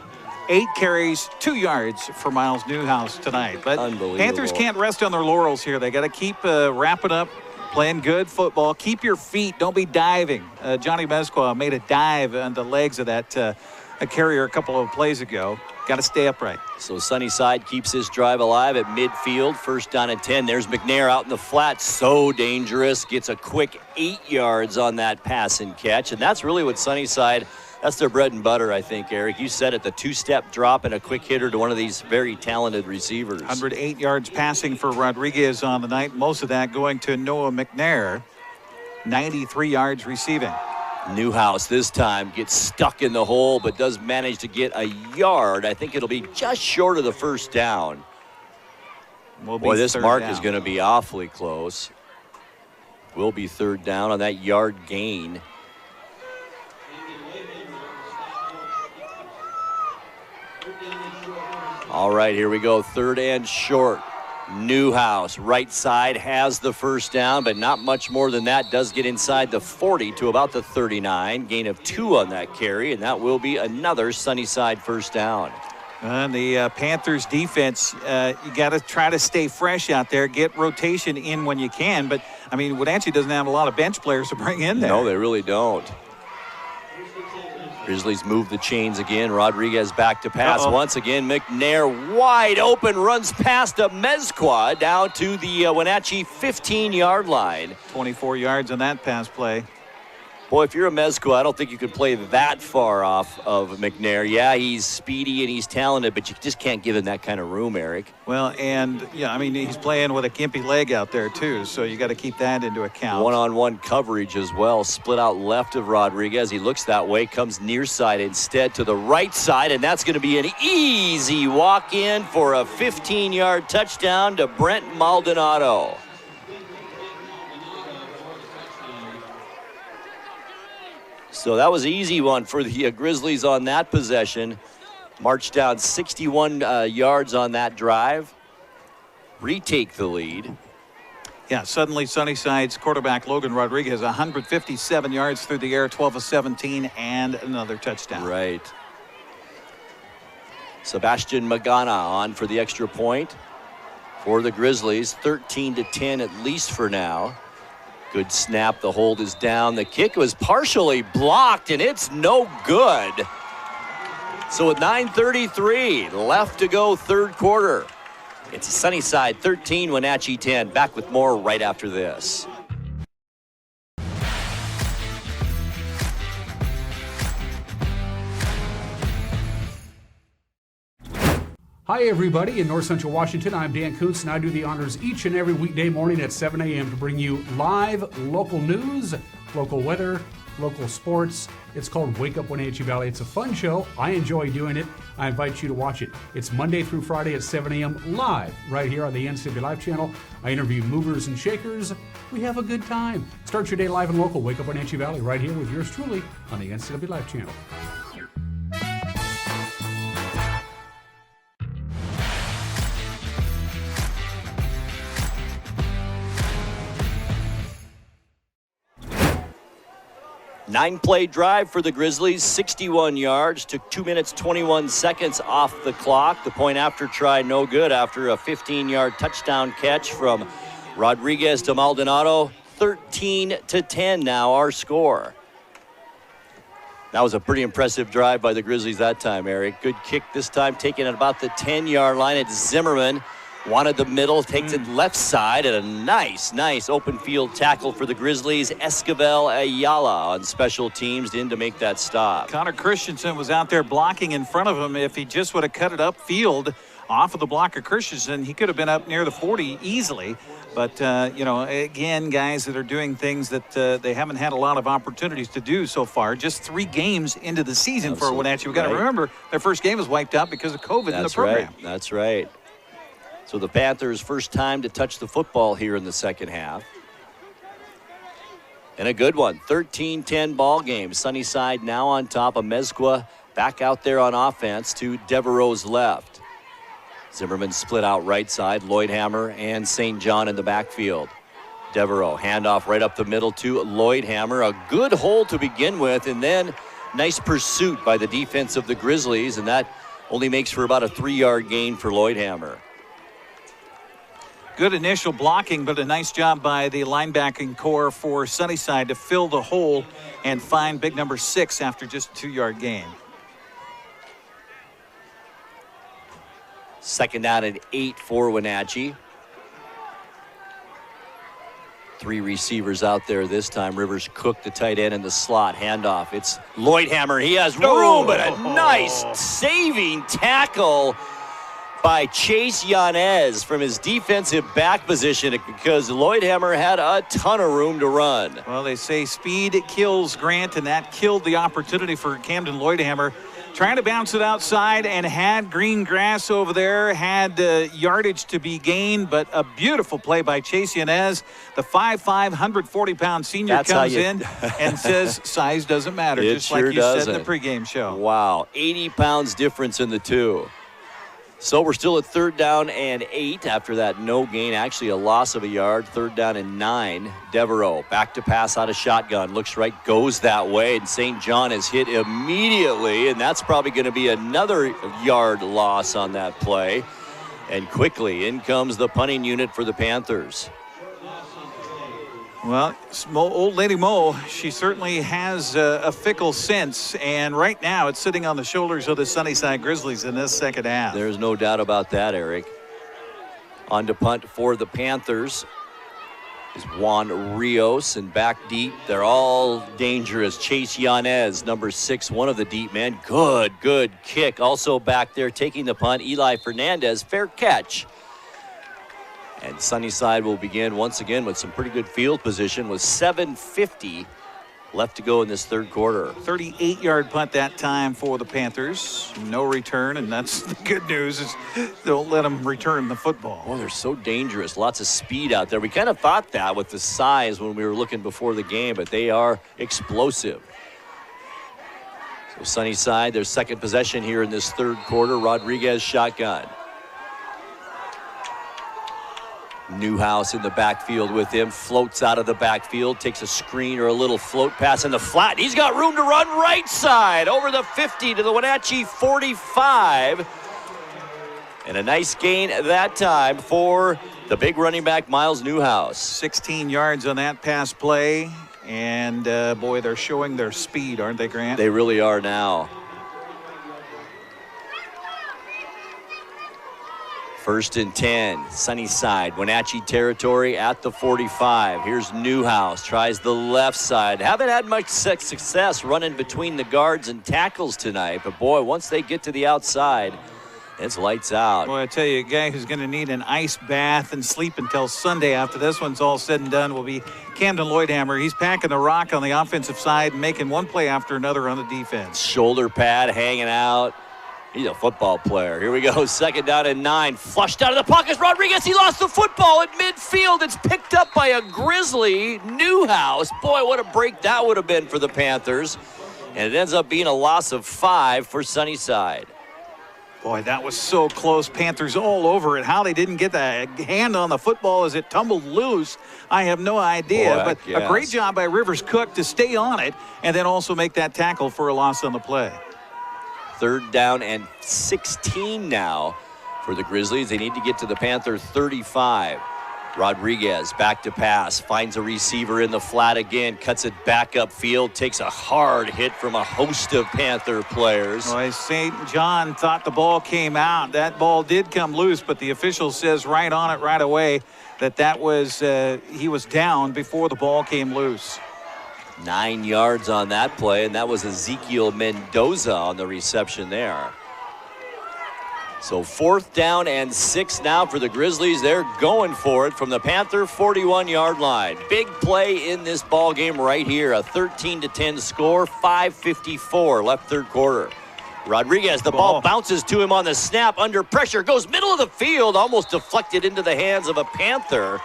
8 carries, 2 yards for Miles Newhouse tonight. But Panthers can't rest on their laurels here. They got to keep wrapping up, playing good football. Keep your feet. Don't be diving. Johnny Mezqua made a dive on the legs of that a carrier a couple of plays ago. Got to stay upright. So Sunnyside keeps this drive alive at midfield. First down and 10. There's McNair out in the flat. So dangerous. Gets a quick 8 yards on that pass and catch. And that's really what Sunnyside, that's their bread and butter, I think, Eric. You said it, the 2-step drop and a quick hitter to one of these very talented receivers. 108 yards passing for Rodriguez on the night. Most of that going to Noah McNair. 93 yards receiving. Newhouse this time gets stuck in the hole, but does manage to get a yard. I think it'll be just short of the first down. Boy, this mark is going to be awfully close. Will be third down on that yard gain. All right, here we go. Third and short. Newhouse, right side, has the first down, but not much more than that. Does get inside the 40 to about the 39. Gain of 2 on that carry, and that will be another Sunnyside first down. And the Panthers defense, you got to try to stay fresh out there, get rotation in when you can. But, I mean, Wenatchee doesn't have a lot of bench players to bring in there. No, they really don't. Grizzlies move the chains again. Rodriguez back to pass once again. McNair wide open, runs past a Mezqua down to the Wenatchee 15-yard line. 24 yards on that pass play. Boy, if you're a Mezqua, I don't think you can play that far off of McNair. Yeah, he's speedy and he's talented, but you just can't give him that kind of room, Eric. Well, and, yeah, I mean, he's playing with a gimpy leg out there, too, so you got to keep that into account. One-on-one coverage as well. Split out left of Rodriguez. He looks that way, comes near side instead to the right side, and that's going to be an easy walk-in for a 15-yard touchdown to Brent Maldonado. So that was an easy one for the Grizzlies on that possession. Marched down 61 yards on that drive. Retake the lead. Yeah, suddenly Sunnyside's quarterback Logan Rodriguez, 157 yards through the air, 12 of 17, and another touchdown. Right. Sebastian Magana on for the extra point for the Grizzlies. 13-10 at least for now. Good snap. The hold is down. The kick was partially blocked, and it's no good. So with 9:33 left to go, third quarter, it's Sunnyside 13, Wenatchee 10. Back with more right after this. Hi, everybody. In North Central Washington, I'm Dan Kuntz, and I do the honors each and every weekday morning at 7 a.m. to bring you live local news, local weather, local sports. It's called Wake Up Wenatchee Valley. It's a fun show. I enjoy doing it. I invite you to watch it. It's Monday through Friday at 7 a.m. live right here on the NCWLIFE Channel. I interview movers and shakers. We have a good time. Start your day live and local. Wake Up Wenatchee Valley right here with yours truly on the NCWLIFE Channel. Nine-play drive for the Grizzlies, 61 yards, took 2 minutes, 21 seconds off the clock. The point after try no good after a 15-yard touchdown catch from Rodriguez to Maldonado. 13-10 now our score. That was a pretty impressive drive by the Grizzlies that time, Eric. Good kick this time, taken at about the 10-yard line. It's Zimmerman. Wanted the middle, takes it left side, and a nice open field tackle for the Grizzlies. Esquivel Ayala on special teams in to make that stop. Connor Christensen was out there blocking in front of him. If he just would have cut it upfield off of the block of Christensen, he could have been up near the 40 easily. But, you know, again, guys that are doing things that they haven't had a lot of opportunities to do so far. Just 3 games into the season for Wenatchee. We've got to remember their first game was wiped out because of COVID in the program. That's right. So the Panthers' first time to touch the football here in the second half. And a good one. 13-10 ball game. Sunnyside now on top of Mezqua. Back out there on offense to Devereaux's left. Zimmerman split out right side. Loidhamer and St. John in the backfield. Devereaux handoff right up the middle to Loidhamer. A good hole to begin with, and then nice pursuit by the defense of the Grizzlies, and that only makes for about a 3-yard gain for Loidhamer. Good initial blocking, but a nice job by the linebacking core for Sunnyside to fill the hole and find big number 6 after just a 2-yard gain. Second down and 8 for Wenatchee. 3 receivers out there this time. Rivers Cook, the tight end in the slot. Handoff. It's Loidhamer. He has room, but a nice saving tackle by Chase Yanez from his defensive back position because Loidhamer had a ton of room to run. Well, they say speed kills Grant, and that killed the opportunity for Camden Loidhamer. Trying to bounce it outside and had green grass over there, had yardage to be gained, but a beautiful play by Chase Yanez. The 5'5", 140-pound senior comes in and says size doesn't matter, just sure like you said in the pregame show. Wow, 80 pounds difference in the two. So we're still at 3rd down and 8 after that no gain, actually a loss of a yard. 3rd down and 9. Devereaux back to pass out of shotgun. Looks right, goes that way, and St. John is hit immediately, and that's probably going to be another yard loss on that play. And quickly, in comes the punting unit for the Panthers. Well, old Lady Mo, she certainly has a fickle sense, and right now it's sitting on the shoulders of the Sunnyside Grizzlies in this second half. There's no doubt about that, Eric. On to punt for the Panthers is Juan Rios, and back deep, they're all dangerous. Chase Yanez, number 6, one of the deep men. Good kick. Also back there taking the punt, Eli Fernandez, fair catch. And Sunnyside will begin once again with some pretty good field position with 7:50 left to go in this third quarter. 38-yard punt that time for the Panthers. No return, and that's the good news is don't let them return the football. Well, they're so dangerous. Lots of speed out there. We kind of thought that with the size when we were looking before the game, but they are explosive. So Sunnyside, their second possession here in this third quarter. Rodriguez shotgun. Newhouse in the backfield with him, floats out of the backfield, takes a screen or a little float pass in the flat. He's got room to run right side over the 50 to the Wenatchee 45. And a nice gain that time for the big running back, Miles Newhouse. 16 yards on that pass play. And, boy, they're showing their speed, aren't they, Grant? They really are now. First and 10, Sunnyside, Wenatchee territory at the 45. Here's Newhouse, tries the left side. Haven't had much success running between the guards and tackles tonight, but boy, once they get to the outside, it's lights out. Boy, I tell you, a guy who's going to need an ice bath and sleep until Sunday after this one's all said and done will be Camden Loidhamer. He's packing the rock on the offensive side, making one play after another on the defense. Shoulder pad hanging out. He's a football player. Here we go. Second down and 9. Flushed out of the pocket. Rodriguez, he lost the football at midfield. It's picked up by a Grizzly, Newhouse. Boy, what a break that would have been for the Panthers. And it ends up being a loss of 5 for Sunnyside. Boy, that was so close. Panthers all over it. How they didn't get the hand on the football as it tumbled loose, I have no idea. Boy, but yes. A great job by Rivers Cook to stay on it and then also make that tackle for a loss on the play. Third down and 16 now for the Grizzlies. They need to get to the Panther 35. Rodriguez back to pass, finds a receiver in the flat again, cuts it back upfield, takes a hard hit from a host of Panther players. Boy, St. John thought the ball came out. That ball did come loose, but the official says right on it right away that was he was down before the ball came loose. 9 yards on that play, and that was Ezekiel Mendoza on the reception there. So 4th down and 6 now for the Grizzlies. They're going for it from the Panther 41-yard line. Big play in this ball game right here. A 13-10 score, 5:54 left third quarter. Rodriguez, the ball bounces to him on the snap, under pressure, goes middle of the field, almost deflected into the hands of a Panther.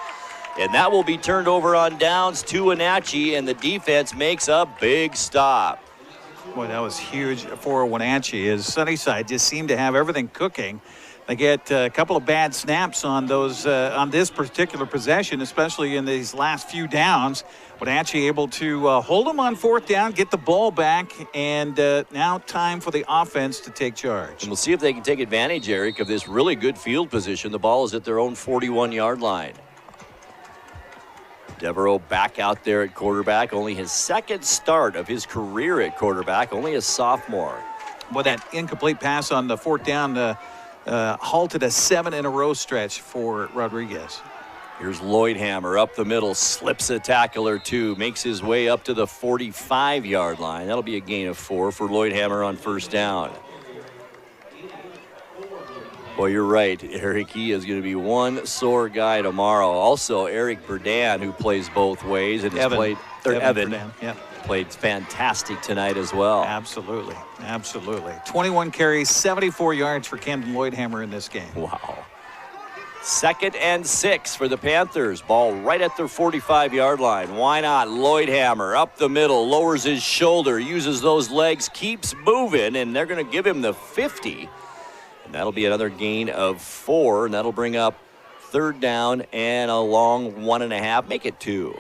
And that will be turned over on downs to Wenatchee, and the defense makes a big stop. Boy, that was huge for Wenatchee, as Sunnyside just seemed to have everything cooking. They get a couple of bad snaps on those on this particular possession, especially in these last few downs. Wenatchee able to hold them on 4th down, get the ball back, and now time for the offense to take charge. And we'll see if they can take advantage, Eric, of this really good field position. The ball is at their own 41-yard line. Devereaux back out there at quarterback. Only his second start of his career at quarterback. Only a sophomore. Boy, that incomplete pass on the 4th down halted a 7-in-a-row stretch for Rodriguez. Here's Loidhamer up the middle. Slips a tackle or two. Makes his way up to the 45-yard line. That'll be a gain of 4 for Loidhamer on 1st down. Well, you're right, Eric. He is going to be one sore guy tomorrow. Also, Eric Burdan, who plays both ways, and has played. Evan Burdan, played fantastic tonight as well. Absolutely, absolutely. 21 carries, 74 yards for Camden Loidhamer in this game. Wow. 2nd and 6 for the Panthers. Ball right at their 45-yard line. Why not? Loidhamer up the middle, lowers his shoulder, uses those legs, keeps moving, and they're going to give him the 50. And that'll be another gain of 4, and that'll bring up 3rd down and a long 1.5, make it 2.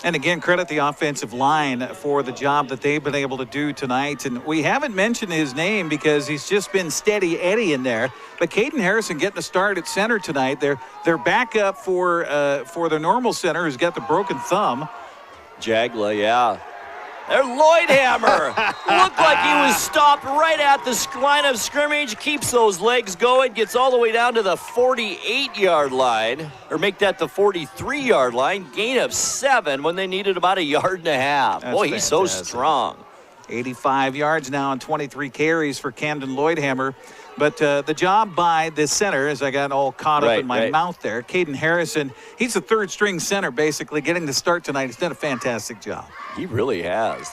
And again, credit the offensive line for the job that they've been able to do tonight. And we haven't mentioned his name because he's just been steady Eddie in there. But Caden Harrison getting a start at center tonight. They're back up for their normal center who's got the broken thumb. Jagla, yeah. There, Loidhamer looked like he was stopped right at the line of scrimmage, keeps those legs going, gets all the way down to the 48-yard line, or make that the 43-yard line, gain of 7 when they needed about 1.5 yards. That's Boy, he's so strong. 85 yards now on 23 carries for Camden Loidhamer. But the job by the center, as I got all caught up in my mouth there, Caden Harrison, he's the third-string center, basically, getting the start tonight. He's done a fantastic job. He really has.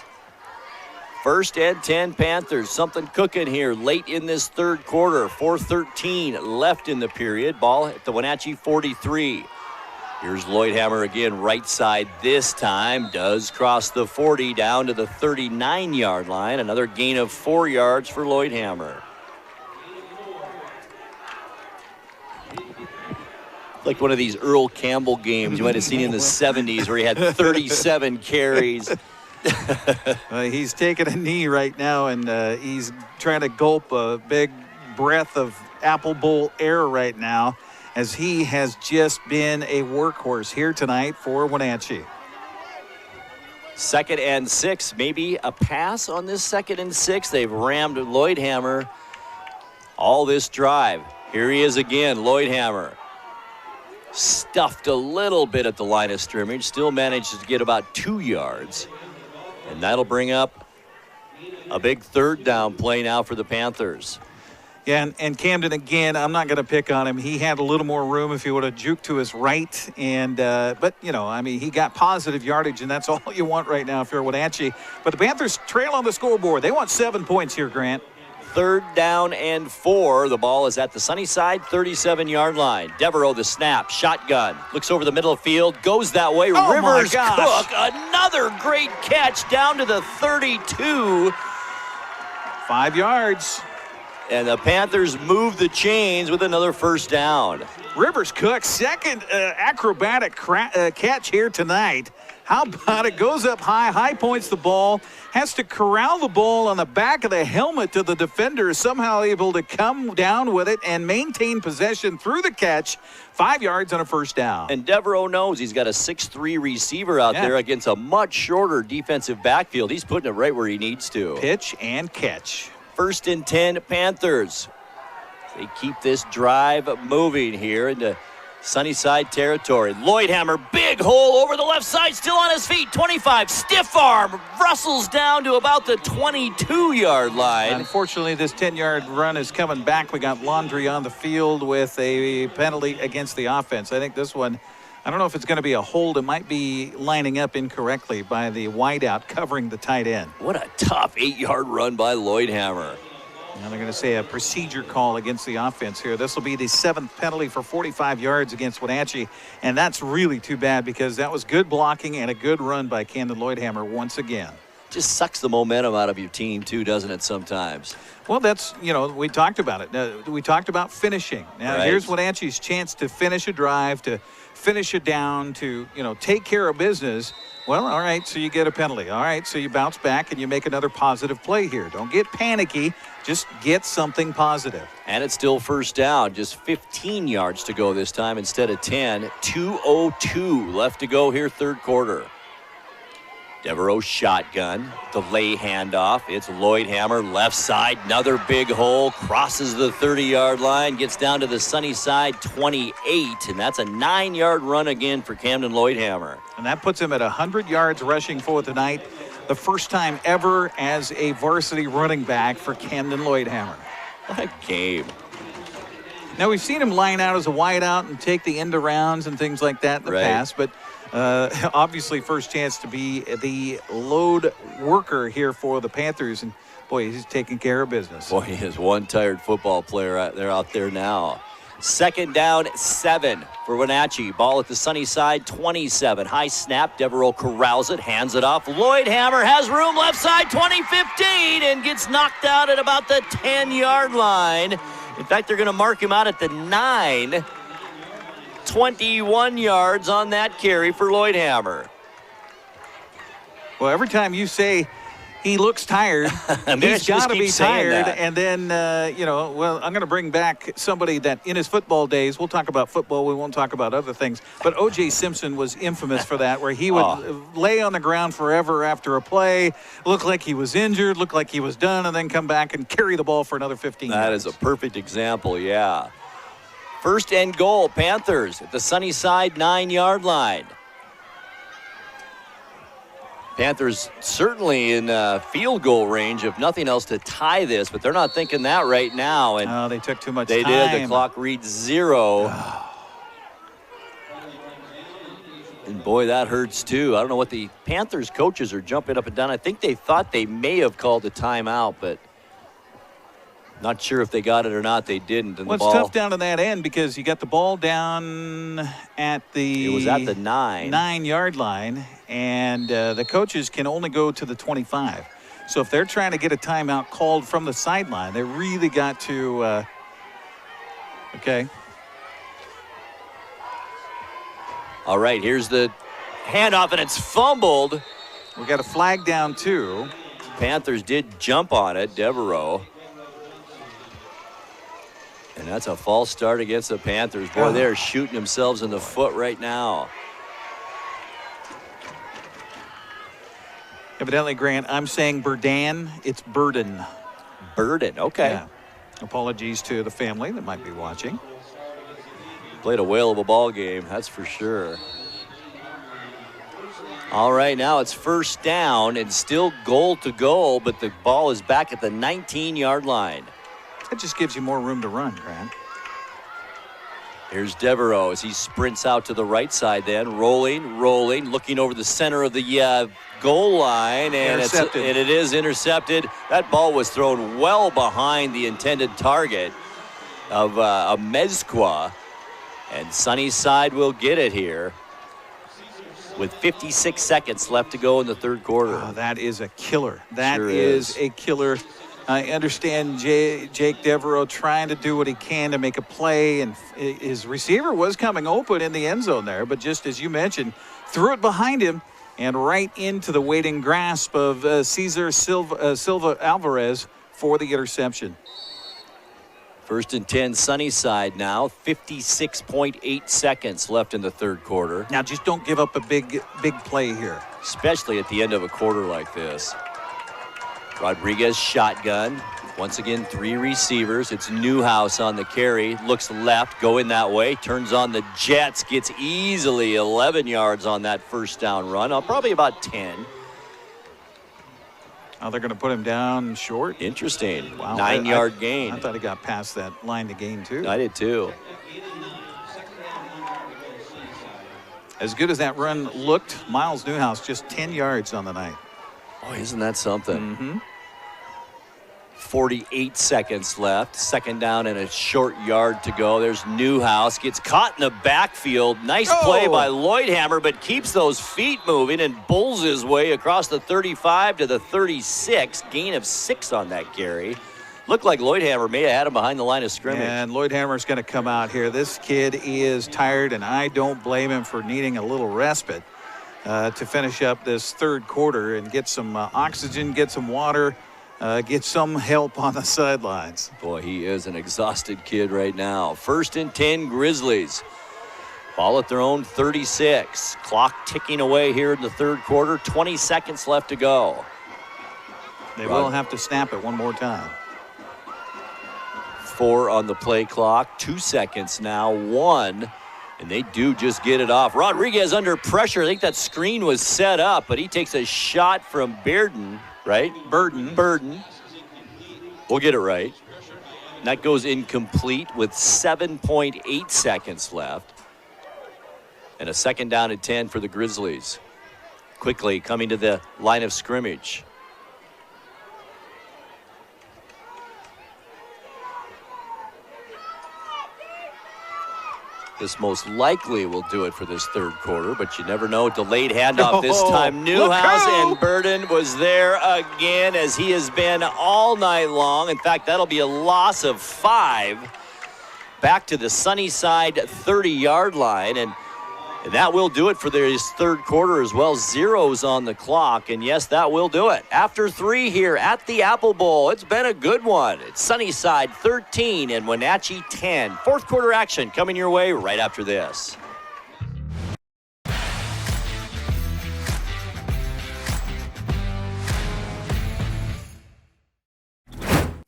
1st and 10 Panthers. Something cooking here late in this third quarter. 4:13 left in the period. Ball at the Wenatchee 43. Here's Loidhamer again, right side this time. Does cross the 40 down to the 39-yard line. Another gain of 4 yards for Loidhamer. Like one of these Earl Campbell games you might have seen in the 70s where he had 37 carries. He's taking a knee right now, and he's trying to gulp a big breath of Apple Bowl air right now, as he has just been a workhorse here tonight for Wenatchee. 2nd and 6, maybe a pass on this 2nd and 6. They've rammed Loidhamer all this drive. Here he is again, Loidhamer. Stuffed a little bit at the line of scrimmage, still managed to get about 2 yards. And that'll bring up a big 3rd down play now for the Panthers. Yeah, and Camden, again, I'm not going to pick on him. He had a little more room if he would have juked to his right. And but, you know, I mean, he got positive yardage, and that's all you want right now if you're Wenatchee. But the Panthers trail on the scoreboard. They want 7 points here, Grant. 3rd down and 4. The ball is at the Sunnyside 37-yard line. Devereaux, the snap, shotgun. Looks over the middle of the field, goes that way. Oh, Rivers Cook, another great catch down to the 32. 5 yards. And the Panthers move the chains with another 1st down. Rivers Cook, second acrobatic catch here tonight. How about it? Goes up high points the ball, has to corral the ball on the back of the helmet to the defender, somehow able to come down with it and maintain possession through the catch. 5 yards on a 1st down. And Devereaux knows he's got a 6'3" receiver out there against a much shorter defensive backfield. He's putting it right where he needs to. Pitch and catch. 1st and 10 Panthers. They keep this drive moving here into Sunnyside territory. Loidhamer, big hole over the left side, still on his feet. 25, stiff arm, rustles down to about the 22-yard line. Unfortunately, this 10-yard run is coming back. We got Laundry on the field with a penalty against the offense. I think this one, I don't know if it's going to be a hold. It might be lining up incorrectly by the wideout covering the tight end. What a tough 8-yard run by Loidhamer. Now they're going to say a procedure call against the offense here. This will be the 7th penalty for 45 yards against Wenatchee, and that's really too bad because that was good blocking and a good run by Camden Loidhamer once again. Just sucks the momentum out of your team too, doesn't it, sometimes? Well, that's, you know, we talked about it. We talked about finishing. Now, here's Wenatchee's chance to finish a drive, to finish it down, to, you know, take care of business. Well, all right, so you get a penalty. All right, so you bounce back and you make another positive play here. Don't get panicky. Just get something positive. And it's still 1st down. Just 15 yards to go this time instead of 10. 2:02 left to go here, 3rd quarter. Devereaux shotgun, delay handoff. It's Loidhamer, left side, another big hole, crosses the 30-yard line, gets down to the Sunnyside 28, and that's a 9-yard run again for Camden Loidhamer. And that puts him at 100 yards rushing for tonight, the first time ever as a varsity running back for Camden Loidhamer. What a game. Now, we've seen him line out as a wideout and take the end arounds and things like that in the past, but obviously first chance to be the load worker here for the Panthers, and boy, he's taking care of business. Boy, he is one tired football player out there now. 2nd down, 7 for Wenatchee. Ball at the Sunnyside 27. High snap, Devereaux corrals it, hands it off. Loidhamer has room left side 20-15 and gets knocked out at about the 10-yard line. In fact, they're going to mark him out at the 9. 21 yards on that carry for Loidhamer. Well, every time you say he looks tired, he's got to be tired. And then, well, I'm going to bring back somebody that in his football days, we'll talk about football, we won't talk about other things, but O.J. Simpson was infamous for that, where he would lay on the ground forever after a play, look like he was injured, look like he was done, and then come back and carry the ball for another 15 yards. That is a perfect example, yeah. First and goal, Panthers at the Sunnyside 9-yard line. Panthers certainly in field goal range, if nothing else, to tie this, but they're not thinking that right now. And they took too much time. They did. The clock reads 0. And boy, that hurts too. I don't know what the Panthers coaches are jumping up and down. I think they thought they may have called a timeout, but not sure if they got it or not. They didn't. And well, it's tough down to that end because you got the ball down at the... It was at the 9-yard line, and the coaches can only go to the 25. So if they're trying to get a timeout called from the sideline, they really got to... okay. All right, here's the handoff, and it's fumbled. We got a flag down, too. Panthers did jump on it, Devereaux. And that's a false start against the Panthers. Boy, they're shooting themselves in the foot right now. Evidently, Grant, I'm saying Burden. It's Burden. Burden, okay. Yeah. Apologies to the family that might be watching. Played a whale of a ball game, that's for sure. All right, now it's first down and still goal to goal, but the ball is back at the 19-yard line. That just gives you more room to run, Grant. Here's Devereaux as he sprints out to the right side then. Rolling, looking over the center of the goal line. And it is intercepted. That ball was thrown well behind the intended target of Mezqua. And Sunnyside will get it here with 56 seconds left to go in the third quarter. Oh, that is a killer. That sure is a killer. I understand Jake Devereaux trying to do what he can to make a play, and his receiver was coming open in the end zone there, but just as you mentioned, threw it behind him and right into the waiting grasp of Cesar Silva Alvarez for the interception. First and 10, Sunnyside now. 56.8 seconds left in the third quarter. Now just don't give up a big play here. Especially at the end of a quarter like this. Rodriguez shotgun. Once again, 3 receivers. It's Newhouse on the carry. Looks left, going that way. Turns on the Jets. Gets easily 11 yards on that first down run. Probably about 10. Oh, they're going to put him down short? Interesting. Wow. 9-yard gain. I thought he got past that line to gain, too. I did, too. As good as that run looked, Miles Newhouse just 10 yards on the night. Oh, isn't that something? Mm-hmm. 48 seconds left. Second down and a short yard to go. There's Newhouse. Gets caught in the backfield. Nice play by Loidhamer, but keeps those feet moving and bulls his way across the 35 to the 36. Gain of 6 on that carry. Looked like Loidhamer may have had him behind the line of scrimmage. And Loidhamer's going to come out here. This kid is tired, and I don't blame him for needing a little respite to finish up this third quarter and get some oxygen, get some water, get some help on the sidelines. Boy, he is an exhausted kid right now. First and 10, Grizzlies. Ball at their own 36. Clock ticking away here in the third quarter. 20 seconds left to go. They will have to snap it one more time. 4 on the play clock. 2 seconds now. 1. And they do just get it off. Rodriguez under pressure. I think that screen was set up, but he takes a shot from Bearden, right? Burden. We'll get it right. And that goes incomplete with 7.8 seconds left. And a second down and 10 for the Grizzlies. Quickly coming to the line of scrimmage. This most likely will do it for this third quarter, but you never know. Delayed handoff this time. Newhouse and Burden was there again, as he has been all night long. In fact, that'll be a loss of 5. Back to the Sunnyside 30-yard line. And And that will do it for this third quarter as well. Zeros on the clock. And yes, that will do it. After 3 here at the Apple Bowl. It's been a good one. It's Sunnyside 13 and Wenatchee 10. Fourth quarter action coming your way right after this.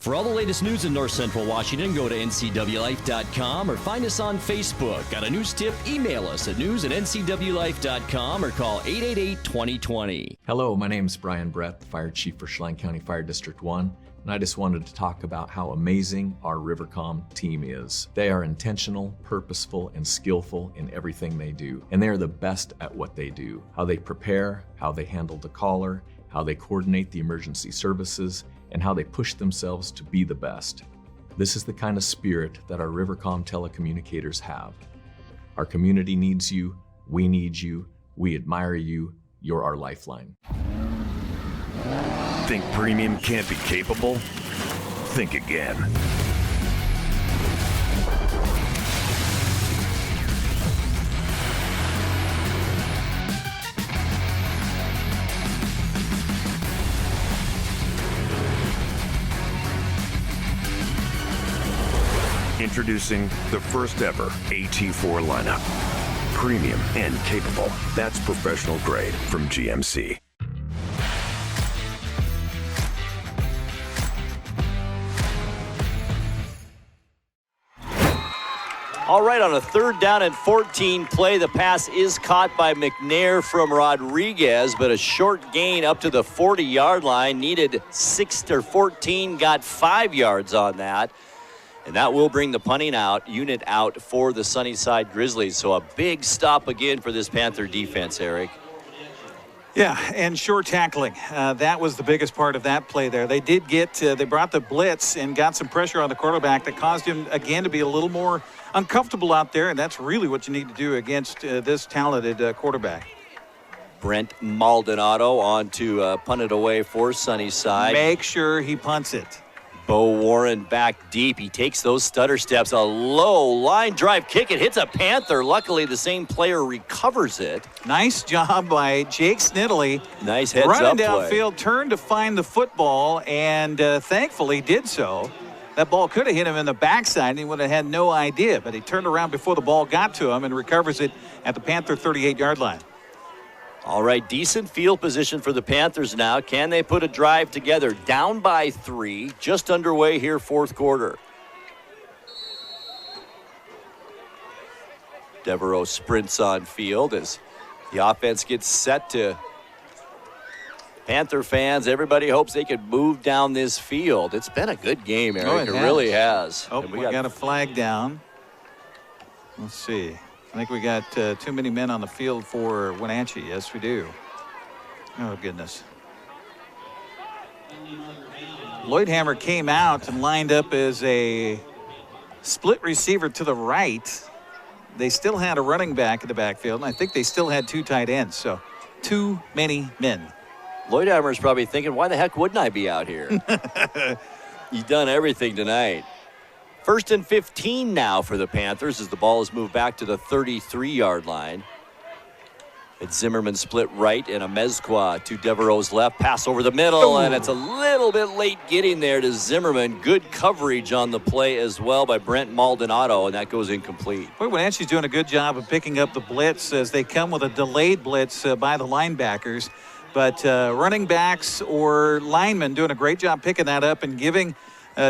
For all the latest news in North Central Washington, go to NCWLIFE.com or find us on Facebook. Got a news tip? Email us at news@NCWLIFE.com or call 888-2020. Hello, my name is Brian Brett, Fire Chief for Chelan County Fire District 1, and I just wanted to talk about how amazing our Rivercom team is. They are intentional, purposeful, and skillful in everything they do, and they are the best at what they do. How they prepare, how they handle the caller, how they coordinate the emergency services, and how they push themselves to be the best. This is the kind of spirit that our Rivercom telecommunicators have. Our community needs you, we need you, we admire you, you're our lifeline. Think premium can't be capable? Think again. Introducing the first ever AT4 lineup. Premium and capable. That's professional grade from GMC. All right, on a 3rd down and 14 play, the pass is caught by McNair from Rodriguez, but a short gain up to the 40-yard line. Needed 6 or 14, got 5 yards on that. And that will bring the punting unit out for the Sunnyside Grizzlies. So a big stop again for this Panther defense, Eric. Yeah, and short tackling. That was the biggest part of that play there. They did get, they brought the blitz and got some pressure on the quarterback that caused him, again, to be a little more uncomfortable out there. And that's really what you need to do against this talented quarterback. Brent Maldonado on to punt it away for Sunnyside. Make sure he punts it. Bo Warren back deep. He takes those stutter steps. A low line drive kick. It hits a Panther. Luckily, the same player recovers it. Nice job by Jake Snidley. Nice heads running up downfield, turned to find the football, and thankfully did so. That ball could have hit him in the backside, and he would have had no idea. But he turned around before the ball got to him and recovers it at the Panther 38-yard line. All right, decent field position for the Panthers now. Can they put a drive together? Down by 3, just underway here, fourth quarter. Devereaux sprints on field as the offense gets set to Panther fans. Everybody hopes they could move down this field. It's been a good game, Eric. It really has. Oh, we got a flag down. Let's see. I think we got too many men on the field for Wenatchee. Yes, we do. Oh, goodness. Loidhamer came out and lined up as a split receiver to the right. They still had a running back in the backfield, and I think they still had 2 tight ends, so too many men. Loidhamer's probably thinking, why the heck wouldn't I be out here? He's done everything tonight. 1st and 15 now for the Panthers as the ball is moved back to the 33-yard line. It's Zimmerman split right and a Mezqua to Devereaux's left. Pass over the middle, and it's a little bit late getting there to Zimmerman. Good coverage on the play as well by Brent Maldonado, and that goes incomplete. Boy, Wenatchee's doing a good job of picking up the blitz as they come with a delayed blitz by the linebackers. But running backs or linemen doing a great job picking that up and giving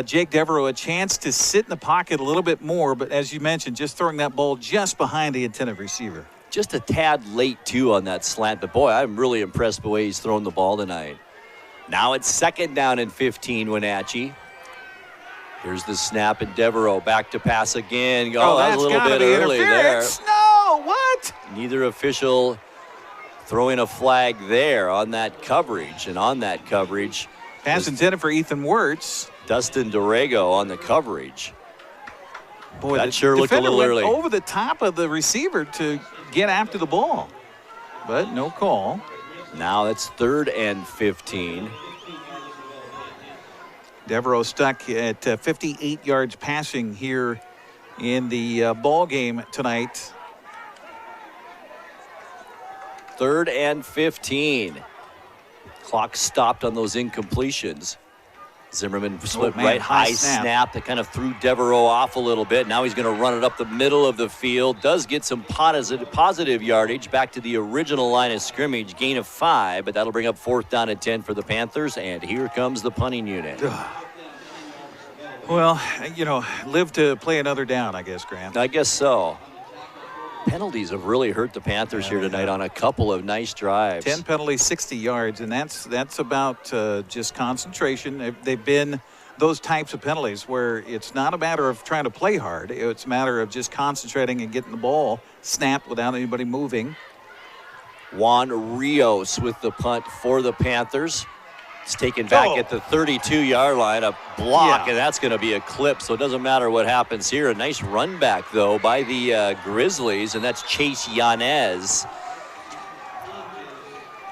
Jake Devereaux a chance to sit in the pocket a little bit more, but as you mentioned, just throwing that ball just behind the intended receiver. Just a tad late, too, on that slant, but boy, I'm really impressed the way he's thrown the ball tonight. Now it's 2nd down and 15, Wenatchee. Here's the snap, and Devereaux back to pass again. Oh, that was a little bit early there. No, what? Neither official throwing a flag there on that coverage, and on that coverage. Pass intended for Ethan Wirtz. Dustin Dorego on the coverage. Boy, that sure looked a little early. Over the top of the receiver to get after the ball, but no call. Now it's 3rd and 15. Devereaux stuck at 58 yards passing here in the ball game tonight. 3rd and 15. Clock stopped on those incompletions. Zimmerman split right, high snap that kind of threw Devereaux off a little bit. Now he's going to run it up the middle of the field. Does get some positive yardage back to the original line of scrimmage. Gain of 5, but that'll bring up 4th down and 10 for the Panthers. And here comes the punting unit. Well, you know, live to play another down, I guess, Grant. I guess so. Penalties have really hurt the Panthers here tonight on a couple of nice drives. 10 penalties, 60 yards, and that's about just concentration. They've been those types of penalties where it's not a matter of trying to play hard. It's a matter of just concentrating and getting the ball snapped without anybody moving. Juan Rios with the punt for the Panthers. It's taken back at the 32-yard line, a block, and that's going to be a clip, so it doesn't matter what happens here. A nice run back, though, by the Grizzlies, and that's Chase Yanez,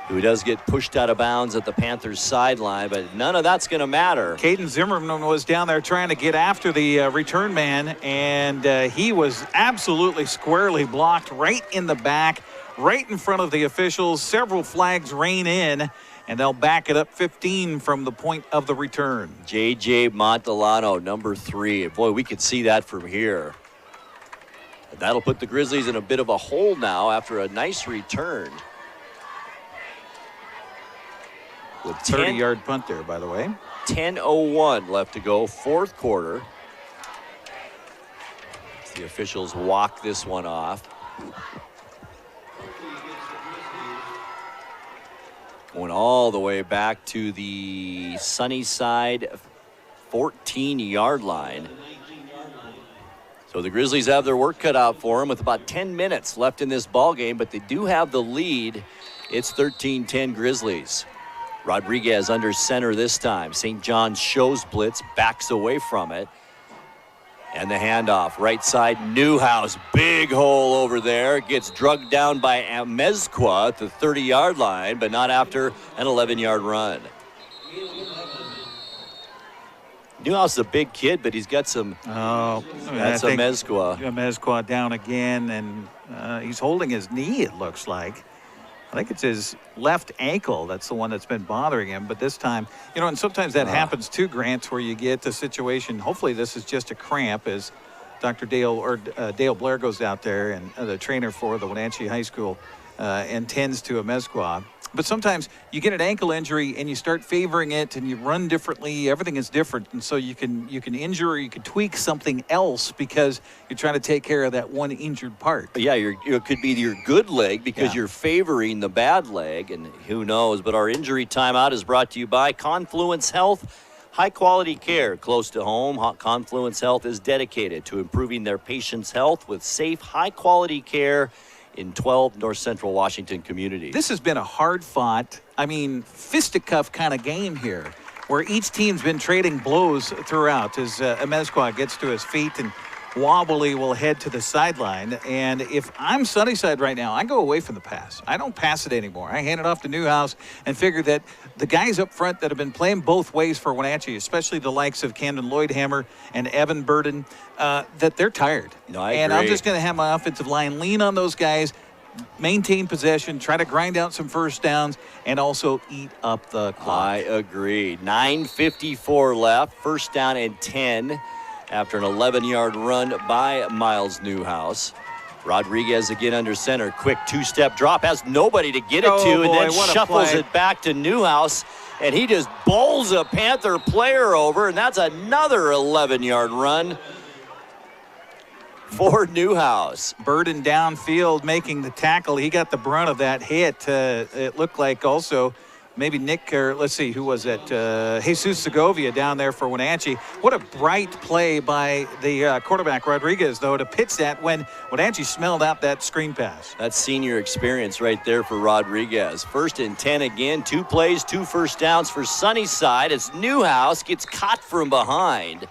who does get pushed out of bounds at the Panthers' sideline, but none of that's going to matter. Caden Zimmerman was down there trying to get after the return man, and he was absolutely squarely blocked right in the back, right in front of the officials. Several flags rain in, and they'll back it up 15 from the point of the return. J.J. Montellano, number 3. Boy, we could see that from here. And that'll put the Grizzlies in a bit of a hole now after a nice return. With 30-yard punt there, by the way. 10:01 left to go, 4th quarter. The officials walk this one off. Going all the way back to the Sunnyside 14-yard line. So the Grizzlies have their work cut out for them with about 10 minutes left in this ball game, but they do have the lead. It's 13-10 Grizzlies. Rodriguez under center this time. St. John's shows blitz, backs away from it. And the handoff, right side, Newhouse, big hole over there. Gets drugged down by Amezcua at the 30-yard line, but not after an 11-yard run. Newhouse is a big kid, but he's got some. Oh, that's Amezcua. Amezcua down again, and he's holding his knee, it looks like. I think it's his left ankle that's the one that's been bothering him. But this time, you know, and sometimes that happens too, Grant, where you get the situation. Hopefully this is just a cramp as Dr. Dale Blair goes out there, and the trainer for the Wenatchee High School, and tends to Amezcua. But sometimes you get an ankle injury and you start favoring it and you run differently. Everything is different. And so you can injure or you can tweak something else because you're trying to take care of that one injured part. Yeah, it could be your good leg because you're favoring the bad leg, and who knows. But our injury timeout is brought to you by Confluence Health. High-quality care close to home. Confluence Health is dedicated to improving their patients' health with safe, high-quality care in 12 North Central Washington communities. This has been a hard-fought, fisticuff kind of game here, where each team's been trading blows throughout as Amezcua gets to his feet and wobbly will head to the sideline. And if I'm Sunnyside right now, I go away from the pass. I don't pass it anymore. I hand it off to Newhouse and figure that the guys up front that have been playing both ways for Wenatchee, especially the likes of Camden Loidhamer and Evan Burden, that they're tired. No, I and agree. I'm just going to have my offensive line lean on those guys, maintain possession, try to grind out some first downs, and also eat up the clock. I agree. 9:54 left, 1st down and 10 after an 11-yard run by Miles Newhouse. Rodriguez again under center. Quick 2-step drop, has nobody to get it to, and then shuffles it back to Newhouse, and he just bowls a Panther player over, and that's another 11-yard run for Newhouse. Burden downfield making the tackle. He got the brunt of that hit. It looked like also maybe Nick, or let's see, who was it? Jesus Segovia down there for Wenatchee. What a bright play by the quarterback, Rodriguez, though, to pitch that when Wenatchee smelled out that screen pass. That's senior experience right there for Rodriguez. 1st and 10 again. 2 plays, 2 first downs for Sunnyside as Newhouse gets caught from behind.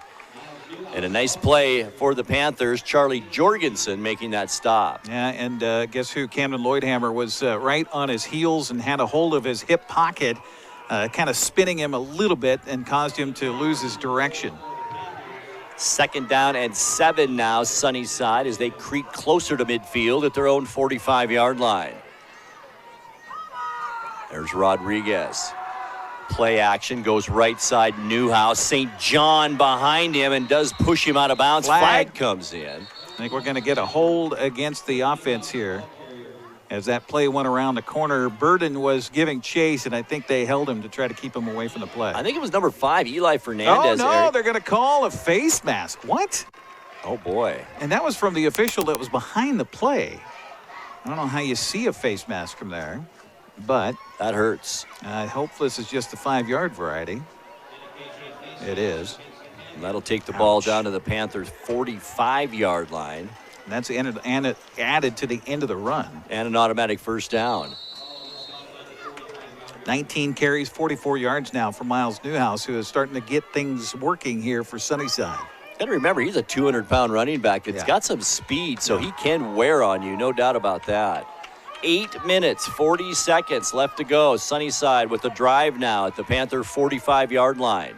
And a nice play for the Panthers. Charlie Jorgensen making that stop. Yeah, and guess who? Camden Loidhamer was right on his heels and had a hold of his hip pocket, kind of spinning him a little bit and caused him to lose his direction. 2nd down and 7 now, Sunnyside, as they creep closer to midfield at their own 45-yard line. There's Rodriguez. Play action, goes right side, Newhouse. St. John behind him and does push him out of bounds. Flag comes in. I think we're going to get a hold against the offense here. As that play went around the corner, Burden was giving chase, and I think they held him to try to keep him away from the play. I think it was number 5, Eli Fernandez. Oh, no, they're going to call a face mask. What? Oh, boy. And that was from the official that was behind the play. I don't know how you see a face mask from there, but that hurts. I hope this is just the 5-yard variety. It is. And that'll take the ball down to the Panthers' 45-yard line. And that's added to the end of the run. And an automatic first down. 19 carries, 44 yards now for Miles Newhouse, who is starting to get things working here for Sunnyside. And remember, he's a 200-pound running back that's got some speed, so he can wear on you, no doubt about that. 8 minutes, 40 seconds left to go. Sunnyside with the drive now at the Panther 45-yard line.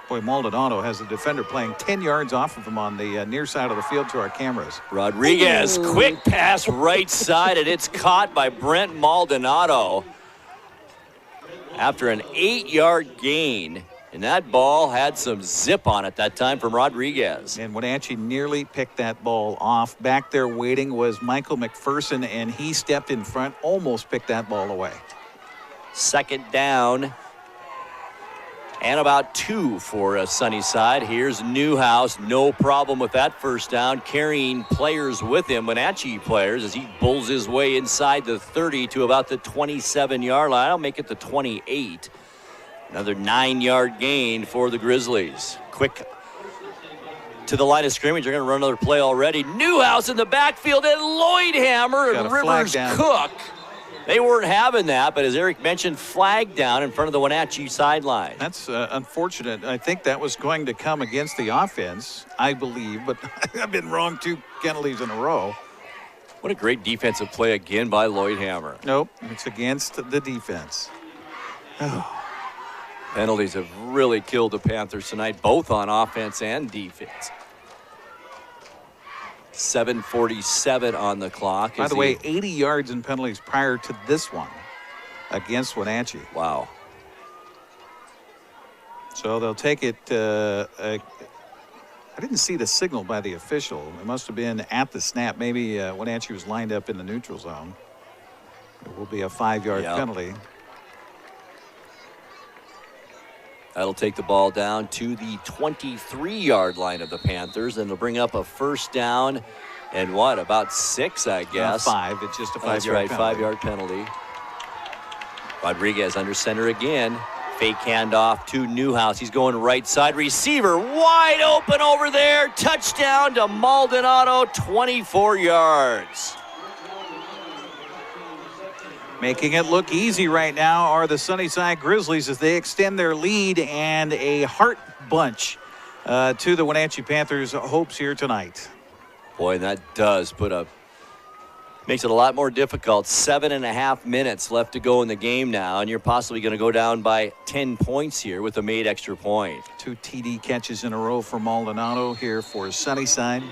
Boy, Maldonado has a defender playing 10 yards off of him on the near side of the field to our cameras. Rodriguez, quick pass right side, and it's caught by Brent Maldonado. After an 8-yard gain, and that ball had some zip on it that time from Rodriguez. And Wenatchee nearly picked that ball off. Back there waiting was Michael McPherson, and he stepped in front, almost picked that ball away. Second down. And about 2 for Sunnyside. Here's Newhouse. No problem with that first down. Carrying players with him, Wenatchee players, as he bulls his way inside the 30 to about the 27-yard line. I'll make it the 28. Another 9-yard gain for the Grizzlies. Quick to the line of scrimmage. They're going to run another play already. Newhouse in the backfield, and Loidhamer and Rivers Cook. They weren't having that, but as Eric mentioned, flag down in front of the Wenatchee sideline. That's unfortunate. I think that was going to come against the offense, I believe, but I've been wrong 2 penalties in a row. What a great defensive play again by Loidhamer. Nope, it's against the defense. Penalties have really killed the Panthers tonight, both on offense and defense. 7:47 on the clock. By the way, 80 yards in penalties prior to this one against Wenatchee. Wow. So they'll take it. I didn't see the signal by the official. It must have been at the snap. Maybe Wenatchee was lined up in the neutral zone. It will be a 5-yard penalty. That'll take the ball down to the 23-yard line of the Panthers, and they'll bring up a first down and about 6, I guess. 5. It's just a 5-yard penalty. 5-yard penalty. Rodriguez under center again. Fake handoff to Newhouse. He's going right side. Receiver wide open over there. Touchdown to Maldonado, 24 yards. Making it look easy right now are the Sunnyside Grizzlies as they extend their lead, and a heart bunch to the Wenatchee Panthers' hopes here tonight. Boy, that does makes it a lot more difficult. 7.5 minutes left to go in the game now, and you're possibly going to go down by 10 points here with a made extra point. 2 TD catches in a row for Maldonado here for Sunnyside.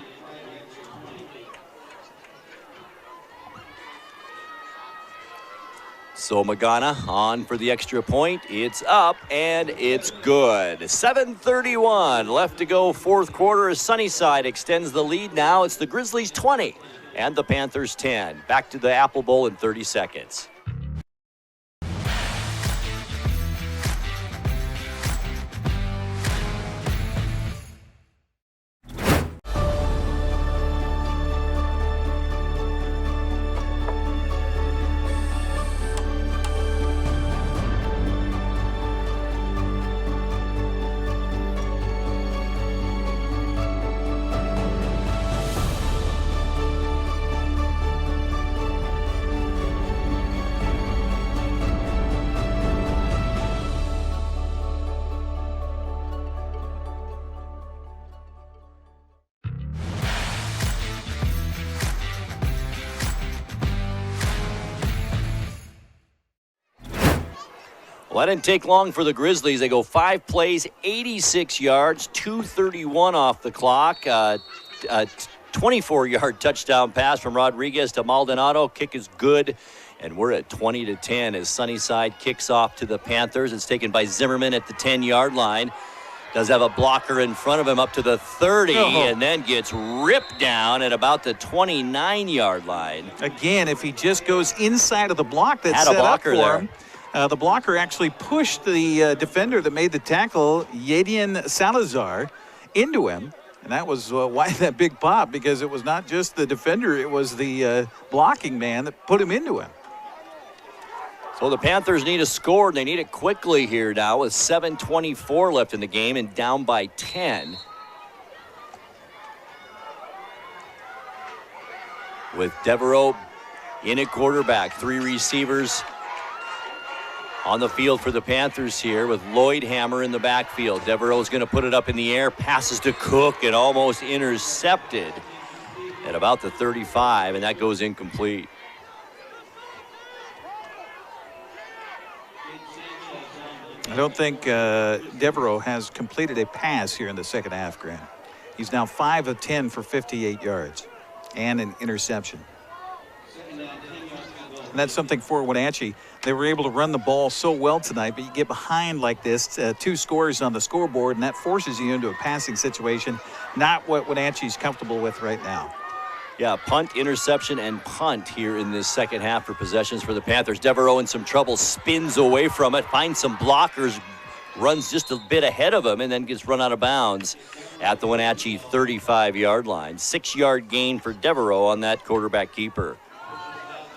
So Magana on for the extra point. It's up and it's good. 7:31 left to go, fourth quarter, as Sunnyside extends the lead. Now it's the Grizzlies 20 and the Panthers 10. Back to the Apple Bowl in 30 seconds. Well, that didn't take long for the Grizzlies. They go 5 plays, 86 yards, 2:31 off the clock. 24-yard touchdown pass from Rodriguez to Maldonado. Kick is good. And we're at 20-10 as Sunnyside kicks off to the Panthers. It's taken by Zimmerman at the 10-yard line. Does have a blocker in front of him up to the 30 and then gets ripped down at about the 29-yard line. Again, if he just goes inside of the block that's set up for him, the blocker actually pushed the defender that made the tackle, Yadian Salazar, into him. And that was why that big pop, because it was not just the defender, it was the blocking man that put him into him. So the Panthers need a score, and they need it quickly here now with 7:24 left in the game and down by 10. With Devereaux in at quarterback, 3 receivers on the field for the Panthers here with Loidhamer in the backfield. Devereaux is going to put it up in the air, passes to Cook, and almost intercepted at about the 35, and that goes incomplete. I don't think Devereaux has completed a pass here in the second half, Grant. He's now 5 of 10 for 58 yards and an interception. And that's something for Wenatchee. They were able to run the ball so well tonight, but you get behind like this, 2 scores on the scoreboard, and that forces you into a passing situation, not what Wenatchee's comfortable with right now. Yeah, punt, interception, and punt here in this second half for possessions for the Panthers. Devereaux in some trouble, spins away from it, finds some blockers, runs just a bit ahead of him, and then gets run out of bounds at the Wenatchee 35-yard line. 6-yard gain for Devereaux on that quarterback keeper.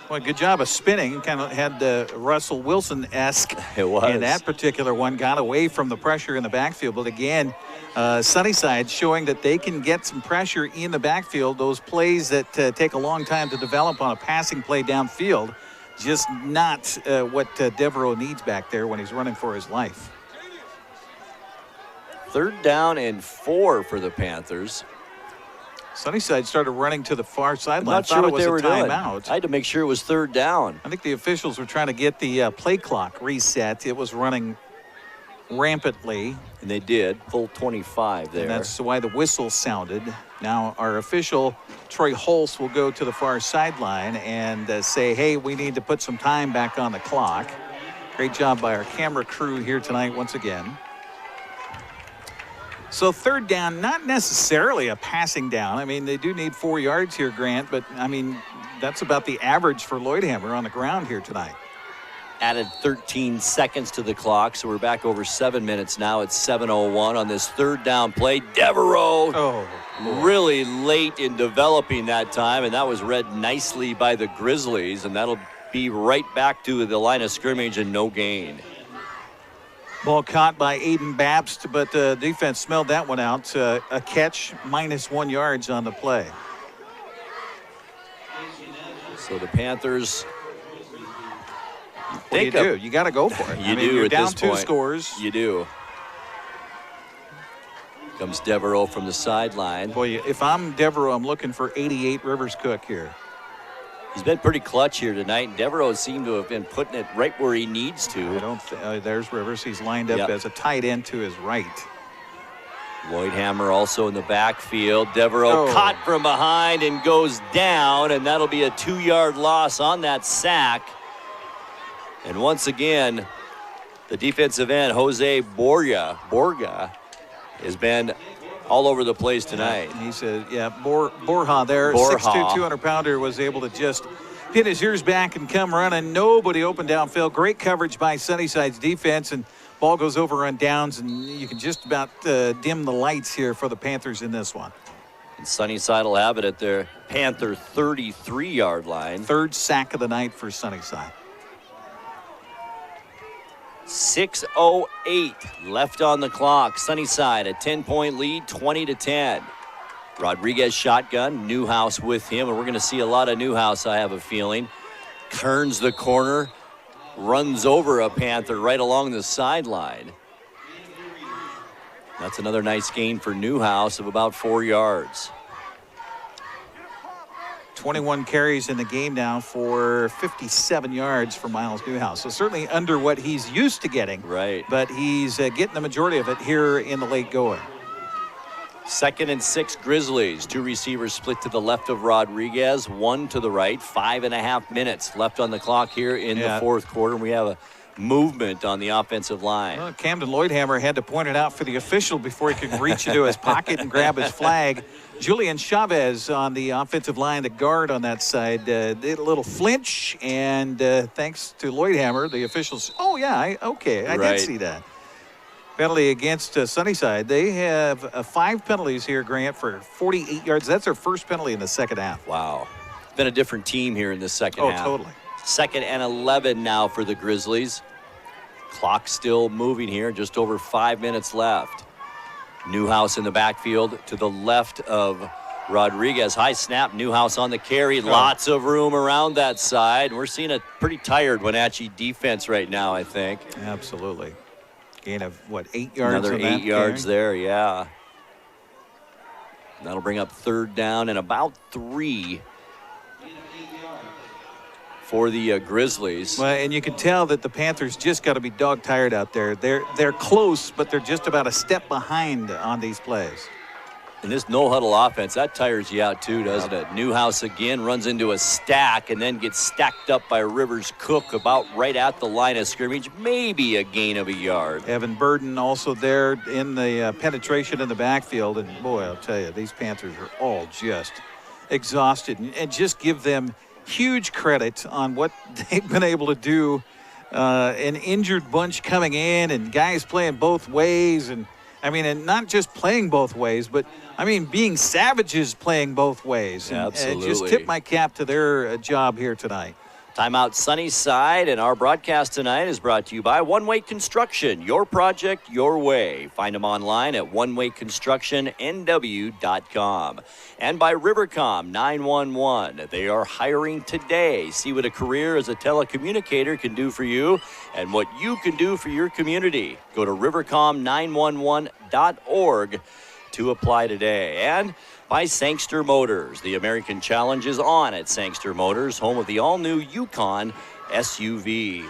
Well, good job of spinning. Kind of had Russell Wilson-esque it was. In that particular one. Got away from the pressure in the backfield. But again, Sunnyside showing that they can get some pressure in the backfield. Those plays that take a long time to develop on a passing play downfield, just not what Devereaux needs back there when he's running for his life. 3rd down and 4 for the Panthers. Sunnyside started running to the far sideline. Not sure what they were doing. I had to make sure it was 3rd down. I think the officials were trying to get the play clock reset. It was running rampantly. And they did. Full 25 there. And that's why the whistle sounded. Now our official, Troy Holst, will go to the far sideline and say, hey, we need to put some time back on the clock. Great job by our camera crew here tonight once again. So 3rd down, not necessarily a passing down. I mean, they do need 4 yards here, Grant, but I mean, that's about the average for Loidhamer on the ground here tonight. Added 13 seconds to the clock, so we're back over 7 minutes now. It's 7:01 on this 3rd down play. Devereaux really late in developing that time, and that was read nicely by the Grizzlies, and that'll be right back to the line of scrimmage and no gain. Ball caught by Aiden Babst, but the defense smelled that one out. A catch, -1 yards on the play. So the Panthers. What do you do? You got to go for it. You do you're at down this 2 point. scores. You do. Comes Devereaux from the sideline. Boy, if I'm Devereaux, I'm looking for 88 Rivers Cook here. He's been pretty clutch here tonight, and Devereaux seemed to have been putting it right where he needs to. I don't. There's Rivers. He's lined up as a tight end to his right. Loidhamer also in the backfield. Devereaux caught from behind and goes down, and that'll be a 2-yard loss on that sack. And once again, the defensive end, Jose Borga, has been all over the place tonight. He said, Borja there, 6'2", 200-pounder, was able to just pin his ears back and come running. Nobody open downfield. Great coverage by Sunnyside's defense, and ball goes over on downs, and you can just about dim the lights here for the Panthers in this one. And Sunnyside will have it at their Panther 33-yard line. 3rd sack of the night for Sunnyside. 6:08 left on the clock. Sunnyside a 10-point lead, 20-10. Rodriguez shotgun, Newhouse with him, and we're going to see a lot of Newhouse, I have a feeling. Turns the corner, runs over a Panther right along the sideline. That's another nice gain for Newhouse of about 4 yards. 21 carries in the game now for 57 yards for Miles Newhouse. So certainly under what he's used to getting. Right. But he's getting the majority of it here in the late going. 2nd and 6 Grizzlies. 2 receivers split to the left of Rodriguez, 1 to the right. 5.5 minutes left on the clock here in the fourth quarter. We have a movement on the offensive line. Well, Camden Loidhamer had to point it out for the official before he could reach into his pocket and grab his flag. Julian Chavez on the offensive line, the guard on that side, did a little flinch, and thanks to Loidhamer, the officials, I did see that. Penalty against Sunnyside. They have 5 penalties here, Grant, for 48 yards. That's their first penalty in the second half. Wow. Been a different team here in the second half. Oh, totally. 2nd and 11 now for the Grizzlies. Clock still moving here, just over 5 minutes left. Newhouse in the backfield to the left of Rodriguez. High snap, Newhouse on the carry. Lots of room around that side. We're seeing a pretty tired Wenatchee defense right now, I think. Absolutely. Gain of, 8 yards? Another 8 yards there, yeah. That'll bring up 3rd down and about 3 for the Grizzlies. Well, and you can tell that the Panthers just got to be dog-tired out there. They're close, but they're just about a step behind on these plays. And this no-huddle offense, that tires you out too, doesn't it? Newhouse again runs into a stack and then gets stacked up by Rivers Cook about right at the line of scrimmage, maybe a gain of a yard. Evan Burden also there in the penetration in the backfield. And, boy, I'll tell you, these Panthers are all just exhausted. And just give them huge credit on what they've been able to do. An injured bunch coming in and guys playing both ways. And not just playing both ways, but being savages playing both ways. And, absolutely. Just tip my cap to their job here tonight. Timeout Sunnyside, and our broadcast tonight is brought to you by One Way Construction. Your project, your way. Find them online at onewayconstructionnw.com. And by Rivercom 911. They are hiring today. See what a career as a telecommunicator can do for you and what you can do for your community. Go to rivercom911.org to apply today. And by Sangster Motors. The American Challenge is on at Sangster Motors, home of the all-new Yukon SUV.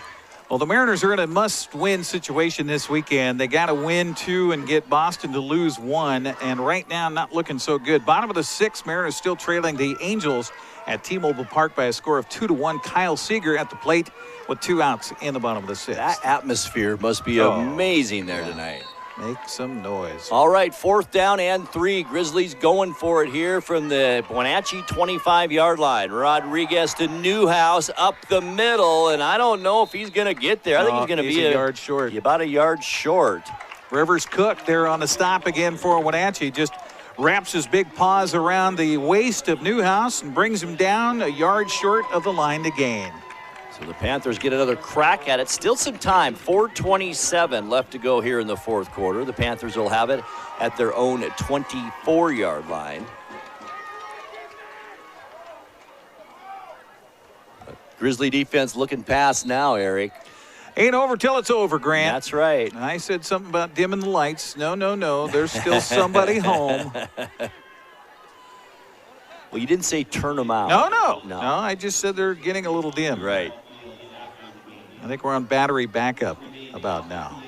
Well, the Mariners are in a must-win situation this weekend. They got to win 2 and get Boston to lose 1, and right now not looking so good. Bottom of the 6th, Mariners still trailing the Angels at T-Mobile Park by a score of 2-1. Kyle Seager at the plate with 2 outs in the bottom of the 6th. That atmosphere must be amazing there tonight. Make some noise. All right, 4th down and 3. Grizzlies going for it here from the Wenatchee 25-yard line. Rodriguez to Newhouse up the middle, and I don't know if he's going to get there. I think he's going to be a yard short. About a yard short. Rivers Cook there on the stop again for Wenatchee. Just wraps his big paws around the waist of Newhouse and brings him down a yard short of the line to gain. So the Panthers get another crack at it. Still some time. 4:27 left to go here in the fourth quarter. The Panthers will have it at their own 24-yard line. Grizzly defense looking past now, Eric. Ain't over till it's over, Grant. That's right. I said something about dimming the lights. No. There's still somebody home. Well, you didn't say turn them out. No, I just said they're getting a little dim. Right. I think we're on battery backup about now.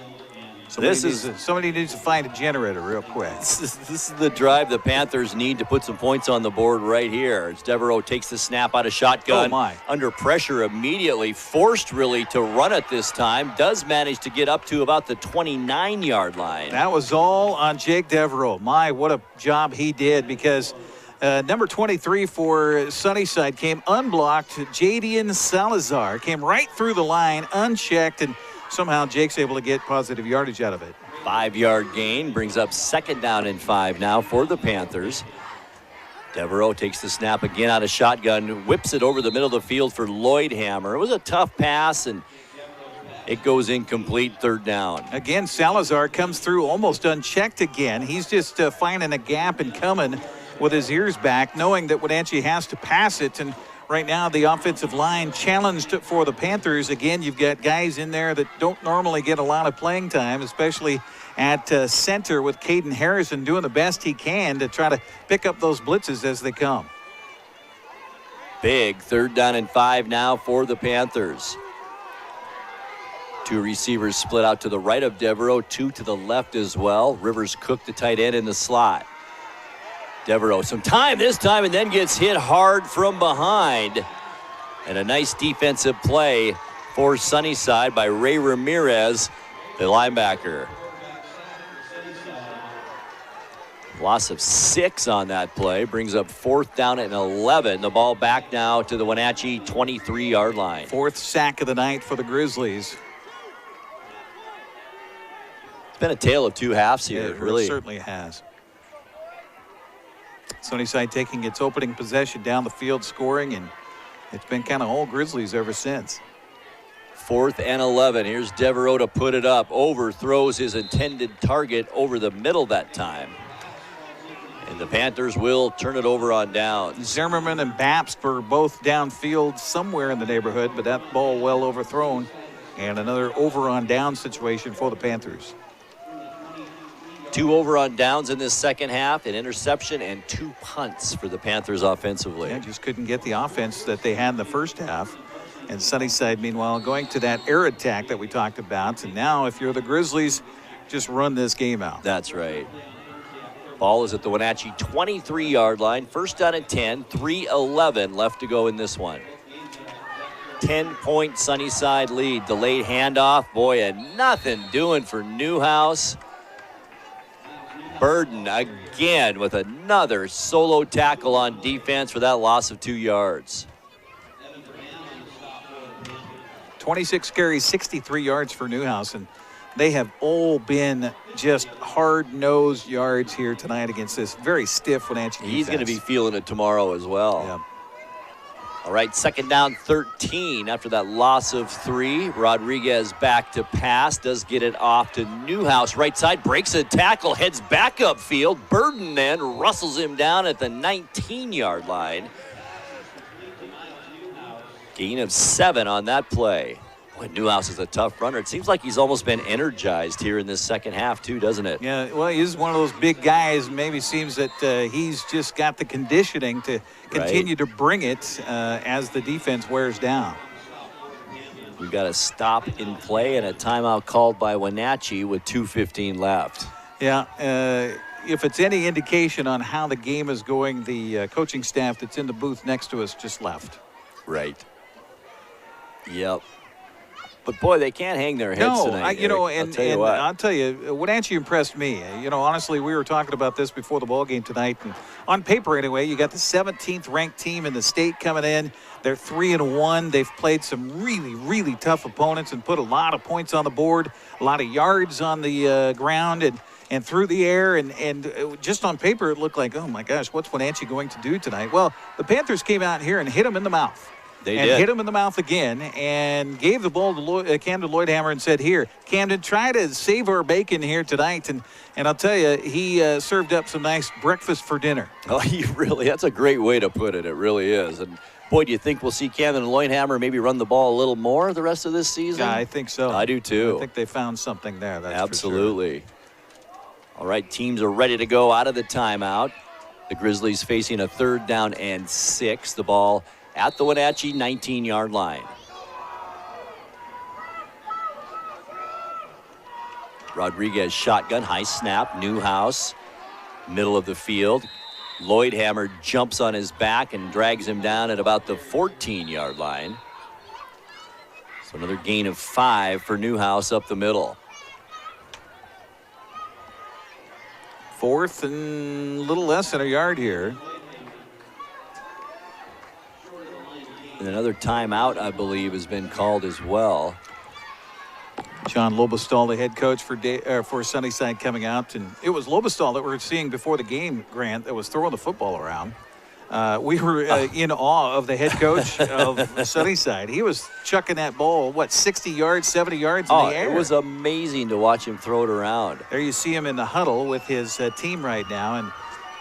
Somebody needs to find a generator real quick. This is the drive the Panthers need to put some points on the board right here. As Devereaux takes the snap out of shotgun. Under pressure immediately, forced really to run it this time. Does manage to get up to about the 29-yard line. That was all on Jake Devereaux. My, what a job he did, because number 23 for Sunnyside came unblocked. Jadian Salazar came right through the line, unchecked, and somehow Jake's able to get positive yardage out of it. 5-yard gain brings up 2nd down and 5 now for the Panthers. Devereaux takes the snap again out of shotgun, whips it over the middle of the field for Loidhamer. It was a tough pass, and it goes incomplete. 3rd down. Again, Salazar comes through almost unchecked again. He's just finding a gap and coming with his ears back, knowing that Wenatchee has to pass it. And right now the offensive line challenged for the Panthers. Again, you've got guys in there that don't normally get a lot of playing time, especially at center, with Caden Harrison doing the best he can to try to pick up those blitzes as they come. Big 3rd down and 5 now for the Panthers. 2 receivers split out to the right of Devereaux, 2 to the left as well. Rivers Cook, the tight end, in the slot. Devereaux some time this time and then gets hit hard from behind. And a nice defensive play for Sunnyside by Ray Ramirez, the linebacker. Loss of 6 on that play brings up 4th down and 11. The ball back now to the Wenatchee 23-yard line. 4th sack of the night for the Grizzlies. It's been a tale of two halves here. It really certainly has. Sunnyside taking its opening possession down the field, scoring, and it's been kind of all Grizzlies ever since. 4th and 11. Here's Devereaux to put it up. Overthrows his intended target over the middle that time. And the Panthers will turn it over on downs. Zimmerman and Bapst were both downfield somewhere in the neighborhood, but that ball well overthrown. And another over on down situation for the Panthers. 2 over on downs in this second half, an interception and 2 punts for the Panthers offensively. Yeah, just couldn't get the offense that they had in the first half. And Sunnyside, meanwhile, going to that air attack that we talked about. And now, if you're the Grizzlies, just run this game out. That's right. Ball is at the Wenatchee 23-yard line. 1st down and 10, 3:11 left to go in this one. 10-point Sunnyside lead. Delayed handoff. Boy, and nothing doing for Newhouse. Burden again with another solo tackle on defense for that loss of 2 yards. 26 carries, 63 yards for Newhouse, and they have all been just hard-nosed yards here tonight against this very stiff Wenatchee defense. He's going to be feeling it tomorrow as well. Yeah. All right, 2nd down, 13 after that loss of 3. Rodriguez back to pass, does get it off to Newhouse. Right side, breaks a tackle, heads back upfield. Burden then rustles him down at the 19-yard line. Gain of 7 on that play. Boy, Newhouse is a tough runner. It seems like he's almost been energized here in this second half, too, doesn't it? Yeah, well, he's one of those big guys. Maybe seems that he's just got the conditioning to continue to bring it as the defense wears down. We've got a stop in play and a timeout called by Wenatchee with 2:15 left. Yeah, if it's any indication on how the game is going, the coaching staff that's in the booth next to us just left. Right. Yep. But boy, they can't hang their heads tonight. I'll tell you, Wenatchee impressed me. Honestly, we were talking about this before the ball game tonight, and on paper anyway, you got the 17th ranked team in the state coming in. They're 3-1. They've played some really, really tough opponents and put a lot of points on the board, a lot of yards on the ground and through the air, and just on paper it looked like, oh my gosh, what's Wenatchee going to do tonight? Well, the Panthers came out here and hit them in the mouth. They and did. hit him in the mouth again and gave the ball to Camden Loidhamer and said, here, Camden, try to save our bacon here tonight. And I'll tell you, he served up some nice breakfast for dinner. Oh, that's a great way to put it. It really is. And boy, do you think we'll see Camden Loidhamer maybe run the ball a little more the rest of this season? Yeah, I think so. I do too. I think they found something there. That's absolutely. For sure. All right, teams are ready to go out of the timeout. The Grizzlies facing a 3rd down and 6. The ball at the Wenatchee 19-yard line. Rodriguez shotgun, high snap, Newhouse, middle of the field. Loidhamer jumps on his back and drags him down at about the 14-yard line. So another gain of 5 for Newhouse up the middle. 4th and a little less than a yard here. And another timeout, I believe, has been called as well. John Lobostal, the head coach for Sunnyside, coming out. And it was Lobostal that we were seeing before the game, Grant, that was throwing the football around. We were in awe of the head coach of Sunnyside. He was chucking that ball, 60 yards, 70 yards in the air. It was amazing to watch him throw it around. There you see him in the huddle with his team right now.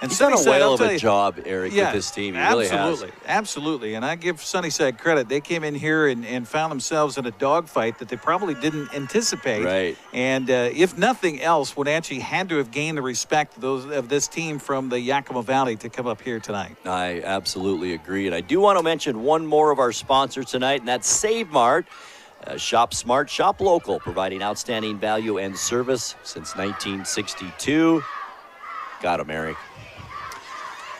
And he's done a Sunnyside, whale of a job, Eric, with this team. He really has. Absolutely. And I give Sunnyside credit. They came in here and found themselves in a dogfight that they probably didn't anticipate. Right. And if nothing else, Wenatchee had to have gained the respect of this team from the Yakima Valley to come up here tonight. I absolutely agree. And I do want to mention one more of our sponsors tonight, and that's Save Mart. Shop smart, shop local, providing outstanding value and service since 1962. Got him, Eric.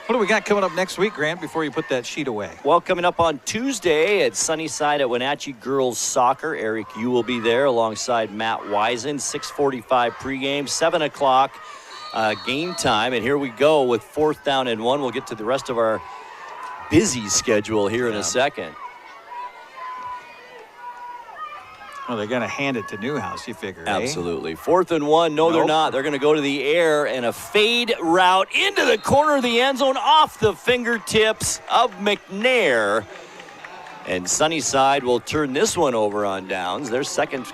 What do we got coming up next week, Grant, before you put that sheet away? Well, coming up on Tuesday at Sunnyside at Wenatchee Girls Soccer, Eric, you will be there alongside Matt Wisen. 6:45 pregame, 7 o'clock game time. And here we go with 4th down and 1. We'll get to the rest of our busy schedule here in a second. Well, they're going to hand it to Newhouse, you figure, Absolutely. 4th and 1. No, they're not. They're going to go to the air and a fade route into the corner of the end zone off the fingertips of McNair. And Sunnyside will turn this one over on downs. Their second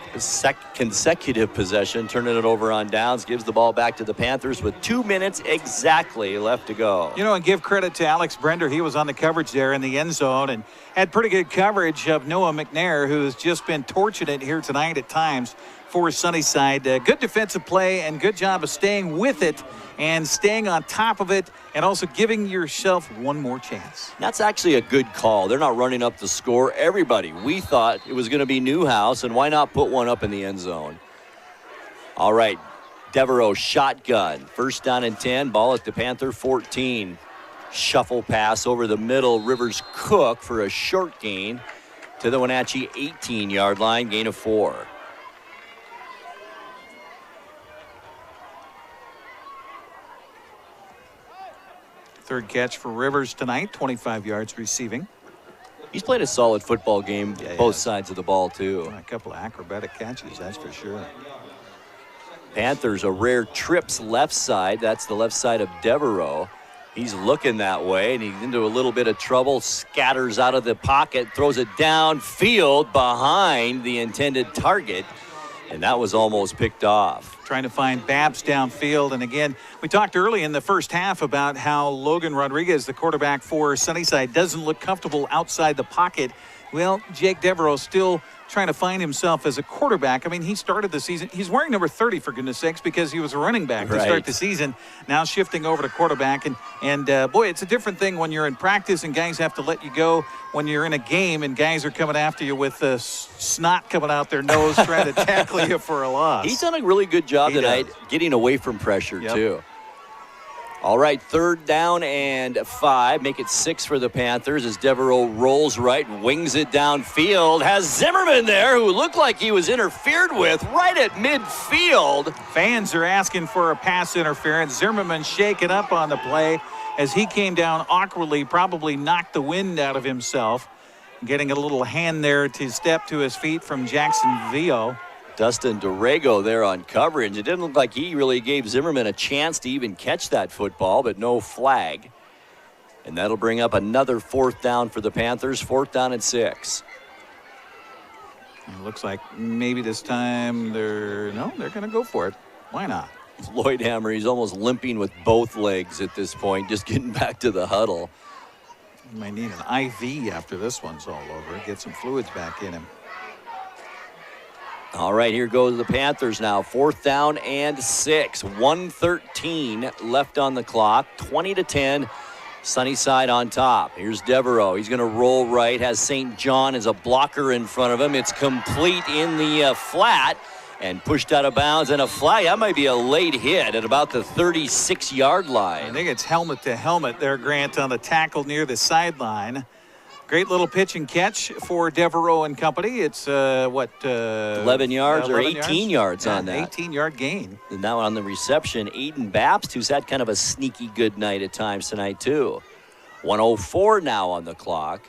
consecutive possession, turning it over on downs, gives the ball back to the Panthers with 2 minutes exactly left to go. You know, and give credit to Alex Brender. He was on the coverage there in the end zone and had pretty good coverage of Noah McNair, who's just been torching it here tonight at times for Sunnyside. Good defensive play and good job of staying with it and staying on top of it and also giving yourself one more chance. That's actually a good call. They're not running up the score. Everybody, we thought it was going to be Newhouse, and why not put one up in the end zone? All right, Devereaux shotgun. 1st down and 10, ball at the Panther 14. Shuffle pass over the middle. Rivers Cook for a short gain to the Wenatchee 18-yard line, gain of 4. Third catch for Rivers tonight, 25 yards receiving. He's played a solid football game, both sides of the ball, too. A couple of acrobatic catches, that's for sure. Panthers, a rare trips left side. That's the left side of Devereaux. He's looking that way, and he's into a little bit of trouble. Scatters out of the pocket, throws it downfield behind the intended target, and that was almost picked off. Trying to find Babs downfield. And again, we talked early in the first half about how Logan Rodriguez, the quarterback for Sunnyside, doesn't look comfortable outside the pocket. Well, Jake Devereaux still trying to find himself as a quarterback. I mean, he started the season. He's wearing number 30, for goodness sakes, because he was a running back to start the season. Now shifting over to quarterback. And boy, it's a different thing when you're in practice and guys have to let you go. When you're in a game and guys are coming after you with snot coming out their nose trying to tackle you for a loss. He's done a really good job tonight getting away from pressure, too. All right, 3rd down and 5. Make it 6 for the Panthers as Devereaux rolls right and wings it downfield. Has Zimmerman there, who looked like he was interfered with right at midfield. Fans are asking for a pass interference. Zimmerman shaking up on the play as he came down awkwardly, probably knocked the wind out of himself. Getting a little hand there to step to his feet from Jackson Vio. Dustin Dorego there on coverage. It didn't look like he really gave Zimmerman a chance to even catch that football, but no flag. And that'll bring up another 4th down for the Panthers, 4th down and 6. It looks like maybe this time they're going to go for it. Why not? Loidhamer, he's almost limping with both legs at this point, just getting back to the huddle. He might need an IV after this one's all over. Get some fluids back in him. All right, here goes the Panthers now. 4th down and 6. 1:13 left on the clock. 20-10. Sunnyside on top. Here's Devereaux. He's going to roll right. Has St. John as a blocker in front of him. It's complete in the flat and pushed out of bounds. And a flag. That might be a late hit at about the 36-yard line. I think it's helmet to helmet there, Grant, on the tackle near the sideline. Great little pitch and catch for Devereaux and company. It's 11 yards or 18 yards on that. 18-yard gain. And now on the reception, Aiden Babst, who's had kind of a sneaky good night at times tonight too. 1:04 now on the clock.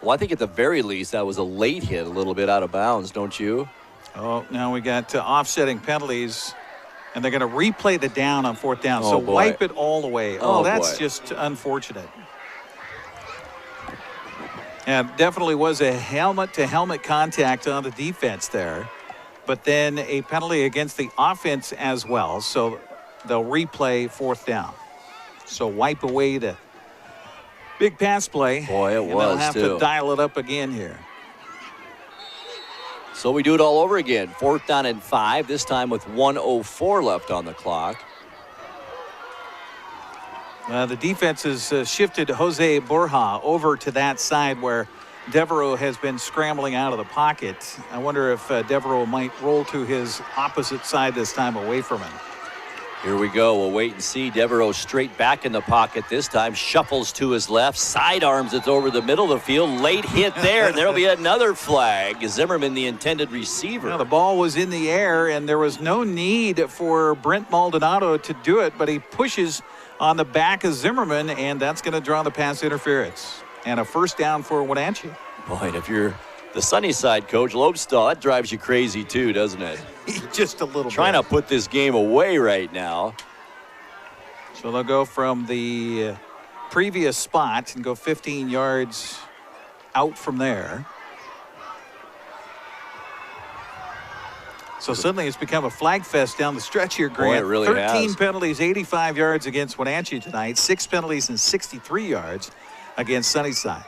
Well, I think at the very least that was a late hit, a little bit out of bounds, don't you? Oh, now we got offsetting penalties. And they're going to replay the down on 4th down. So wipe it all away. Oh, that's just unfortunate. Yeah, definitely was a helmet-to-helmet contact on the defense there. But then a penalty against the offense as well. So they'll replay 4th down. So wipe away the big pass play. Boy, it was, they'll have to dial it up again here. So we do it all over again. 4th down and 5, this time with 1:04 left on the clock. The defense has shifted Jose Borja over to that side where Devereaux has been scrambling out of the pocket. I wonder if Devereaux might roll to his opposite side this time, away from him. Here we go. We'll wait and see. Devereaux straight back in the pocket this time. Shuffles to his left. Sidearms it over the middle of the field. Late hit there. And there'll be another flag. Zimmerman, the intended receiver. Now, the ball was in the air, and there was no need for Brent Maldonado to do it, but he pushes on the back of Zimmerman, and that's going to draw the pass interference. And a first down for Wenatchee. Boy, and if you're the Sunnyside coach, Lobestall, that drives you crazy too, doesn't it? Just a little Trying to put this game away right now. So they'll go from the previous spot and go 15 yards out from there. So suddenly it's become a flag fest down the stretch here, Grant. Boy, it really 13 has. penalties, 85 yards against Wenatchee tonight. 6 penalties and 63 yards against Sunnyside.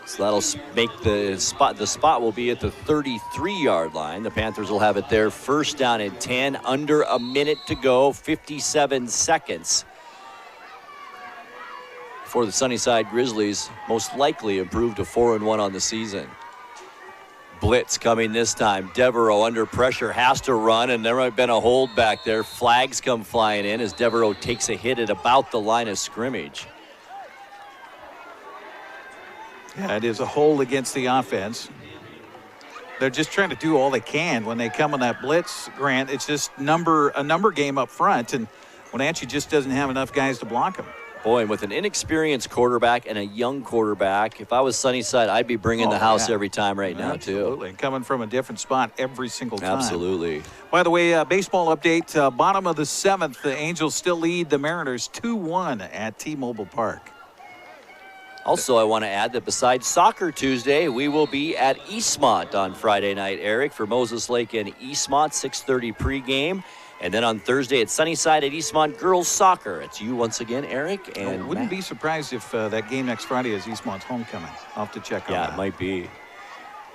So that'll make the spot. The spot will be at the 33-yard line. The Panthers will have it there. First down and 10. Under a minute to go. 57 seconds. For the Sunnyside Grizzlies, most likely improved to 4-1 on the season. Blitz coming this time. Devereaux under pressure, has to run, and there might have been a hold back there. Flags come flying in as Devereaux takes a hit at about the line of scrimmage. Yeah, it is a hold against the offense. They're just trying to do all they can when they come on that blitz, Grant. It's just a number game up front, and Wenatchee just doesn't have enough guys to block them. Boy, and with an inexperienced quarterback and a young quarterback, if I was Sunnyside, I'd be bringing the house every time right now, too. Absolutely, coming from a different spot every single time. Absolutely. By the way, baseball update, bottom of the 7th, the Angels still lead the Mariners 2-1 at T-Mobile Park. Also, I want to add that besides Soccer Tuesday, we will be at Eastmont on Friday night, Eric, for Moses Lake and Eastmont, 6:30 pregame. And then on Thursday at Sunnyside at Eastmont Girls Soccer. It's you once again, Eric. And wouldn't be surprised if that game next Friday is Eastmont's homecoming. I'll have to check on that. Yeah, it might be.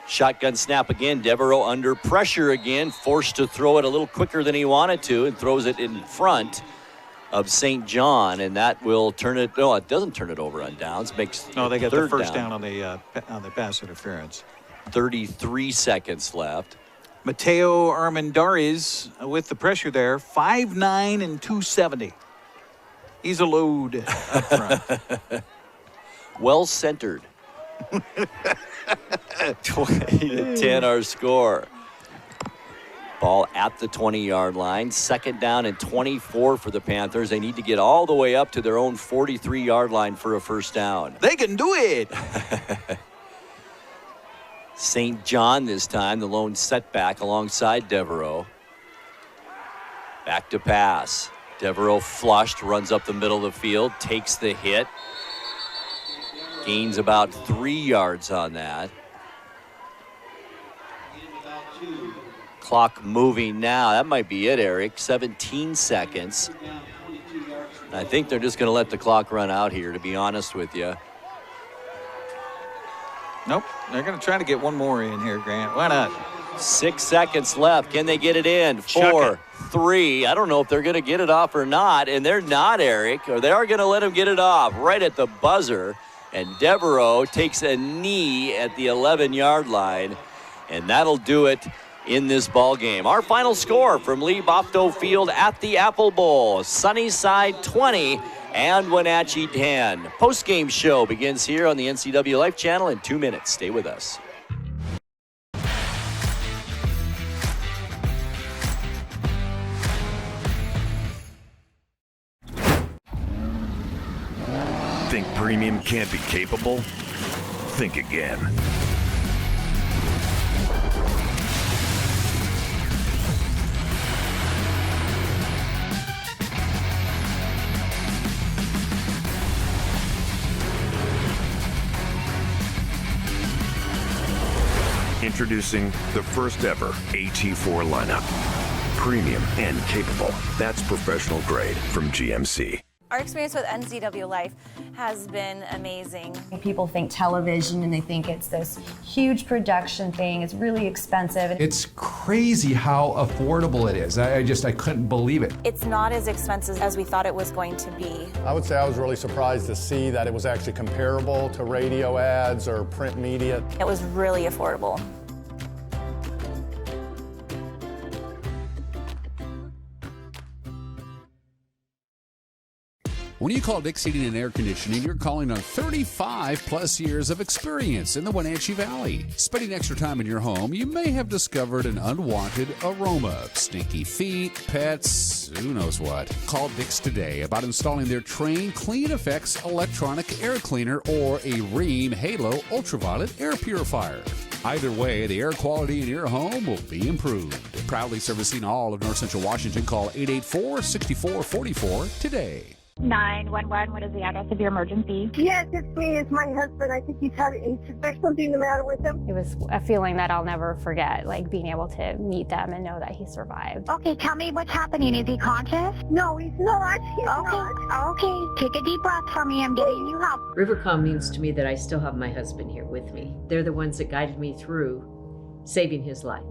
Shotgun snap again. Devereaux under pressure again, forced to throw it a little quicker than he wanted to, and throws it in front of St. John, and that will turn it. No, it doesn't turn it over on downs. No, they got the first down on the pass interference. 33 seconds left. Mateo Armendariz with the pressure there, 5'9" and 270. He's a load up front. Well centered. 20-10 our score. Ball at the 20-yard line. Second down and 24 for the Panthers. They need to get all the way up to their own 43-yard line for a first down. They can do it. St. John this time, the lone setback alongside Devereaux. Back to pass. Devereaux flushed, runs up the middle of the field, takes the hit. Gains about 3 yards on that. Clock moving now. That might be it, Eric. 17 seconds. I think they're just going to let the clock run out here, to be honest with you. Nope. They're going to try to get one more in here, Grant. Why not? 6 seconds left. Can they get it in? 4, 3. I don't know if they're going to get it off or not, and they're not, Eric, or they are going to let him get it off right at the buzzer. And Devereaux takes a knee at the 11-yard line, and that'll do it in this ball game. Our final score from Lee Bofto Field at the Apple Bowl: Sunnyside 20 and Wenatchee 10. Post-game show begins here on the NCWLIFE Channel in 2 minutes. Stay with us. Think premium can't be capable? Think again. Introducing the first ever AT4 lineup. Premium and capable. That's professional grade from GMC. Our experience with NCWLIFE has been amazing. People think television and they think it's this huge production thing. It's really expensive. It's crazy how affordable it is. I couldn't believe it. It's not as expensive as we thought it was going to be. I would say I was really surprised to see that it was actually comparable to radio ads or print media. It was really affordable. When you call Dick's Heating and Air Conditioning, you're calling on 35 plus years of experience in the Wenatchee Valley. Spending extra time in your home, you may have discovered an unwanted aroma. Stinky feet, pets, who knows what. Call Dick's today about installing their Train Clean Effects electronic air cleaner or a Rheem Halo ultraviolet air purifier. Either way, the air quality in your home will be improved. Proudly servicing all of North Central Washington, call 884-6444 today. 911, what is the address of your emergency? Yes, it's me. It's my husband. I think there's something the matter with him. It was a feeling that I'll never forget, like being able to meet them and know that he survived. Okay, tell me what's happening. Is he conscious? No, he's not. Okay, take a deep breath for me. I'm getting you help. Rivercom means to me that I still have my husband here with me. They're the ones that guided me through saving his life.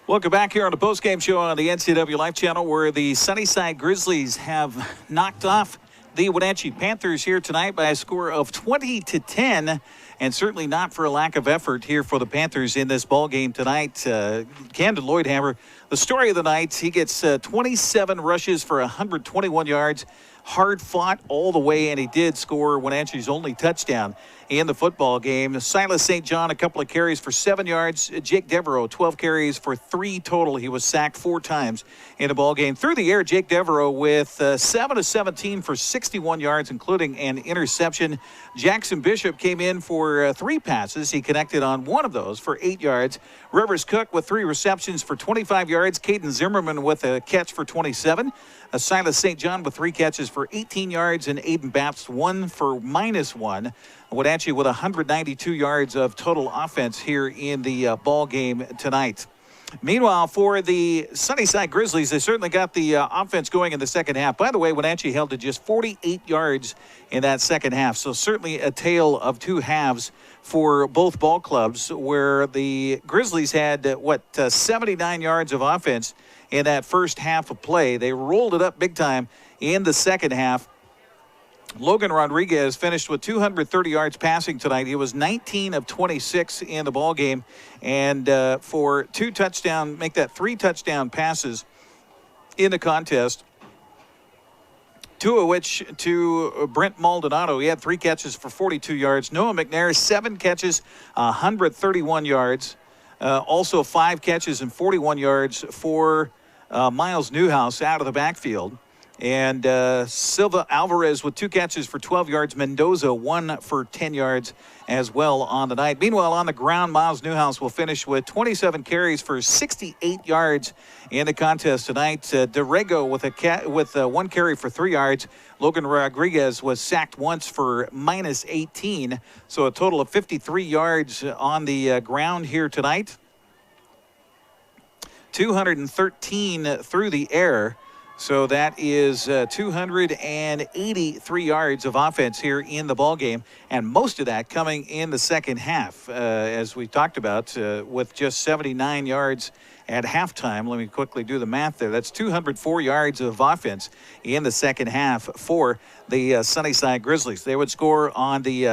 Welcome back here on the postgame show on the NCWLIFE Channel, where the Sunnyside Grizzlies have knocked off the Wenatchee Panthers here tonight by a score of 20-10, and certainly not for a lack of effort here for the Panthers in this ball game tonight. Camden Loidhamer, the story of the night, he gets 27 rushes for 121 yards. Hard fought all the way, and he did score Wenatchee's only touchdown in the football game. Silas St. John, a couple of carries for 7 yards. Jake Devereaux, 12 carries for 3 total. He was sacked 4 times in the ball game. Through the air, Jake Devereaux with 7 of 17 for 61 yards, including an interception. Jackson Bishop came in for 3 passes. He connected on 1 of those for 8 yards. Rivers Cook with 3 receptions for 25 yards. Caden Zimmerman with a catch for 27. Silas St. John with 3 catches for 18 yards, and Aiden Baps 1 for -1. Wenatchee with 192 yards of total offense here in the ball game tonight. Meanwhile, for the Sunnyside Grizzlies, they certainly got the offense going in the second half. By the way, Wenatchee held to just 48 yards in that second half, so certainly a tale of 2 halves for both ball clubs, where the Grizzlies had, 79 yards of offense in that first half of play. They rolled it up big time in the second half. Logan Rodriguez finished with 230 yards passing tonight. He was 19 of 26 in the ball game, and for 3 touchdown passes in the contest, 2 of which to Brent Maldonado. He had 3 catches for 42 yards. Noah McNair, 7 catches, 131 yards. Also 5 catches and 41 yards for Miles Newhouse out of the backfield. And Silva Alvarez with 2 catches for 12 yards. Mendoza 1 for 10 yards as well on the night. Meanwhile, on the ground, Miles Newhouse will finish with 27 carries for 68 yards in the contest tonight. Derego with 1 carry for 3 yards. Logan Rodriguez was sacked once for -18. So a total of 53 yards on the ground here tonight. 213 through the air. So that is 283 yards of offense here in the ballgame, and most of that coming in the second half, as we talked about, with just 79 yards at halftime. Let me quickly do the math there. That's 204 yards of offense in the second half for the Sunnyside Grizzlies. They would score on the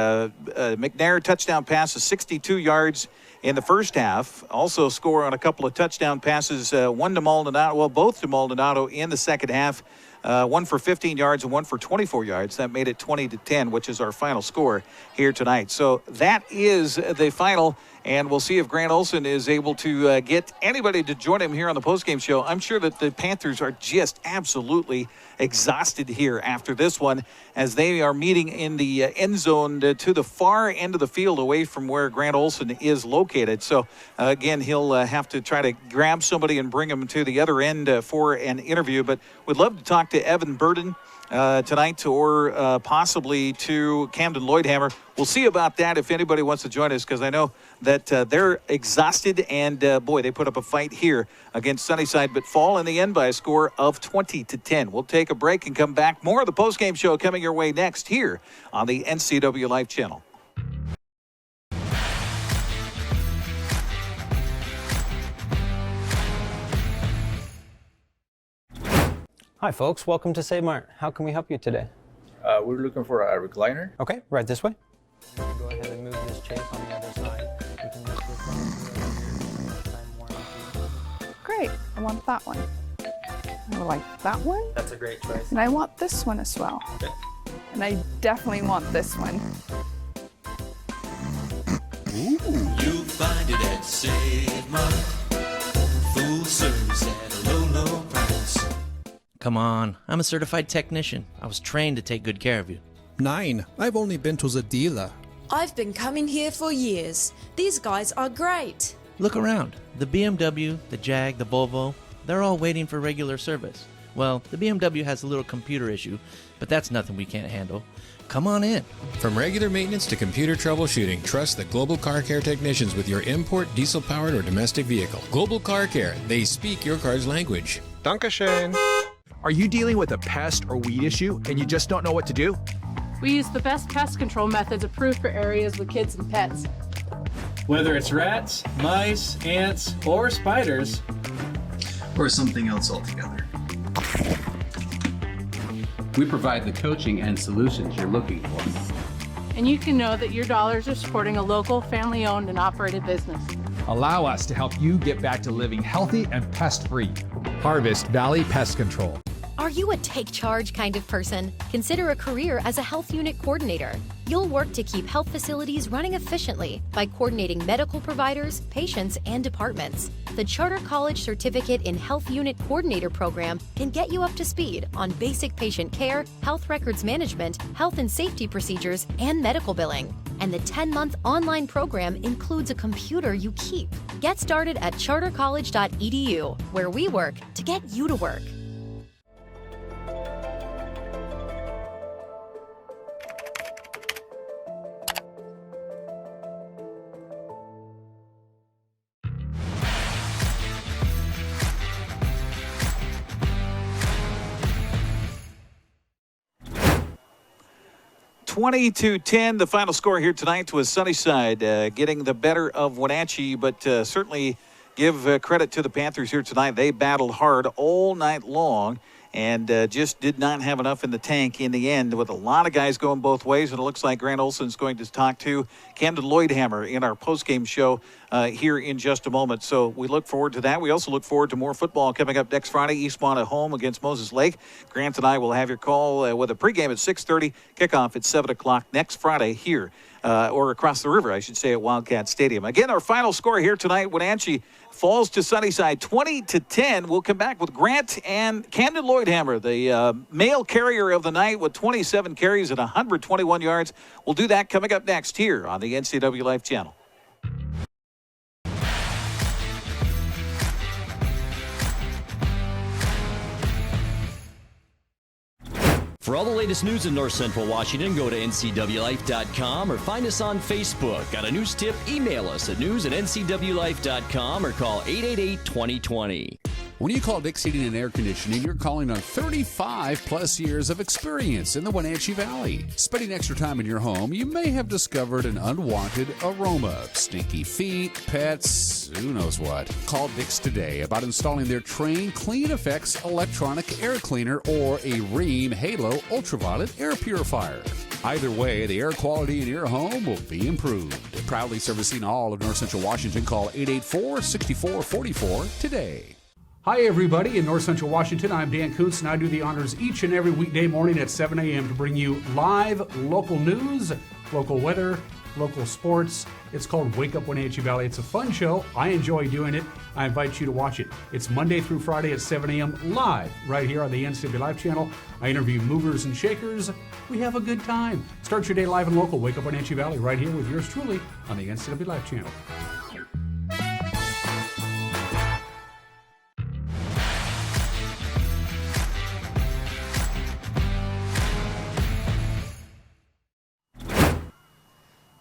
McNair touchdown pass of 62 yards in the first half. Also score on a couple of touchdown passes, both to Maldonado in the second half. 1 for 15 yards and 1 for 24 yards. That made it 20-10, which is our final score here tonight. So that is the final, and we'll see if Grant Olson is able to get anybody to join him here on the postgame show. I'm sure that the Panthers are just absolutely exhausted here after this one, as they are meeting in the end zone to the far end of the field away from where Grant Olson is located. So again, he'll have to try to grab somebody and bring him to the other end for an interview, but we'd love to talk talk to Evan Burden tonight, or possibly to Camden Loidhamer. We'll see about that if anybody wants to join us, because I know that they're exhausted, and boy, they put up a fight here against Sunnyside, but fall in the end by a score of 20-10. We'll take a break and come back. More of the postgame show coming your way next here on the NCWLIFE Channel. Hi, folks. Welcome to Save Mart. How can we help you today? We're looking for a recliner. Okay, right this way. Go ahead and move this chair on the other side. We can use this one. Great, I want that one. I like that one. That's a great choice. And I want this one as well. Okay. And I definitely want this one. You'll find it at Save Mart. Full service at a low, low price. Come on, I'm a certified technician. I was trained to take good care of you. 9. I've only been to the dealer. I've been coming here for years. These guys are great. Look around. The BMW, the Jag, the Volvo, they're all waiting for regular service. Well, the BMW has a little computer issue, but that's nothing we can't handle. Come on in. From regular maintenance to computer troubleshooting, trust the Global Car Care technicians with your import, diesel-powered, or domestic vehicle. Global Car Care. They speak your car's language. Dankeschön. Are you dealing with a pest or weed issue and you just don't know what to do? We use the best pest control methods approved for areas with kids and pets. Whether it's rats, mice, ants, or spiders, or something else altogether, we provide the coaching and solutions you're looking for. And you can know that your dollars are supporting a local, family-owned and operated business. Allow us to help you get back to living healthy and pest-free. Harvest Valley Pest Control. Are you a take charge kind of person? Consider a career as a health unit coordinator. You'll work to keep health facilities running efficiently by coordinating medical providers, patients, and departments. The Charter College Certificate in Health Unit Coordinator program can get you up to speed on basic patient care, health records management, health and safety procedures, and medical billing. And the 10-month online program includes a computer you keep. Get started at chartercollege.edu, where we work to get you to work. (20-10), the final score here tonight was Sunnyside getting the better of Wenatchee, but certainly give credit to the Panthers here tonight. They battled hard all night long and just did not have enough in the tank in the end, with a lot of guys going both ways. And it looks like Grant Olson's going to talk to Camden Loidhamer in our postgame show here in just a moment. So we look forward to that. We also look forward to more football coming up next Friday. Eastmont at home against Moses Lake. Grant and I will have your call with a pregame at 6:30, kickoff at 7 o'clock next Friday here, or across the river, I should say, at Wildcat Stadium. Again, our final score here tonight, Wenatchee falls to Sunnyside 20-10. We'll come back with Grant and Camden Loidhamer, the male carrier of the night with 27 carries and 121 yards. We'll do that coming up next here on the NCWLIFE Channel. For all the latest news in North Central Washington, go to NCWLIFE.com or find us on Facebook. Got a news tip? Email us at news@NCWLIFE.com or call 888-2020. When you call Dick's Heating and Air Conditioning, you're calling on 35-plus years of experience in the Wenatchee Valley. Spending extra time in your home, you may have discovered an unwanted aroma. Stinky feet, pets, who knows what. Call Dick's today about installing their Train Clean Effects electronic air cleaner or a Rheem Halo ultraviolet air purifier. Either way, the air quality in your home will be improved. Proudly servicing all of North Central Washington, call 884-6444 today. Hi, everybody. In North Central Washington, I'm Dan Kuntz, and I do the honors each and every weekday morning at 7 a.m. to bring you live local news, local weather, local sports. It's called Wake Up Wenatchee Valley. It's a fun show. I enjoy doing it. I invite you to watch it. It's Monday through Friday at 7 a.m. live right here on the NCWLIFE Channel. I interview movers and shakers. We have a good time. Start your day live and local. Wake Up Wenatchee Valley right here with yours truly on the NCWLIFE Channel.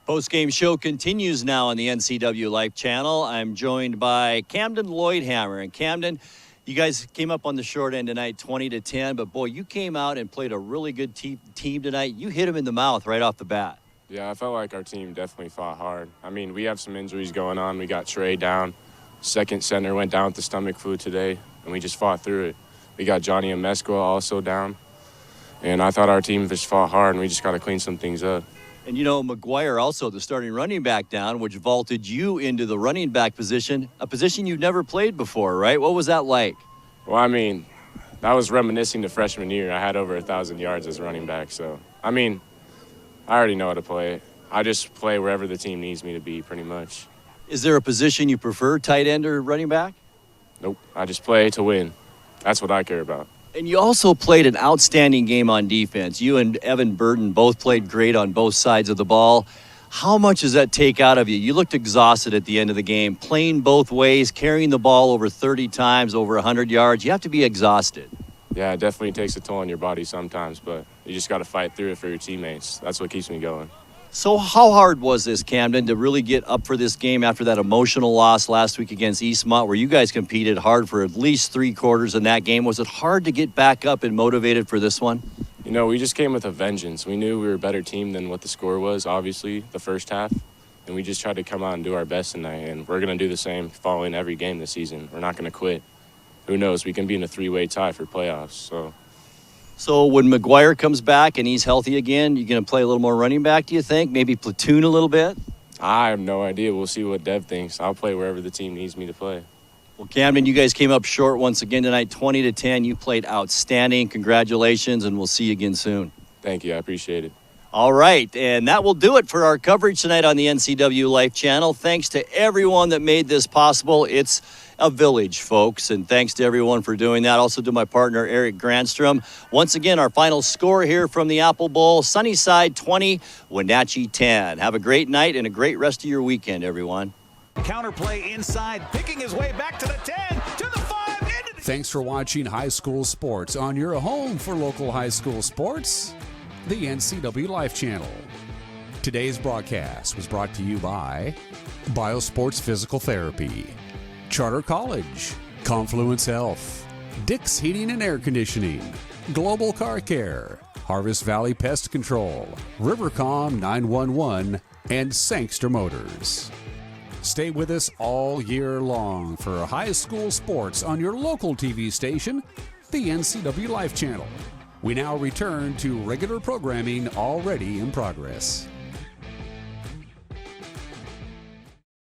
Post-game show continues now on the NCWLIFE Channel. I'm joined by Camden Loidhamer. And Camden, you guys came up on the short end tonight, 20-10. But, boy, you came out and played a really good team tonight. You hit them in the mouth right off the bat. Yeah, I felt like our team definitely fought hard. I mean, we have some injuries going on. We got Trey down. Second center went down with the stomach flu today, and we just fought through it. We got Johnny and Mesqua also down. And I thought our team just fought hard, and we just got to clean some things up. And, you know, McGuire also, the starting running back down, which vaulted you into the running back position, a position you've never played before, right? What was that like? Well, I mean, that was reminiscing to freshman year. I had over 1,000 yards as a running back. So, I mean, I already know how to play. I just play wherever the team needs me to be, pretty much. Is there a position you prefer, tight end or running back? Nope. I just play to win. That's what I care about. And you also played an outstanding game on defense. You and Evan Burton both played great on both sides of the ball. How much does that take out of you? You looked exhausted at the end of the game, playing both ways, carrying the ball over 30 times, over 100 yards. You have to be exhausted. Yeah, it definitely takes a toll on your body sometimes, but you just got to fight through it for your teammates. That's what keeps me going. So how hard was this, Camden, to really get up for this game after that emotional loss last week against Eastmont, where you guys competed hard for at least 3 quarters in that game? Was it hard to get back up and motivated for this one? You know, we just came with a vengeance. We knew we were a better team than what the score was, obviously, the first half. And we just tried to come out and do our best tonight. And we're going to do the same following every game this season. We're not going to quit. Who knows? We can be in a 3-way tie for playoffs. So when McGuire comes back and he's healthy again, you're going to play a little more running back, do you think? Maybe platoon a little bit? I have no idea. We'll see what Dev thinks. I'll play wherever the team needs me to play. Well, Camden, you guys came up short once again tonight, 20-10. You played outstanding. Congratulations, and we'll see you again soon. Thank you. I appreciate it. All right, and that will do it for our coverage tonight on the NCWLIFE Channel. Thanks to everyone that made this possible. It's a village, folks, and thanks to everyone for doing that. Also to my partner, Eric Granstrom. Once again, our final score here from the Apple Bowl, Sunnyside 20, Wenatchee 10. Have a great night and a great rest of your weekend, everyone. Counterplay inside, picking his way back to the 10, to the 5, into the... Thanks for watching High School Sports on your home for local high school sports, the NCWLIFE Channel. Today's broadcast was brought to you by Biosports Physical Therapy, Charter College, Confluence Health, Dick's Heating and Air Conditioning, Global Car Care, Harvest Valley Pest Control, Rivercom 911, and Sangster Motors. Stay with us all year long for high school sports on your local TV station, the NCWLIFE Channel. We now return to regular programming already in progress.